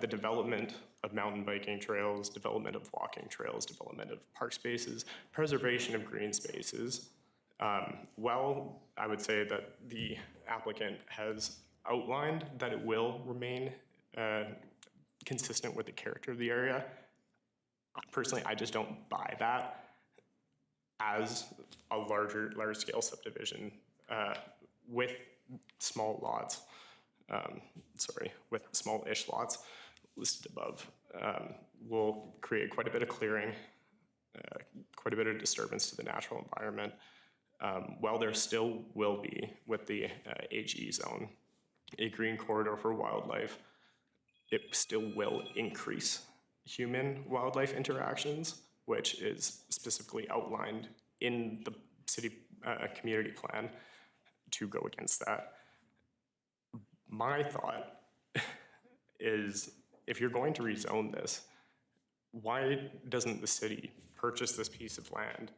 the development of mountain biking trails, development of walking trails, development of park spaces, preservation of green spaces. Well, I would say that the applicant has outlined that it will remain consistent with the character of the area. Personally, I just don't buy that as a large scale subdivision with small lots, with small-ish lots listed above, will create quite a bit of clearing, quite a bit of disturbance to the natural environment. While there still will be, with the HE zone, a green corridor for wildlife, it still will increase human-wildlife interactions, which is specifically outlined in the city community plan to go against that. My thought is, if you're going to rezone this, why doesn't the city purchase this piece of land,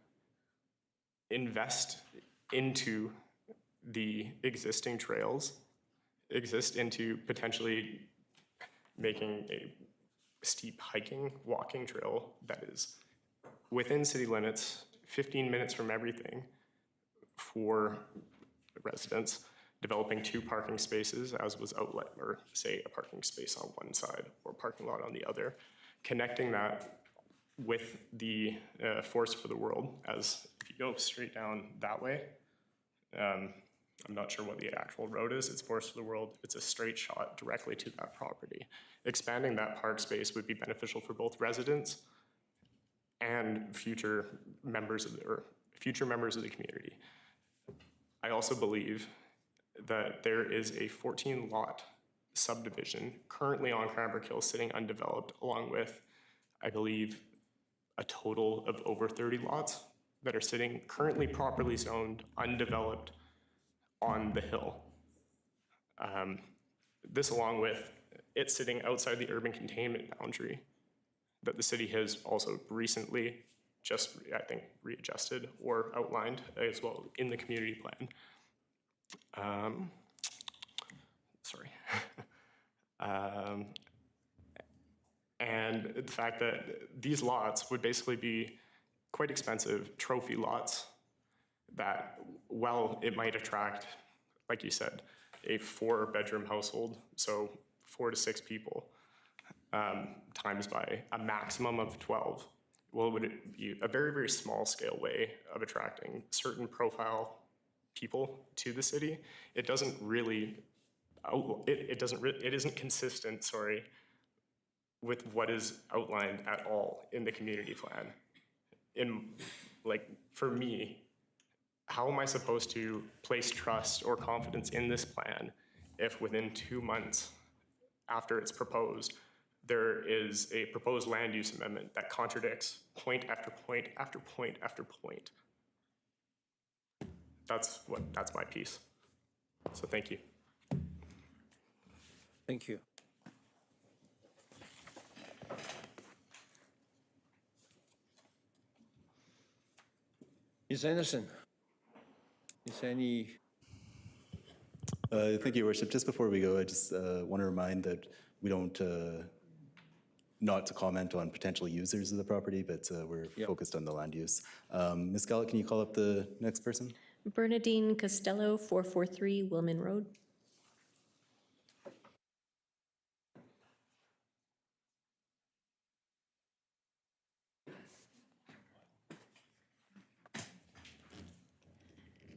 invest into the existing trails, into potentially making a steep hiking, walking trail that is within city limits, 15 minutes from everything for residents, developing 2 parking spaces as was outlined, or say a parking space on one side or parking lot on the other, connecting that with the Forest for the World, as if you go straight down that way, I'm not sure what the actual road is, it's Forest for the World, it's a straight shot directly to that property. Expanding that park space would be beneficial for both residents and future members of the community. I also believe that there is a 14-lot subdivision currently on Cranbrook Hill sitting undeveloped, along with, I believe, a total of over 30 lots that are sitting currently properly zoned, undeveloped on the hill. This, along with it sitting outside the urban containment boundary that the city has also recently just, I think, readjusted or outlined as well in the community plan. And the fact that these lots would basically be quite expensive trophy lots that, while it might attract, like you said, a 4-bedroom household, so 4 to 6 people, times by a maximum of 12, well, would it be a very, very small scale way of attracting certain profile people to the city? It doesn't really, it isn't consistent, with what is outlined at all in the community plan. For me, how am I supposed to place trust or confidence in this plan if within 2 months after it's proposed, there is a proposed land use amendment that contradicts point after point after point after point. That's my piece. So thank you. Thank you. Ms. Anderson, is there any? Thank you, Your Worship. Just before we go, I just want to remind that we don't, not to comment on potential users of the property, but we're focused on the land use. Ms. Gallick, can you call up the next person? Bernadine Costello, 443 Wilman Road.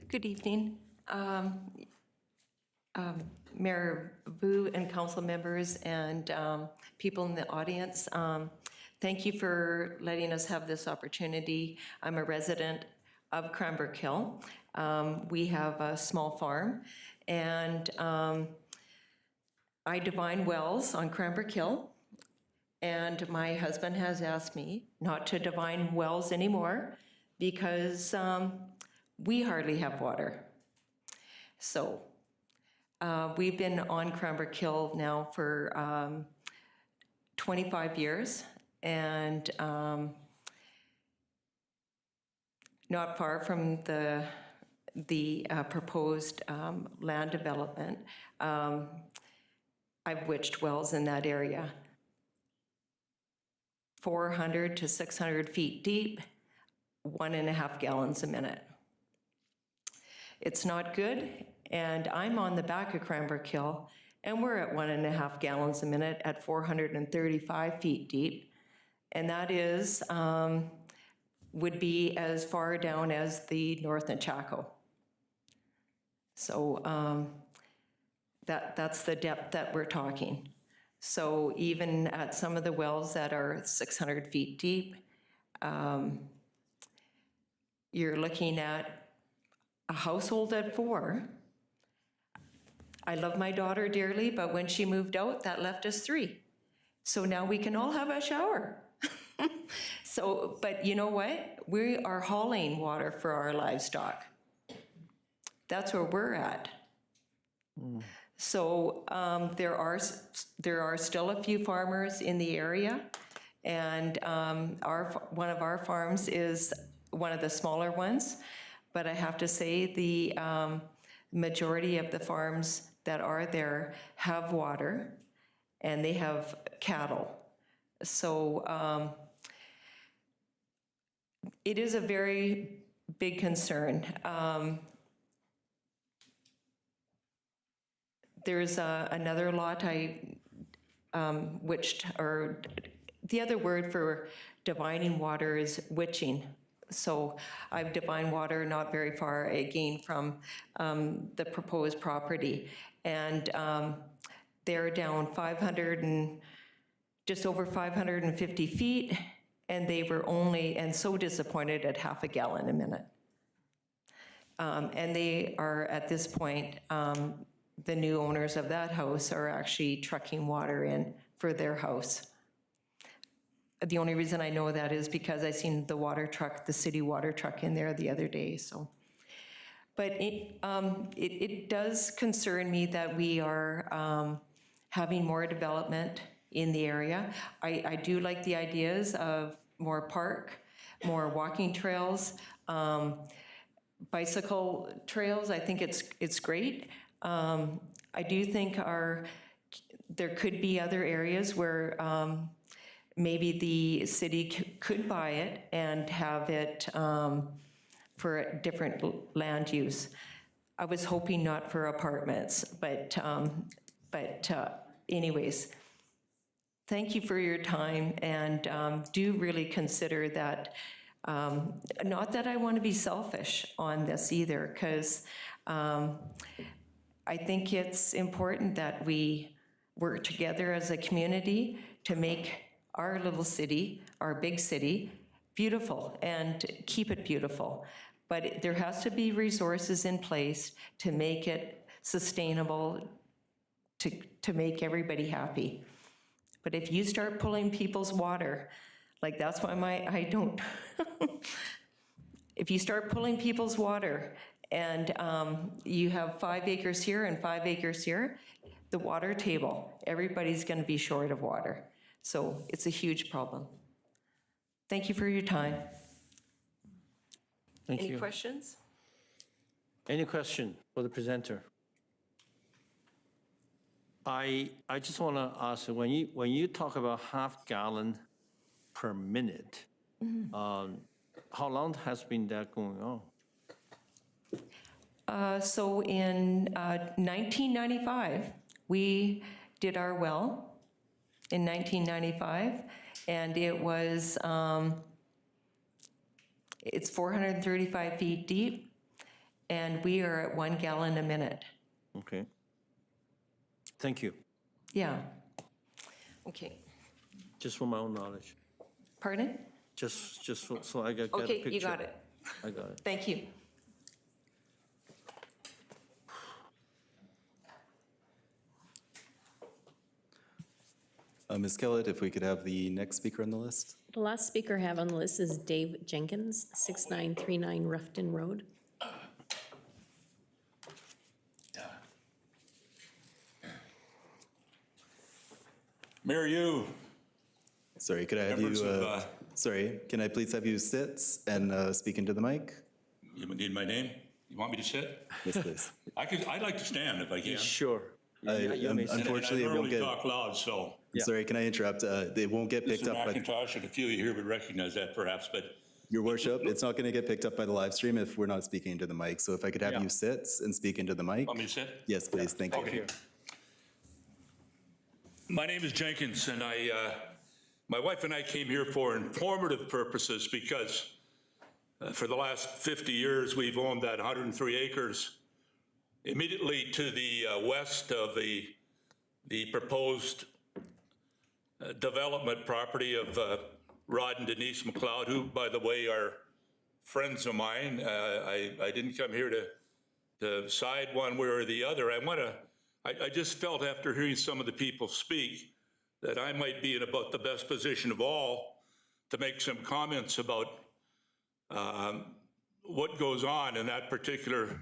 Good evening. Mayor Vu and council members and people in the audience, thank you for letting us have this opportunity. I'm a resident of Cranbrook Hill. We have a small farm, and I divine wells on Cranbrook Hill, and my husband has asked me not to divine wells anymore because we hardly have water. So we've been on Cranbrook Hill now for 25 years, and not far from the proposed land development. I've witched wells in that area, 400 to 600 feet deep, 1.5 gallons a minute. It's not good, and I'm on the back of Cranbrook Hill, and we're at 1.5 gallons a minute at 435 feet deep, and that is, would be as far down as the North Nechako. So that's the depth that we're talking. So even at some of the wells that are 600 feet deep, you're looking at a household at 4. I love my daughter dearly, but when she moved out, that left us 3. So now we can all have a shower. So, but you know what? We are hauling water for our livestock. That's where we're at. So there are still a few farmers in the area, and one of our farms is one of the smaller ones. But I have to say the majority of the farms that are there have water, and they have cattle. So it is a very big concern. There's another lot witched, or the other word for divining water is witching. So I've divined water not very far again from the proposed property, and they're down just over 550 feet, and they were only, and so disappointed at 0.5 gallon a minute. And they are, at this point, the new owners of that house are actually trucking water in for their house. The only reason I know that is because I seen the water truck, the city water truck in there the other day, so. But it does concern me that we are having more development in the area. I do like the ideas of more park, more walking trails, bicycle trails. I think it's great. I do think there could be other areas where maybe the city could buy it and have it for a different land use. I was hoping not for apartments, but anyways, thank you for your time, and do really consider that, not that I want to be selfish on this either, because I think it's important that we work together as a community to make our little city, our big city, beautiful and keep it beautiful. But there has to be resources in place to make it sustainable, to make everybody happy. But if you start pulling people's water, like that's why I don't, if you start pulling people's water and you have 5 acres here and 5 acres here, the water table, everybody's going to be short of water. So it's a huge problem. Thank you for your time. Thank you. Any questions? Any question for the presenter? I just want to ask, when you talk about half gallon per minute, how long has been that going on? So in 1995, we did our well in 1995, and it was, it's 435 feet deep, and we are at 1 gallon a minute. Okay. Thank you. Yeah. Okay. Just for my own knowledge. Pardon? Just so I get a picture. Okay, you got it. I got it. Thank you. Ms. Kellett, if we could have the next speaker on the list. The last speaker I have on the list is Dave Jenkins, 6939 Ruffton Road. Mayor Yu. Sorry, could I have Members you, of, sorry, can I please have you sit and speak into the mic? You need my name? You want me to sit? Yes, please. I'd like to stand if I can. Sure. Unfortunately, I it won't normally get. talk loud, so. Sorry, can I interrupt? It won't get picked Mr. up by. McIntosh and a few of you here would recognize that perhaps, but. Your worship, it's not going to get picked up by the live stream if we're not speaking into the mic. So if I could have you sit and speak into the mic. Want me to sit? Yes, please. Thank you. Okay. My name is Jenkins, and my wife and I came here for informative purposes because for the last 50 years, we've owned that 103 acres immediately to the west of the proposed development property of Rod and Denise McLeod, who, by the way, are friends of mine. I didn't come here to side one way or the other. I just felt after hearing some of the people speak that I might be in about the best position of all to make some comments about what goes on in that particular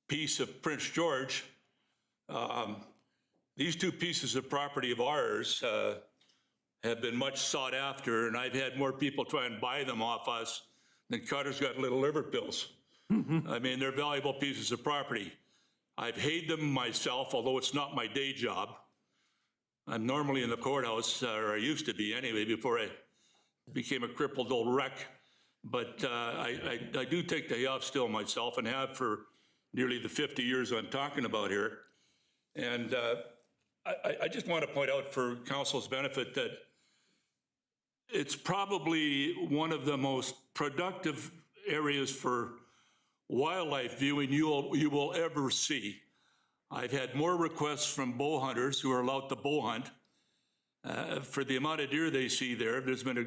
piece of Prince George. These two pieces of property of ours have been much sought after, and I've had more people try and buy them off us than Cutter's got little liver pills. I mean, they're valuable pieces of property. I've hayed them myself, although it's not my day job. I'm normally in the courthouse, or I used to be anyway, before I became a crippled old wreck. But I do take the hay off still myself and have for nearly the 50 years I'm talking about here. And I just want to point out for council's benefit that it's probably one of the most productive areas for wildlife viewing you will ever see. I've had more requests from bow hunters who are allowed to bow hunt for the amount of deer they see there. There's been a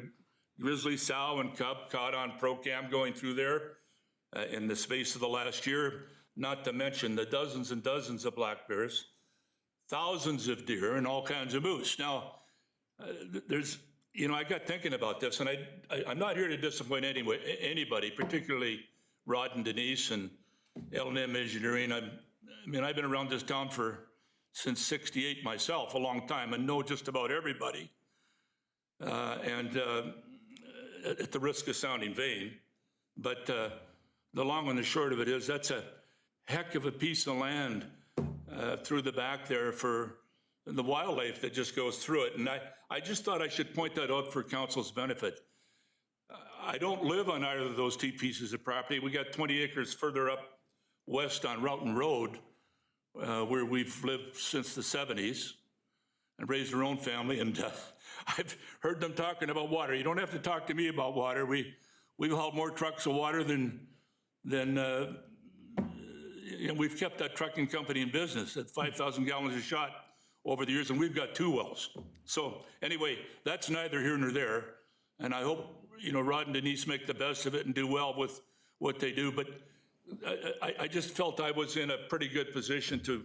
grizzly sow and cub caught on ProCam going through there in the space of the last year, not to mention the dozens and dozens of black bears, thousands of deer, and all kinds of moose. Now, I got thinking about this, and I'm not here to disappoint anybody, particularly Rod and Denise and L&M Engineering. I've been around this town since '68 myself, a long time, and know just about everybody. And at the risk of sounding vain, but the long and the short of it is that's a heck of a piece of land through the back there for the wildlife that just goes through it. And I just thought I should point that out for council's benefit. I don't live on either of those two pieces of property. We got 20 acres further up west on Roughton Road, where we've lived since the 70s and raised our own family. And I've heard them talking about water. You don't have to talk to me about water. We've hauled more trucks of water than we've kept that trucking company in business at 5,000 gallons a shot over the years, and we've got 2 wells. So anyway, that's neither here nor there. And I hope, Rod and Denise make the best of it and do well with what they do. But I just felt I was in a pretty good position to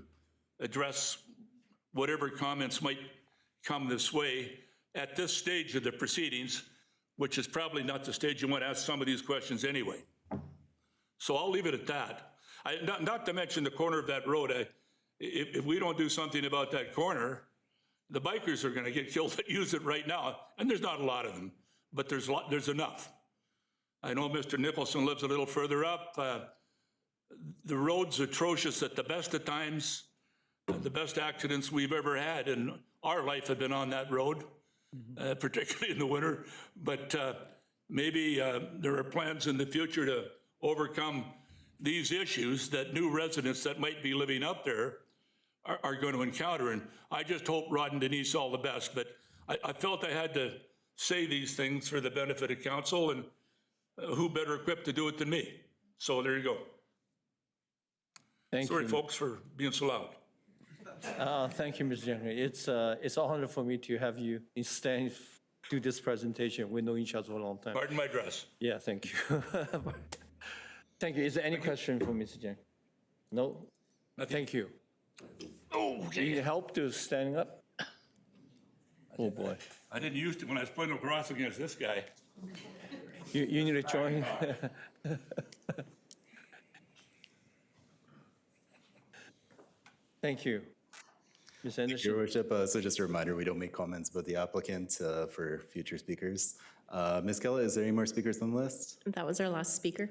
address whatever comments might come this way at this stage of the proceedings, which is probably not the stage you want to ask some of these questions anyway. So I'll leave it at that. Not to mention the corner of that road. If we don't do something about that corner, the bikers are going to get killed that use it right now. And there's not a lot of them, but there's enough. I know Mr. Nicholson lives a little further up. The road's atrocious at the best of times. The best accidents we've ever had in our life have been on that road, particularly in the winter. But maybe there are plans in the future to overcome these issues that new residents that might be living up there are going to encounter. And I just hope Rod and Denise all the best. But I felt I had to say these things for the benefit of council, and who better equipped to do it than me? So there you go. Thank Sorry, you. folks, for being so loud. Thank you, Mr. Jenkins. It's an honor for me to have you stand do this presentation. We know each other for a long time. Pardon my dress. Yeah, thank you. Thank you. Is there any question for Mr. Jenkins? No? Thank you. Oh, Do you need help to standing up? Oh, boy. I didn't use it when I was putting across against this guy. You need to join. Thank you. Ms. Anderson? Your worship, so just a reminder, we don't make comments about the applicant for future speakers. Ms. Kella, is there any more speakers on the list? That was our last speaker.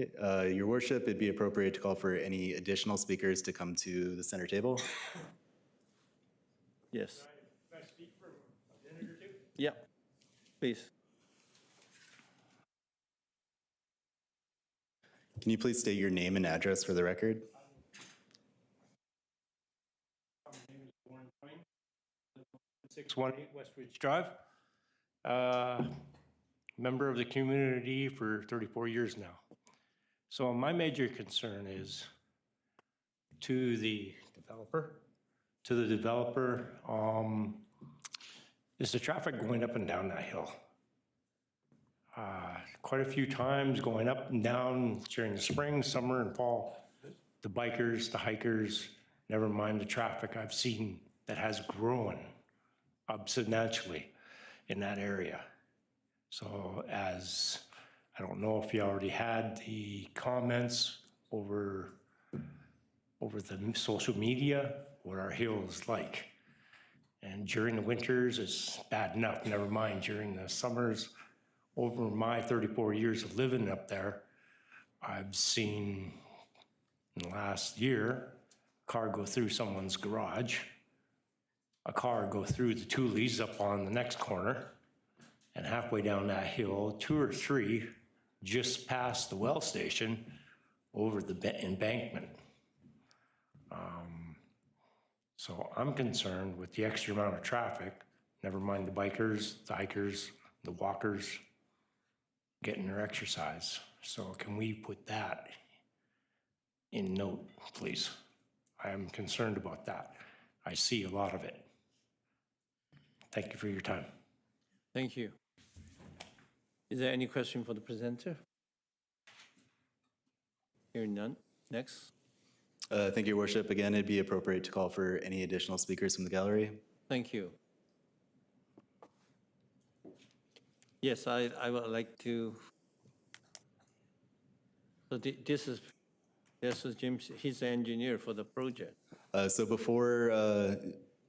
Okay, your worship, it'd be appropriate to call for any additional speakers to come to the center table. Yes. Can I speak for a minute or two? Yeah, please. Can you please state your name and address for the record? My name is Warren Pine, 618 Westridge Drive. Member of the community for 34 years now. So my major concern is to the developer. Is the traffic going up and down that hill? Quite a few times going up and down during the spring, summer, and fall. The bikers, the hikers, never mind the traffic I've seen that has grown substantially in that area. So as, I don't know if you already had the comments over the social media, what our hill is like. And during the winters, it's bad enough, never mind during the summers. Over my 34 years of living up there, I've seen in the last year, a car go through someone's garage, a car go through the Tulies up on the next corner, and halfway down that hill, 2 or 3 just past the well station over the embankment. So I'm concerned with the extra amount of traffic, never mind the bikers, the hikers, the walkers getting their exercise. So can we put that in note, please? I am concerned about that. I see a lot of it. Thank you for your time. Thank you. Is there any question for the presenter? Hearing none. Next. Thank you, Your Worship. Again, it'd be appropriate to call for any additional speakers from the gallery. Thank you. Yes, I would like to. So this is Jim, he's the engineer for the project. So before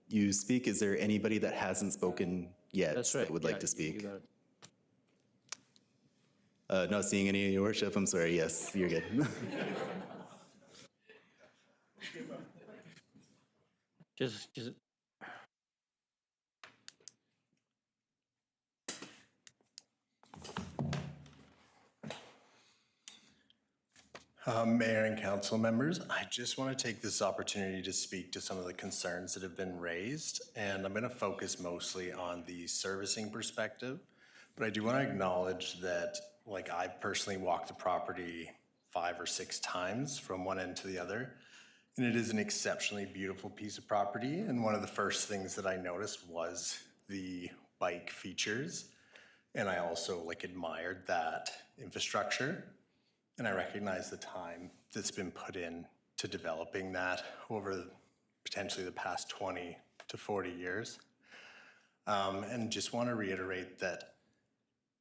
you speak, is there anybody that hasn't spoken yet That's right. that would Yeah, like to you speak? got it. Not seeing any, Your Worship. I'm sorry. Yes, you're good. Just Mayor and council members, I just want to take this opportunity to speak to some of the concerns that have been raised, and I'm going to focus mostly on the servicing perspective. But I do want to acknowledge that, like, I've personally walked the property 5 or 6 times from one end to the other, and it is an exceptionally beautiful piece of property. And one of the first things that I noticed was the bike features, and I also admired that infrastructure. And I recognize the time that's been put in to developing that over potentially the past 20 to 40 years. And just want to reiterate that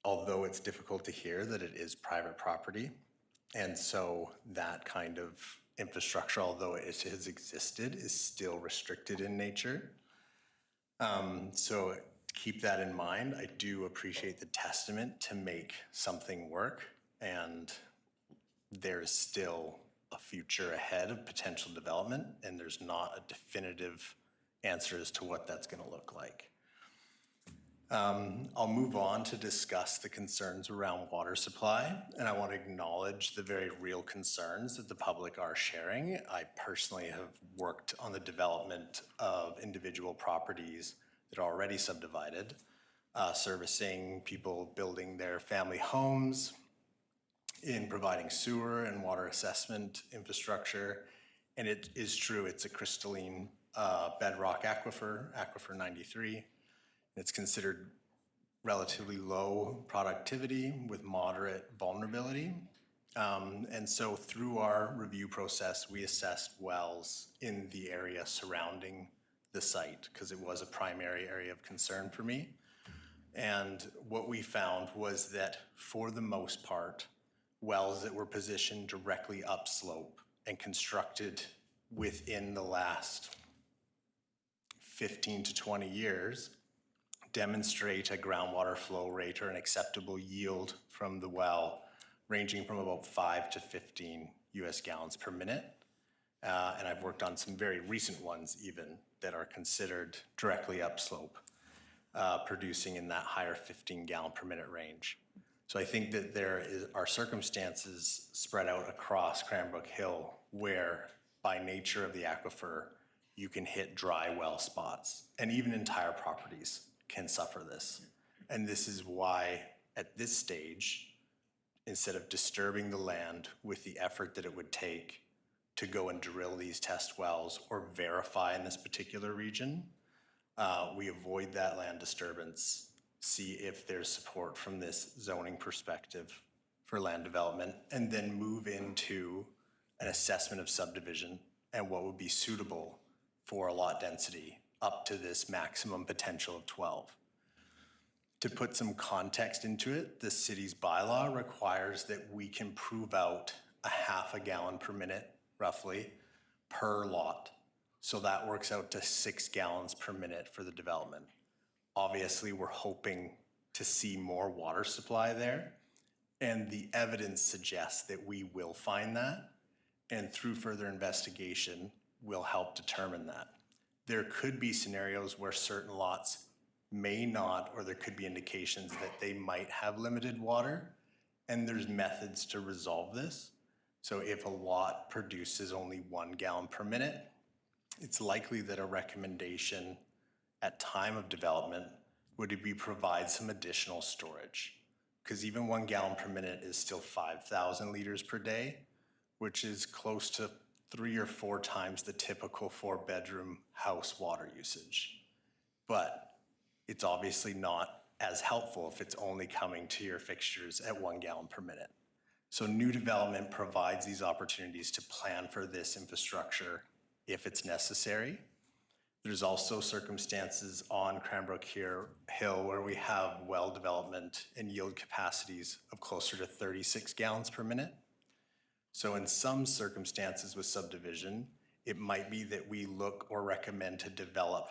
although it's difficult to hear, that it is private property. And so that kind of infrastructure, although it has existed, is still restricted in nature. So keep that in mind. I do appreciate the testament to make something work, and there's still a future ahead of potential development, and there's not a definitive answer as to what that's going to look like. I'll move on to discuss the concerns around water supply, and I want to acknowledge the very real concerns that the public are sharing. I personally have worked on the development of individual properties that are already subdivided, servicing people building their family homes, in providing sewer and water assessment infrastructure. And it is true, it's a crystalline bedrock aquifer, Aquifer 93. It's considered relatively low productivity with moderate vulnerability. And so through our review process, we assessed wells in the area surrounding the site because it was a primary area of concern for me. And what we found was that for the most part, wells that were positioned directly upslope and constructed within the last 15 to 20 years demonstrate a groundwater flow rate or an acceptable yield from the well ranging from about 5 to 15 US gallons per minute. And I've worked on some very recent ones even that are considered directly upslope, producing in that higher 15 gallon per minute range. So I think that there are circumstances spread out across Cranbrook Hill where by nature of the aquifer, you can hit dry well spots, and even entire properties can suffer this. And this is why at this stage, instead of disturbing the land with the effort that it would take to go and drill these test wells or verify in this particular region, we avoid that land disturbance, see if there's support from this zoning perspective for land development, and then move into an assessment of subdivision and what would be suitable for a lot density up to this maximum potential of 12. To put some context into it, the city's bylaw requires that we can prove out a half a gallon per minute, roughly, per lot. So that works out to 6 gallons per minute for the development. Obviously, we're hoping to see more water supply there, and the evidence suggests that we will find that, and through further investigation, we'll help determine that. There could be scenarios where certain lots may not, or there could be indications that they might have limited water, and there's methods to resolve this. So if a lot produces only 1 gallon per minute, it's likely that a recommendation at time of development would be provide some additional storage, because even 1 gallon per minute is still 5,000 liters per day, which is close to 3 or 4 times the typical 4-bedroom house water usage. But it's obviously not as helpful if it's only coming to your fixtures at 1 gallon per minute. So new development provides these opportunities to plan for this infrastructure if it's necessary. There's also circumstances on Cranbrook Hill where we have well development and yield capacities of closer to 36 gallons per minute. So in some circumstances with subdivision, it might be that we look or recommend to develop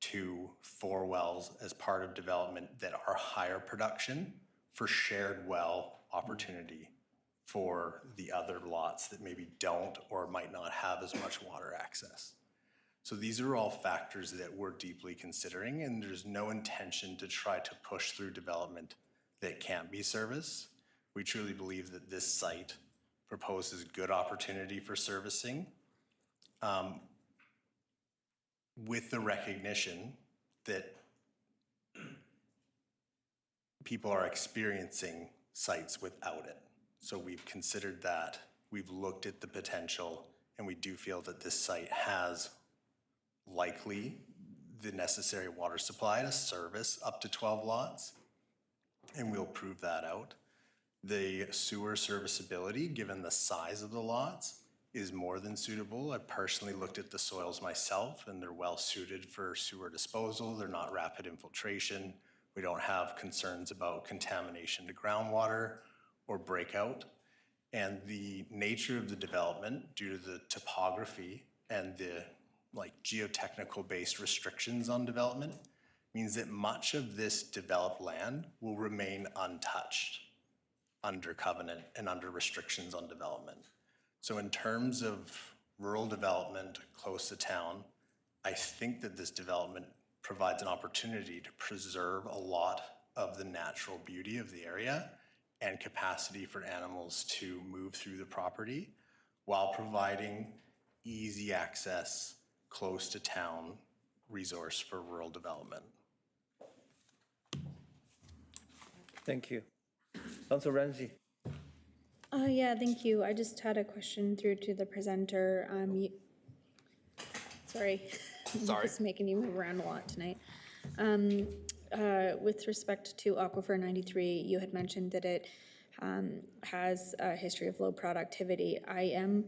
2 4 wells as part of development that are higher production for shared well opportunity for the other lots that maybe don't or might not have as much water access. So these are all factors that we're deeply considering, and there's no intention to try to push through development that can't be serviced. We truly believe that this site proposes good opportunity for servicing, with the recognition that people are experiencing sites without it. So we've considered that, we've looked at the potential, and we do feel that this site has likely the necessary water supply to service up to 12 lots, and we'll prove that out. The sewer serviceability, given the size of the lots, is more than suitable. I personally looked at the soils myself, and they're well suited for sewer disposal. They're not rapid infiltration. We don't have concerns about contamination to groundwater or breakout. And the nature of the development, due to the topography and the geotechnical based restrictions on development, means that much of this developed land will remain untouched under covenant and under restrictions on development. So in terms of rural development close to town, I think that this development provides an opportunity to preserve a lot of the natural beauty of the area and capacity for animals to move through the property while providing easy access, close to town resource for rural development. Thank you. Councilor Ramsey. Yeah, thank you. I just had a question through to the presenter. Sorry. Sorry. Just making you move around a lot tonight. With respect to Aquifer 93, you had mentioned that it has a history of low productivity. I am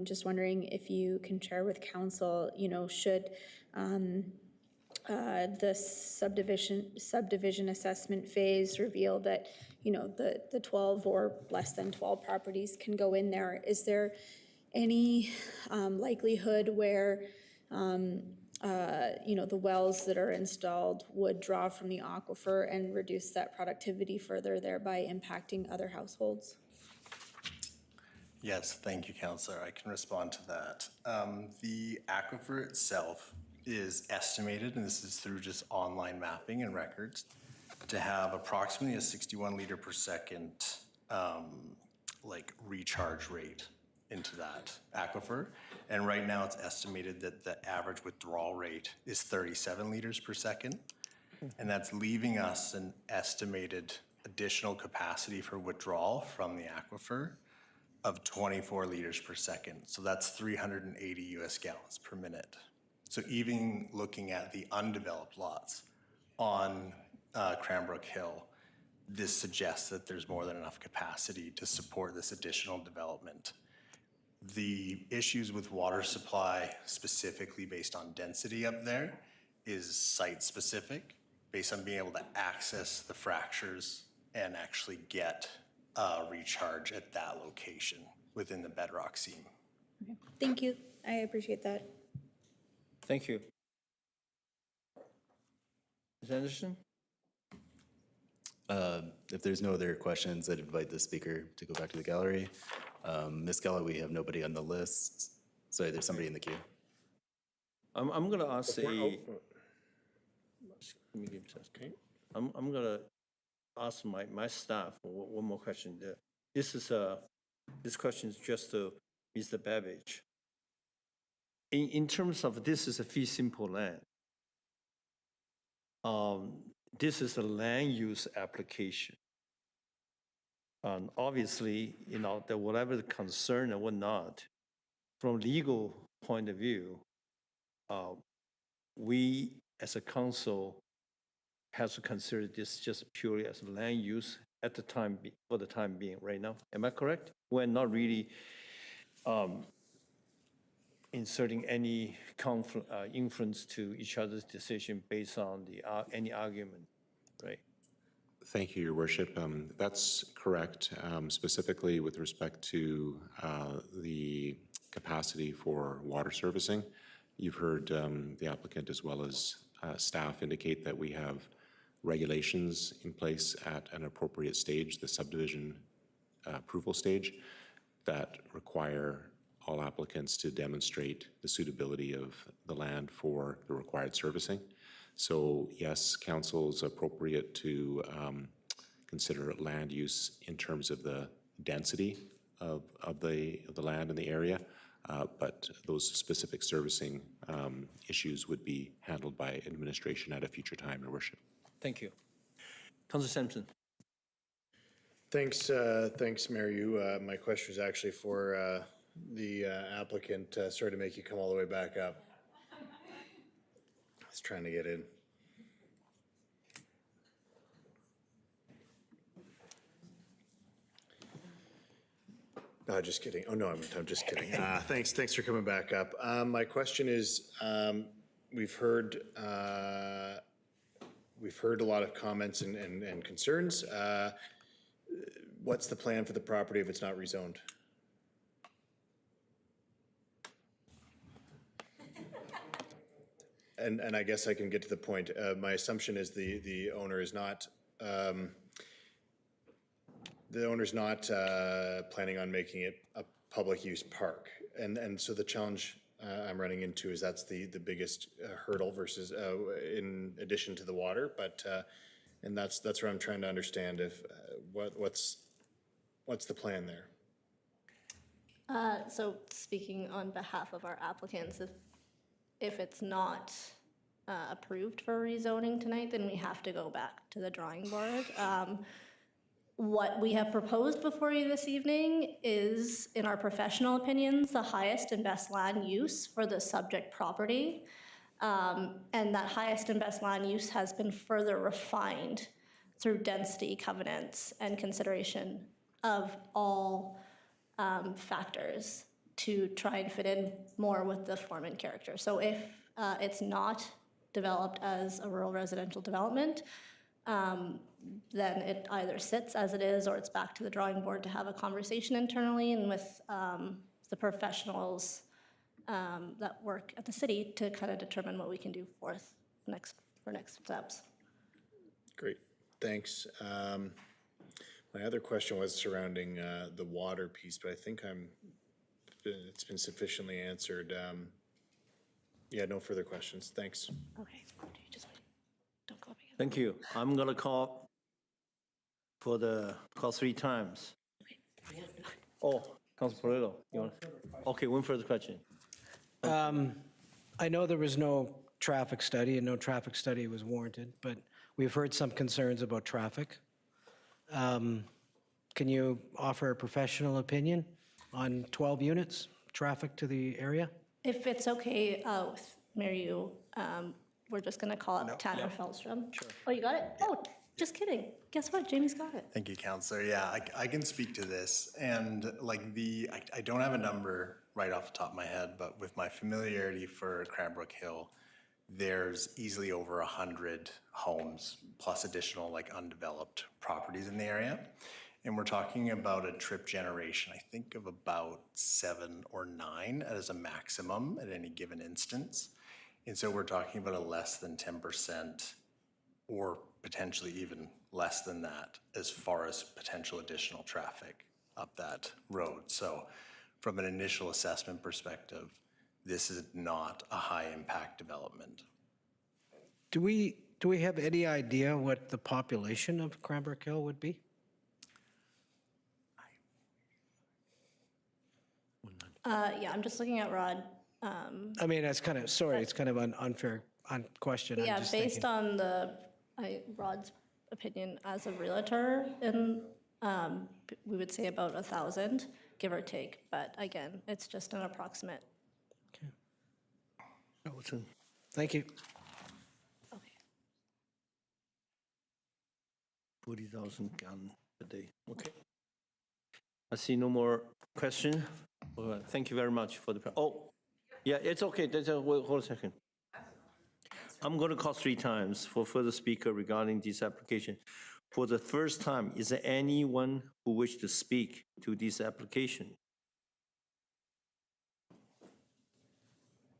just wondering if you can share with council, should the subdivision assessment phase reveal that, the 12 or less than 12 properties can go in there. Is there any likelihood where, the wells that are installed would draw from the aquifer and reduce that productivity further, thereby impacting other households? Yes, thank you, Councillor. I can respond to that. The aquifer itself is estimated, and this is through just online mapping and records, to have approximately a 61 liter per second recharge rate into that aquifer. And right now it's estimated that the average withdrawal rate is 37 liters per second. And that's leaving us an estimated additional capacity for withdrawal from the aquifer of 24 liters per second. So that's 380 US gallons per minute. So even looking at the undeveloped lots on Cranbrook Hill, this suggests that there's more than enough capacity to support this additional development. The issues with water supply, specifically based on density up there, is site specific, based on being able to access the fractures and actually get recharge at that location within the bedrock seam. Okay. Thank you. I appreciate that. Thank you. Ms. Anderson? If there's no other questions, I'd invite the speaker to go back to the gallery. Ms. Geller, we have nobody on the list. Sorry, there's somebody in the queue. I'm going to ask I'm going to ask my staff one more question. This question is just to Mr. Babbage. In terms of this is a fee simple land. This is a land use application. And obviously, that whatever the concern or whatnot, from legal point of view, we as a council have to consider this just purely as land use at the time, for the time being right now. Am I correct? We're not really inserting any influence to each other's decision based on any argument, right? Thank you, Your Worship. That's correct, specifically with respect to the capacity for water servicing. You've heard the applicant as well as staff indicate that we have regulations in place at an appropriate stage, the subdivision approval stage, that require all applicants to demonstrate the suitability of the land for the required servicing. So yes, council is appropriate to consider land use in terms of the density of the land in the area, but those specific servicing issues would be handled by administration at a future time, Your Worship. Thank you. Councilor Sampson. Thanks, Mayor Yu. My question is actually for the applicant. Sorry to make you come all the way back up. I was trying to get in. Just kidding. Oh, no, I'm just kidding. Thanks for coming back up. My question is, we've heard a lot of comments and concerns. What's the plan for the property if it's not rezoned? And I guess I can get to the point. My assumption is the owner is not planning on making it a public use park. And so the challenge I'm running into is that's the biggest hurdle versus in addition to the water. But and that's where I'm trying to understand if what's the plan there. So speaking on behalf of our applicants, if it's not approved for rezoning tonight, then we have to go back to the drawing board. What we have proposed before you this evening is, in our professional opinions, the highest and best land use for the subject property. And that highest and best land use has been further refined through density covenants and consideration of all factors to try and fit in more with the form and character. So if it's not developed as a rural residential development, then it either sits as it is or it's back to the drawing board to have a conversation internally and with the professionals that work at the city to kind of determine what we can do for next steps. Great, thanks. My other question was surrounding the water piece, but I think it's been sufficiently answered. Yeah, no further questions. Thanks. Okay, just wait. Don't go up again. Thank you. I'm gonna call three times. Oh, Councilor Perillo, you want? Okay, one further question. I know there was no traffic study and no traffic study was warranted, but we've heard some concerns about traffic. Can you offer a professional opinion on 12 units, traffic to the area? If it's okay with Mary, we're just going to call up Tanner Feldstrom. Sure. Oh, you got it? Oh, just kidding. Guess what? Jamie's got it. Thank you, Councillor. Yeah, I can speak to this. And like I don't have a number right off the top of my head, but with my familiarity for Cranbrook Hill, there's easily over 100 homes plus additional like undeveloped properties in the area. And we're talking about a trip generation, I think of about 7 or 9 as a maximum at any given instance. And so we're talking about a less than 10% or potentially even less than that as far as potential additional traffic up that road. So from an initial assessment perspective, this is not a high impact development. Do we have any idea what the population of Cranbrook Hill would be? Yeah, I'm just looking at Rod. I mean, that's kind of, sorry, it's kind of an unfair question. I'm Yeah, just based thinking. on Rod's opinion as a realtor, and we would say about 1,000, give or take. But again, it's just an approximate. Thank you. Okay. 40,000 gallons a day. Okay. I see no more question. Thank you very much for the. Oh, yeah, it's okay. Hold a second. I'm going to call 3 times for further speaker regarding this application. For the first time, is there anyone who wish to speak to this application?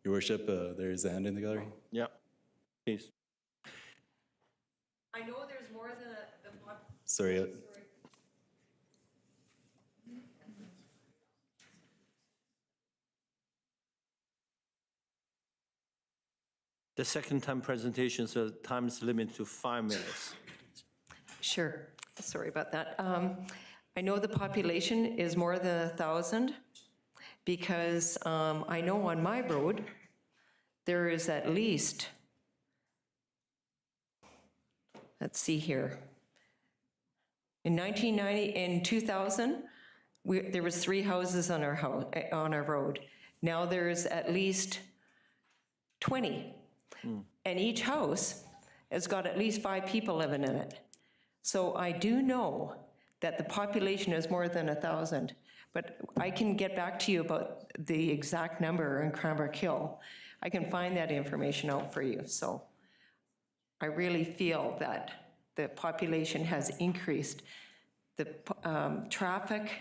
Your Worship, there is a hand in the gallery. Yeah, please. I know there's more than Sorry. The second time presentation, so time is limited to 5 minutes. Sure, sorry about that. I know the population is more than 1,000 because I know on my road, there is at least, let's see here. In 2000, there was 3 houses on our road. Now there's at least 20. And each house has got at least 5 people living in it. So I do know that the population is more than 1,000, But I can get back to you about the exact number in Cranbrook Hill. I can find that information out for you. So I really feel that the population has increased. The traffic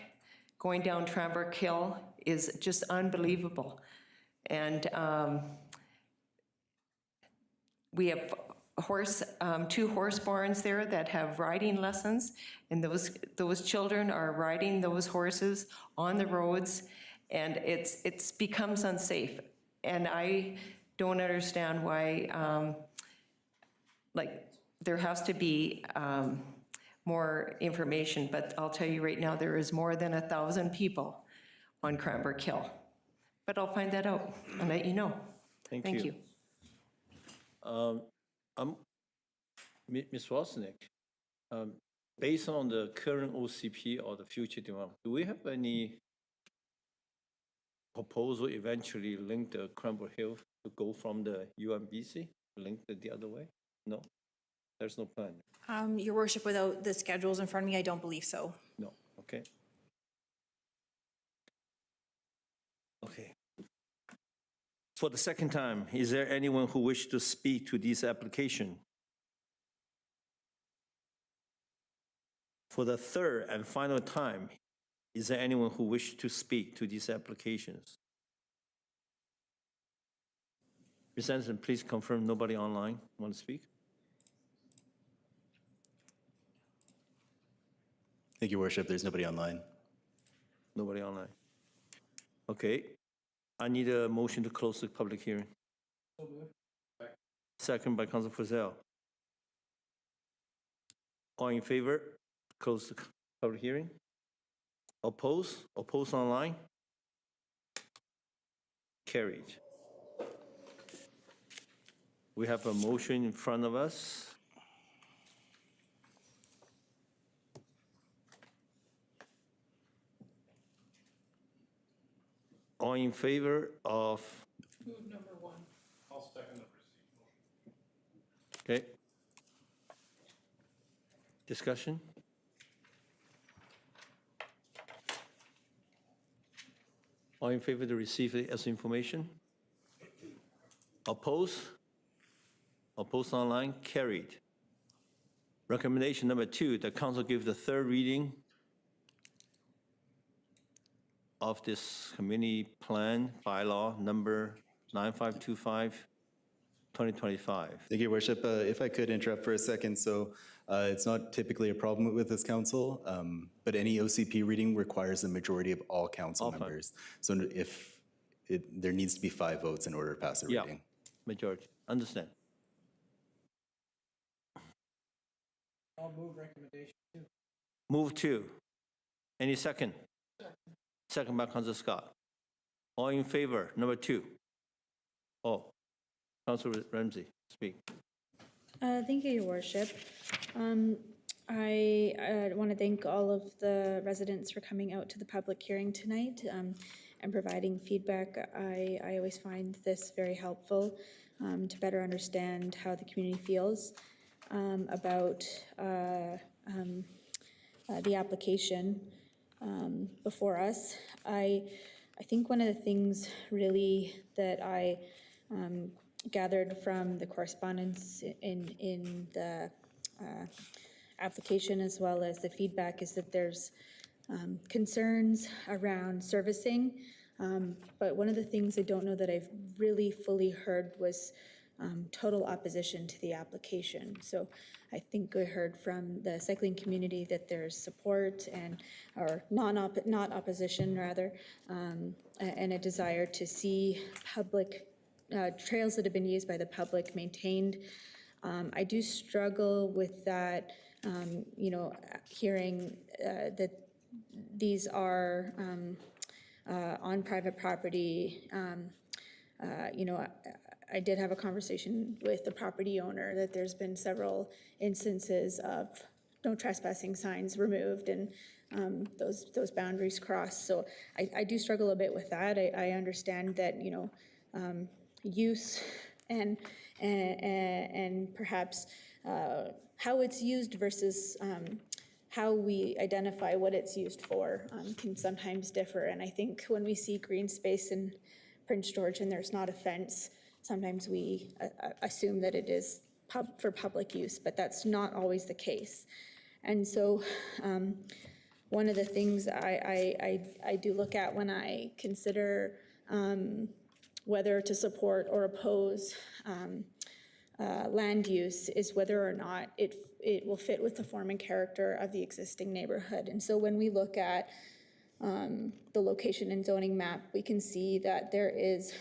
going down Cranbrook Hill is just unbelievable. And we have two horse barns there that have riding lessons, and those children are riding those horses on the roads, and it becomes unsafe. And I don't understand why, there has to be more information, but I'll tell you right now, there is more than 1,000 people on Cranbrook Hill. But I'll find that out and let you know. Thank you. Ms. Wozniak, based on the current OCP or the future development, do we have any proposal eventually link the Cranbrook Hill to go from the UMBC, link it the other way? No, there's no plan. Your worship, without the schedules in front of me, I don't believe so. No, okay. Okay. For the second time, is there anyone who wishes to speak to this application? For the third and final time, is there anyone who wishes to speak to these applications? Ms. Anderson, please confirm nobody online want to speak? Thank you, Worship. There's nobody online. Nobody online. Okay. I need a motion to close the public hearing. Second by Councilor Frizzell. All in favor? Close the public hearing. Oppose? Oppose online? Carried. We have a motion in front of us. All in favor of? Move number 1. I'll second the receipt. Okay. Discussion? All in favor to receive it as information? Oppose? Oppose online? Carried. Recommendation number 2, the council give the third reading of this community plan bylaw number 9525, 2025. Thank you, Worship. If I could interrupt for a second. So it's not typically a problem with this council, but any OCP reading requires a majority of all council members. So if there needs to be 5 votes in order to pass a reading. Majority. Understand. I'll move recommendation 2. Move 2. Any second? Second by Councilor Scott. All in favor, number 2. Oh, Councilor Ramsey, speak. Thank you, Your Worship. I want to thank all of the residents for coming out to the public hearing tonight and providing feedback. I always find this very helpful to better understand how the community feels about the application before us. I think one of the things really that I gathered from the correspondence in the application as well as the feedback is that there's concerns around servicing, but one of the things I don't know that I've really fully heard was total opposition to the application. So I think I heard from the cycling community that there's support and, or not opposition rather, and a desire to see public trails that have been used by the public maintained. I do struggle with that, you know, hearing that these are on private property. You know, I did have a conversation with the property owner that there's been several instances of no trespassing signs removed and those boundaries crossed. So I do struggle a bit with that. I understand that, you know, use and perhaps how it's used versus how we identify what it's used for can sometimes differ. And I think when we see green space in Prince George and there's not a fence, sometimes we assume that it is for public use, but that's not always the case. And so one of the things I do look at when I consider whether to support or oppose land use is whether or not it will fit with the form and character of the existing neighborhood. And so when we look at the location and zoning map, we can see that there is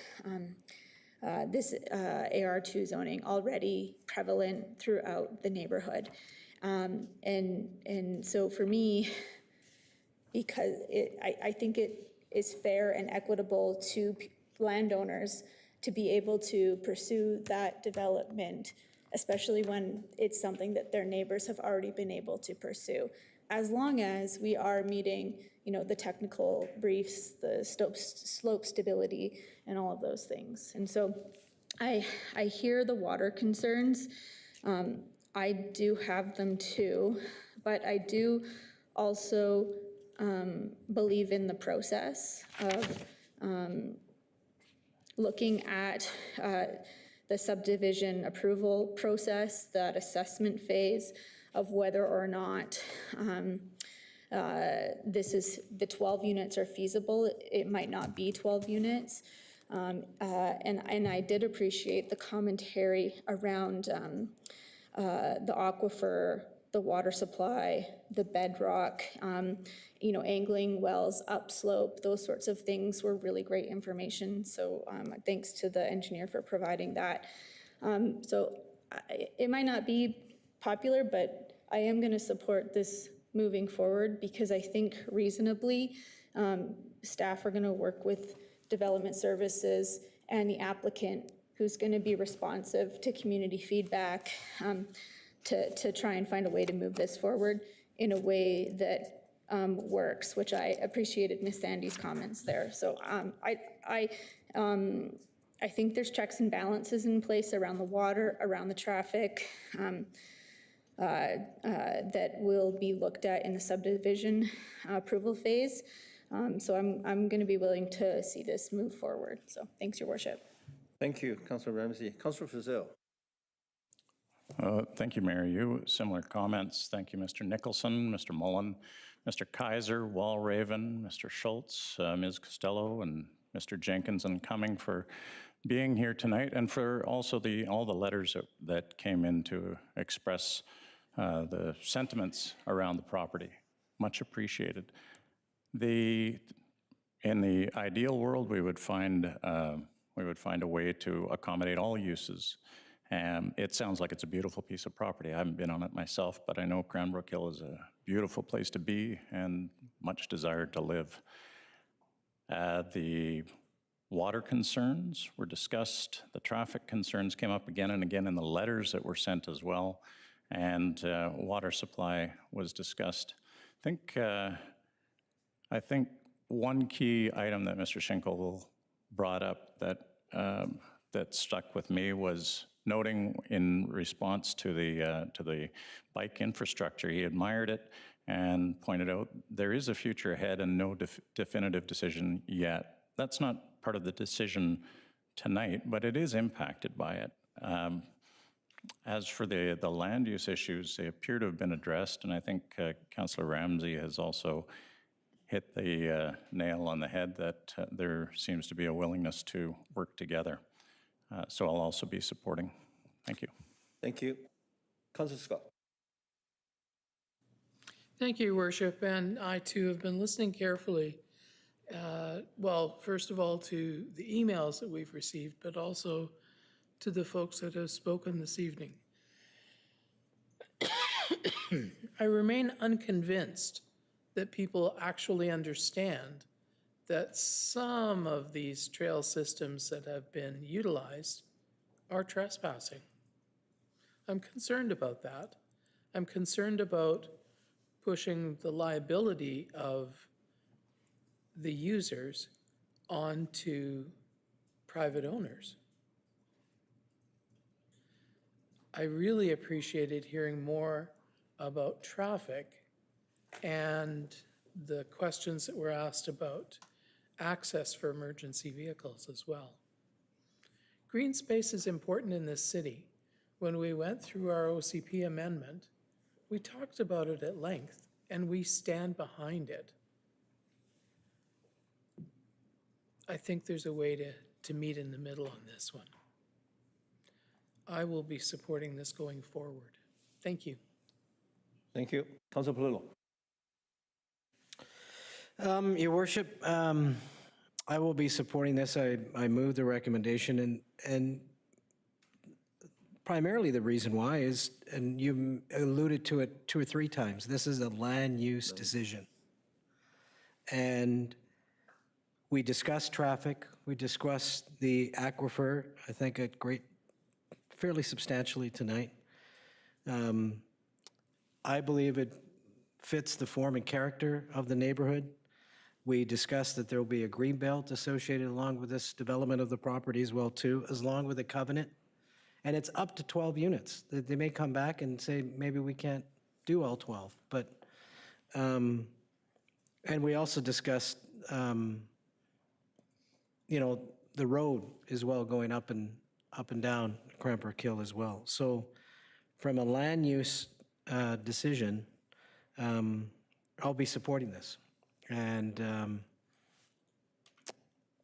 this AR2 zoning already prevalent throughout the neighborhood. And so for me, because I think it is fair and equitable to landowners to be able to pursue that development, especially when it's something that their neighbors have already been able to pursue, as long as we are meeting, the technical briefs, the slope stability, and all of those things. And so I hear the water concerns. I do have them too, but I do also believe in the process of looking at the subdivision approval process, that assessment phase of whether or not the 12 units are feasible. It might not be 12 units. And I did appreciate the commentary around the aquifer, the water supply, the bedrock, angling wells, upslope, those sorts of things were really great information. So thanks to the engineer for providing that. It might not be popular, but I am going to support this moving forward because I think reasonably staff are going to work with development services and the applicant who's going to be responsive to community feedback to try and find a way to move this forward in a way that works, which I appreciated Ms. Sandy's comments there. So I think there's checks and balances in place around the water, around the traffic, that will be looked at in the subdivision approval phase. So I'm going to be willing to see this move forward. So thanks, Your Worship. Thank you, Councillor Ramsey. Councillor Frizzell. Thank you, Mayor Yu. Similar comments. Thank you, Mr. Nicholson, Mr. Mullen, Mr. Kaiser, Walraven, Mr. Schultz, Ms. Costello, and Mr. Jenkins and Cumming for being here tonight, and for also all the letters that came in to express the sentiments around the property. Much appreciated. In the ideal world, we would find a way to accommodate all uses. And it sounds like it's a beautiful piece of property. I haven't been on it myself, but I know Cranbrook Hill is a beautiful place to be and much desired to live. The water concerns were discussed. The traffic concerns came up again and again in the letters that were sent as well. And water supply was discussed. I think one key item that Mr. Schinkel brought up that stuck with me was noting in response to the bike infrastructure. He admired it and pointed out there is a future ahead and no definitive decision yet. That's not part of the decision tonight, but it is impacted by it. As for the land use issues, they appear to have been addressed, and I think Councillor Ramsey has also hit the nail on the head that there seems to be a willingness to work together. So I'll also be supporting. Thank you. Thank you. Councillor Scott. Thank you, Your Worship, and I too have been listening carefully. Well, first of all, to the emails that we've received, but also to the folks that have spoken this evening. I remain unconvinced that people actually understand that some of these trail systems that have been utilized are trespassing. I'm concerned about that. I'm concerned about pushing the liability of the users onto private owners. I really appreciated hearing more about traffic and the questions that were asked about access for emergency vehicles as well. Green space is important in this city. When we went through our OCP amendment, we talked about it at length, and we stand behind it. I think there's a way to meet in the middle on this one. I will be supporting this going forward. Thank you. Thank you. Councilor Palillo. Your worship, I will be supporting this. I move the recommendation, and primarily the reason why is, and you alluded to it 2 or 3 times, this is a land use decision. And we discussed traffic, we discussed the aquifer, I think fairly substantially tonight. I believe it fits the form and character of the neighborhood. We discussed that there will be a green belt associated along with this development of the property as well too, as long with a covenant. And it's up to 12 units. They may come back and say, maybe we can't do all 12, but, and we also discussed, you know, the road as well going up and down Cranbrook Hill as well. So from a land use decision, I'll be supporting this, and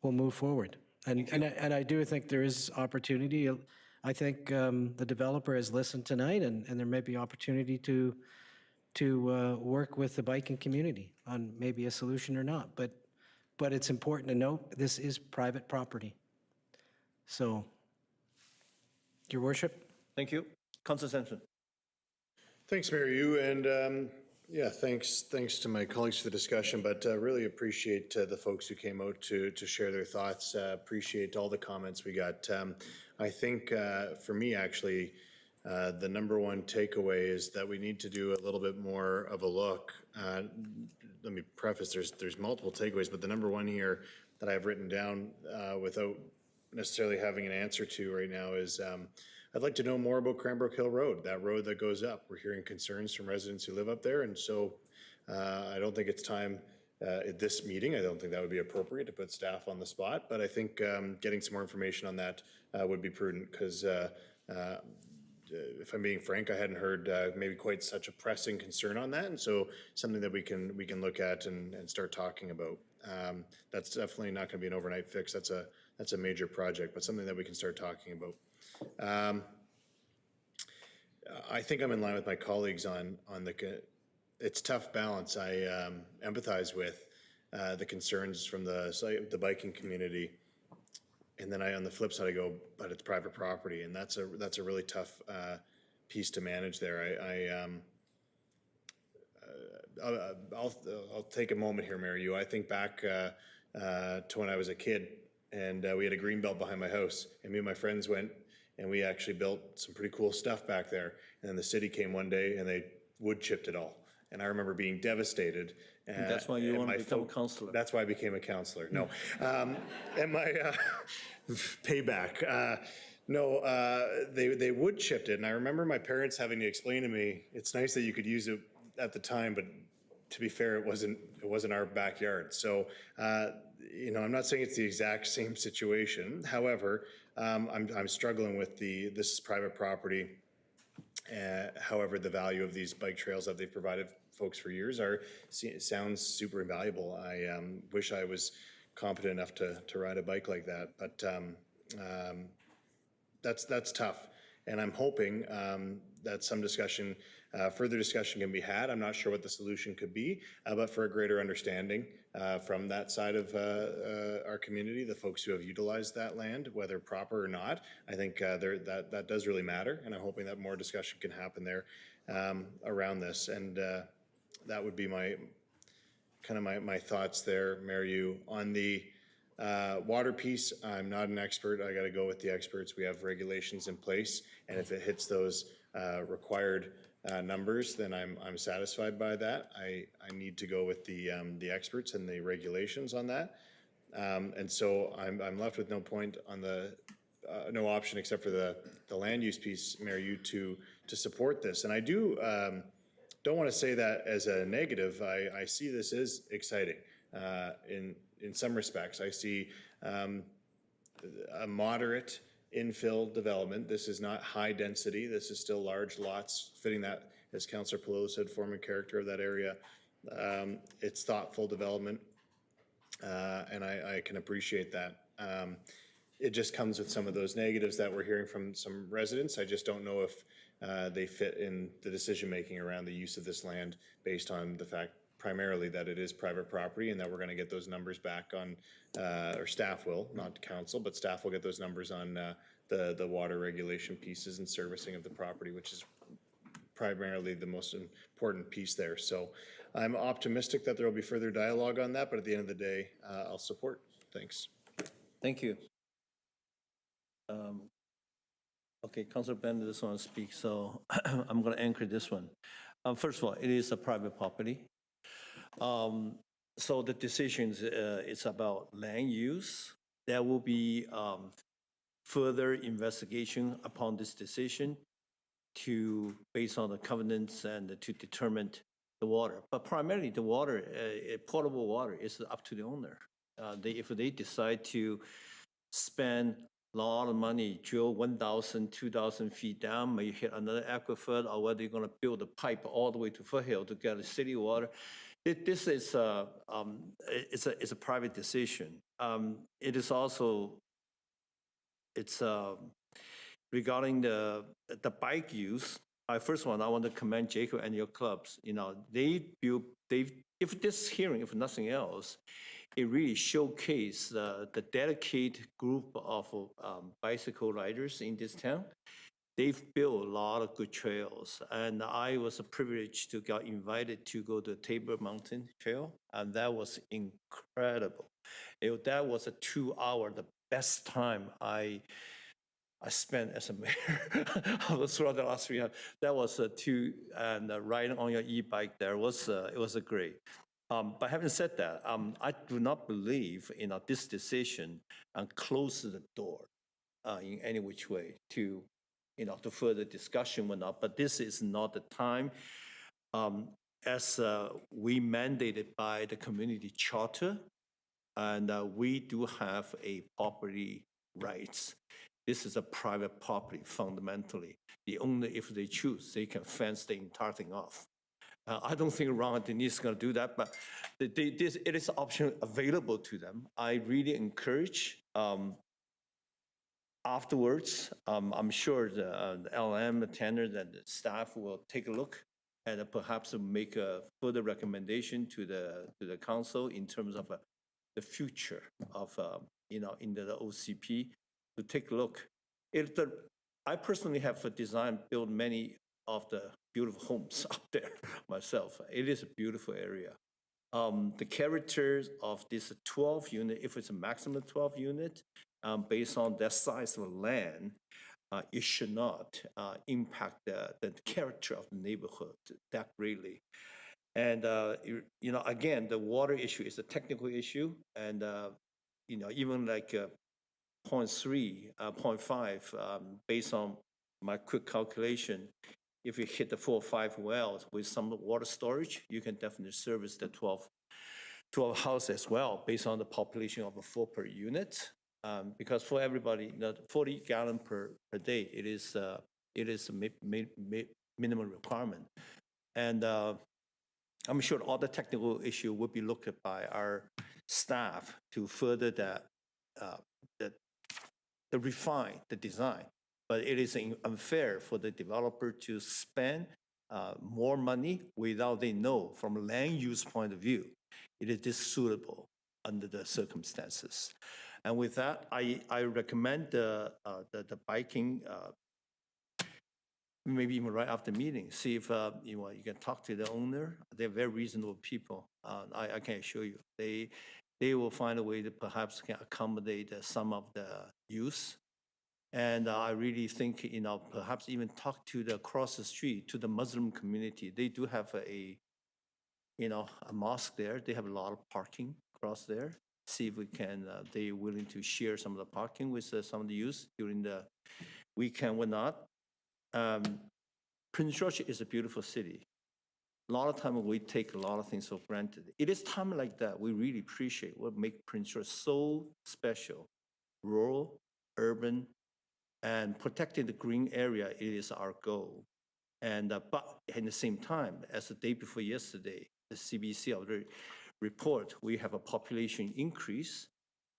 we'll move forward. And I do think there is opportunity. I think the developer has listened tonight, and there may be opportunity to work with the biking community on maybe a solution or not. But it's important to note, this is private property. So, Your Worship. Thank you. Councilor Sampson. Thanks, Mayor Yu, and yeah, thanks to my colleagues for the discussion, but really appreciate the folks who came out to share their thoughts. Appreciate all the comments we got. I think for me, actually, the number one takeaway is that we need to do a little bit more of a look. Let me preface, there's multiple takeaways, but the number one here that I've written down without necessarily having an answer to right now is I'd like to know more about Cranbrook Hill Road, that road that goes up. We're hearing concerns from residents who live up there, and so I don't think it's time at this meeting. I don't think that would be appropriate to put staff on the spot, but I think getting some more information on that would be prudent, because if I'm being frank, I hadn't heard maybe quite such a pressing concern on that, and so something that we can look at and start talking about. That's definitely not going to be an overnight fix. That's a major project, but something that we can start talking about. I think I'm in line with my colleagues on it's tough balance. I empathize with the concerns from the biking community, and then on the flip side I go, but it's private property, and that's a really tough piece to manage there. I'll take a moment here, Mayor Yu. I think back to when I was a kid, and we had a green belt behind my house, and me and my friends went and we actually built some pretty cool stuff back there. And then the city came one day and they wood chipped it all. And I remember being devastated. And that's why you want to become a councillor. That's why I became a councillor. No. And my payback. They wood chipped it. And I remember my parents having to explain to me, it's nice that you could use it at the time, but to be fair, it wasn't our backyard. So, you know, I'm not saying it's the exact same situation. However, I'm struggling with this is private property. However, the value of these bike trails that they've provided folks for years sounds super invaluable. I wish I was competent enough to ride a bike like that, but that's tough. And I'm hoping that some discussion, further discussion can be had. I'm not sure what the solution could be, but for a greater understanding from that side of our community, the folks who have utilized that land, whether proper or not, I think that does really matter. And I'm hoping that more discussion can happen there around this. And that would be my thoughts there, Mayor Yu. On the water piece, I'm not an expert. I got to go with the experts. We have regulations in place, and if it hits those required numbers, then I'm satisfied by that. I need to go with the experts and the regulations on that, and so I'm left with no point on no option except for the land use piece, Mayor Yu, to support this. And I do don't want to say that as a negative. I see this as exciting in some respects. I see a moderate infill development. This is not high density. This is still large lots fitting that, as Councillor Palou said, form and character of that area. It's thoughtful development, and I can appreciate that. It just comes with some of those negatives that we're hearing from some residents. I just don't know if they fit in the decision-making around the use of this land based on the fact primarily that it is private property and that we're going to get those numbers back on, or staff will, not council, but staff will get those numbers on the water regulation pieces and servicing of the property, which is primarily the most important piece there. So I'm optimistic that there will be further dialogue on that, but at the end of the day, I'll support. Thanks. Thank you. Okay, Councillor Bennett doesn't want to speak, so I'm going to anchor this one. First of all, it is a private property. So the decisions is about land use. There will be further investigation upon this decision based on the covenants and to determine the water. But primarily the water, potable water, is up to the owner. If they decide to spend a lot of money, drill 1,000, 2,000 feet down, may hit another aquifer, or whether they're going to build a pipe all the way to Foothill to get the city water. This is it's a private decision. It is also regarding the bike use. First one, I want to commend Jacob and your clubs. You know, if this hearing, if nothing else, it really showcased the dedicated group of bicycle riders in this town. They've built a lot of good trails, and I was privileged to get invited to go to Table Mountain Trail, and that was incredible. That was a 2 hour, the best time I spent as a mayor throughout the last 3 years. That was and riding on your e-bike there was it was great. But having said that, I do not believe this decision and close the door in any which way to further discussion or not. But this is not the time. As we mandated by the community charter, and we do have a property rights. This is a private property fundamentally. The owner, if they choose, they can fence the entire thing off. I don't think Ron and Denise is going to do that, but it is an option available to them. I really encourage afterwards, I'm sure the LM, Tanner, and the staff will take a look and perhaps make a further recommendation to the council in terms of the future of in the OCP to take a look. I personally have designed, built many of the beautiful homes up there myself. It is a beautiful area. The characters of this 12 unit, if it's a maximum 12 unit, based on that size of land, it should not impact the character of the neighborhood that greatly. And again, the water issue is a technical issue, and even like 0.3, 0.5, based on my quick calculation, if you hit the 4 or 5 wells with some water storage, you can definitely service the 12 houses as well, based on the population of 4 per unit. Because for everybody, 40 gallons per day, it is a minimum requirement. And I'm sure all the technical issue will be looked at by our staff to further refine the design. But it is unfair for the developer to spend more money without they know from a land use point of view, it is suitable under the circumstances. And with that, I recommend the biking, maybe even right after the meeting, see if you can talk to the owner. They're very reasonable people. I can assure you, they will find a way to perhaps can accommodate some of the use. And I really think, perhaps even talk to the across the street, to the Muslim community. They do have a mosque there. They have a lot of parking across there. See if we can, they're willing to share some of the parking with some of the youth during the weekend or not. Prince George is a beautiful city. A lot of time we take a lot of things for granted. It is time like that we really appreciate what make Prince George so special. Rural, urban, and protecting the green area is our goal. And but at the same time, as the day before yesterday, the CBC already report we have a population increase,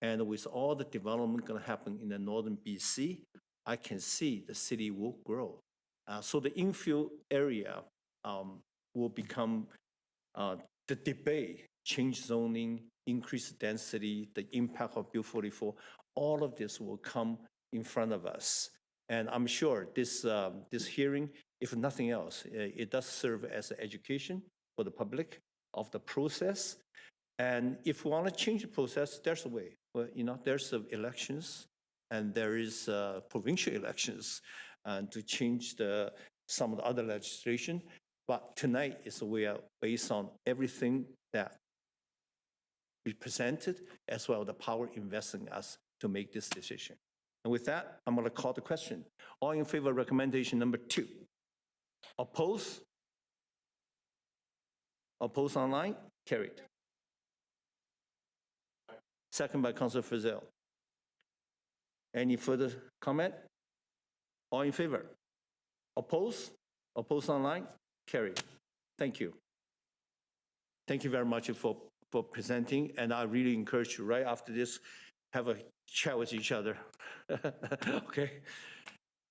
and with all the development going to happen in the northern BC, I can see the city will grow. So the infill area will become the debate, change zoning, increase density, the impact of Bill 44, all of this will come in front of us. And I'm sure this, this hearing, if nothing else, it does serve as an education for the public of the process. And if we want to change the process, there's a way. Well, you know, there's elections and there is provincial elections to change some of the other legislation. But tonight is we are based on everything that we presented, as well as the power invested in us to make this decision. And with that, I'm going to call the question. All in favor of recommendation number 2? Oppose? Oppose online? Carried. Second by Councilor Frizzell. Any further comment? All in favor? Oppose? Oppose online? Carried. Thank you. Thank you very much for presenting, and I really encourage you right after this, have a chat with each other, okay?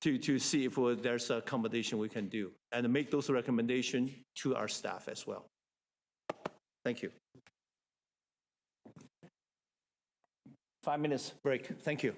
To see if there's a accommodation we can do, and make those recommendations to our staff as well. Thank you. 5 minutes break. Thank you.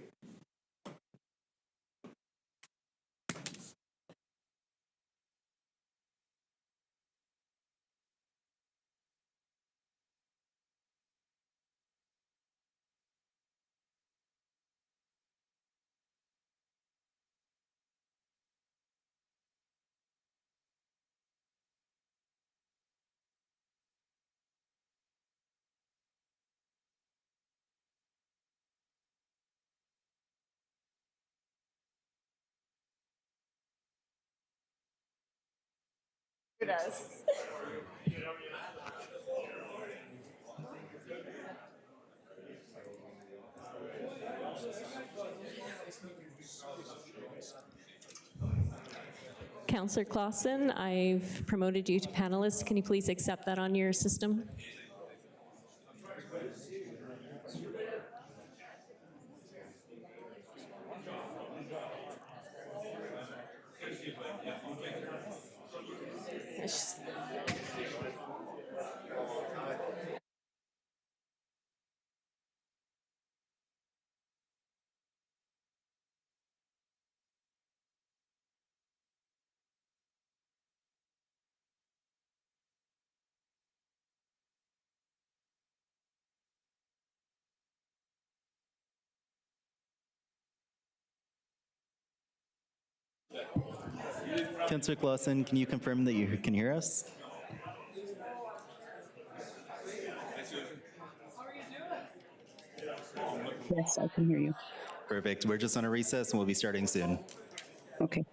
Yes. Councillor Clausen, I've promoted you to panelist. Can you please accept that on your system? Yes. Councillor Clausen, can you confirm that you can hear us? Yes, I can hear you. Perfect. We're just on a recess and we'll be starting soon. Okay.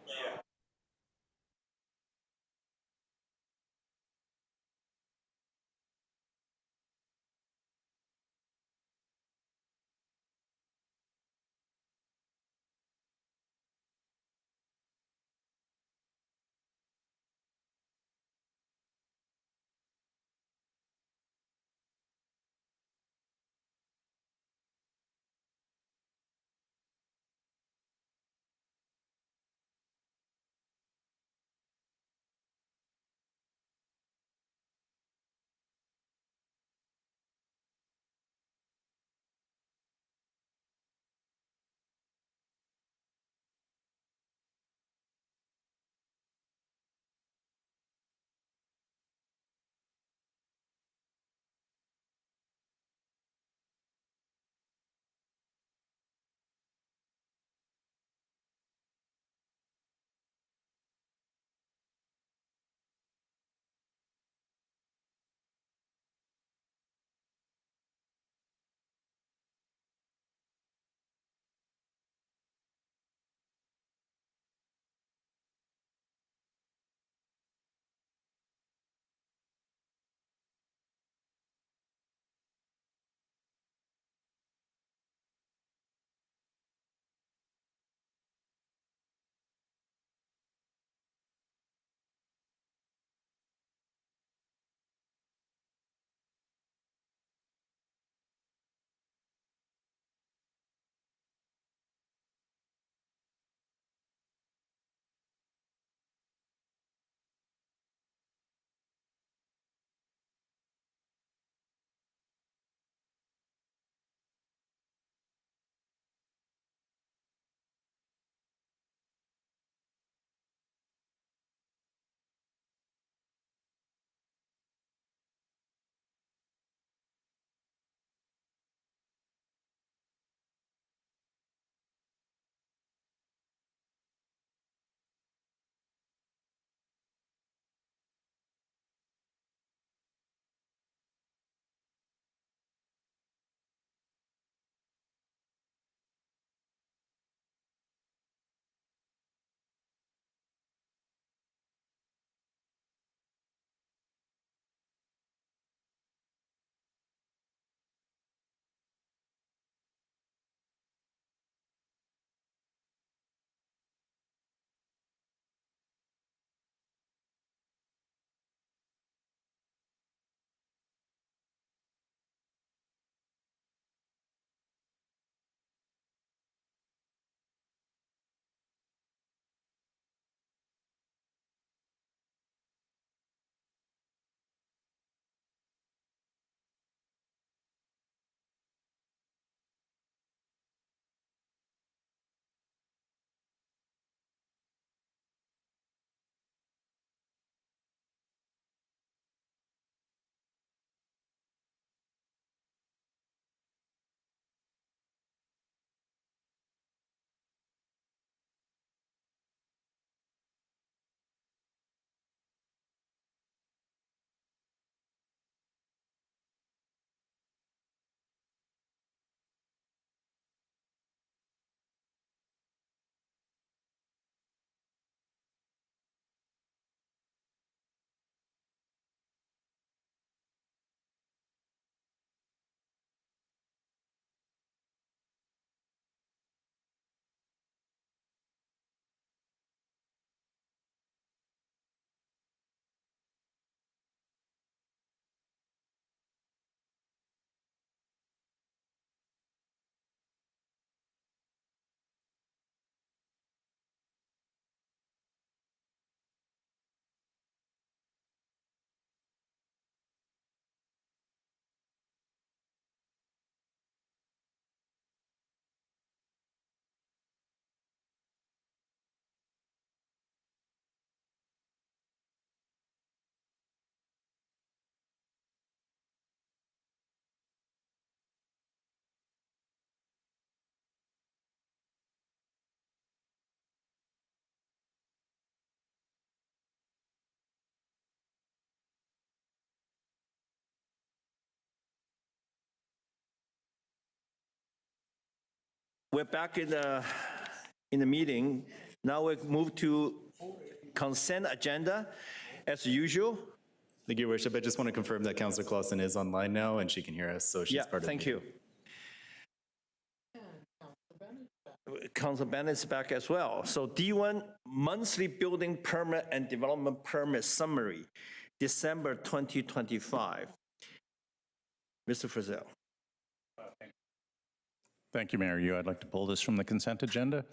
we're back in the meeting. Now we move to consent agenda as usual. Thank you, Your Worship. I just want to confirm that Councillor Clausen is online now and she can hear us, so she's Yeah, part of the thank meeting. you. Council Bennett's back as well. So D1 monthly building permit and development permit summary, December 2025. Mr. Frizzell. Thank you, Mayor Yu. I'd like to pull this from the consent agenda.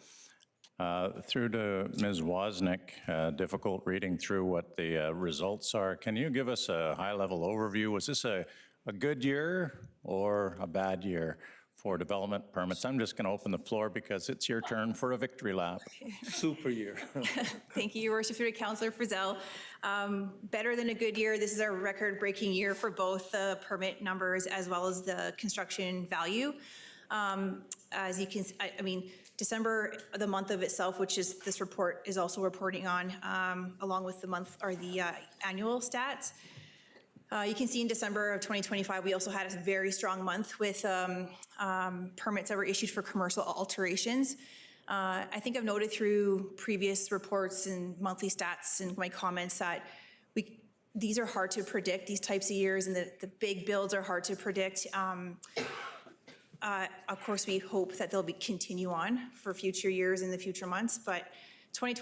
Through to Ms. Wozniak, difficult reading through what the results are. Can you give us a high-level overview? Was this a good year or a bad year for development permits? I'm just going to open the floor because it's your turn for a victory lap. Super year. Thank you, Your Worship. Through to Councillor Frizzell. Better than a good year. This is a record-breaking year for both the permit numbers as well as the construction value. As you can, I mean, December, the month of itself, which is this report is also reporting on, along with the month or the annual stats. You can see in December of 2025, we also had a very strong month with permits that were issued for commercial alterations. I think I've noted through previous reports and monthly stats and my comments that these are hard to predict, these types of years, and the big builds are hard to predict. Of course, we hope that they'll continue on for future years in the future months, but 2020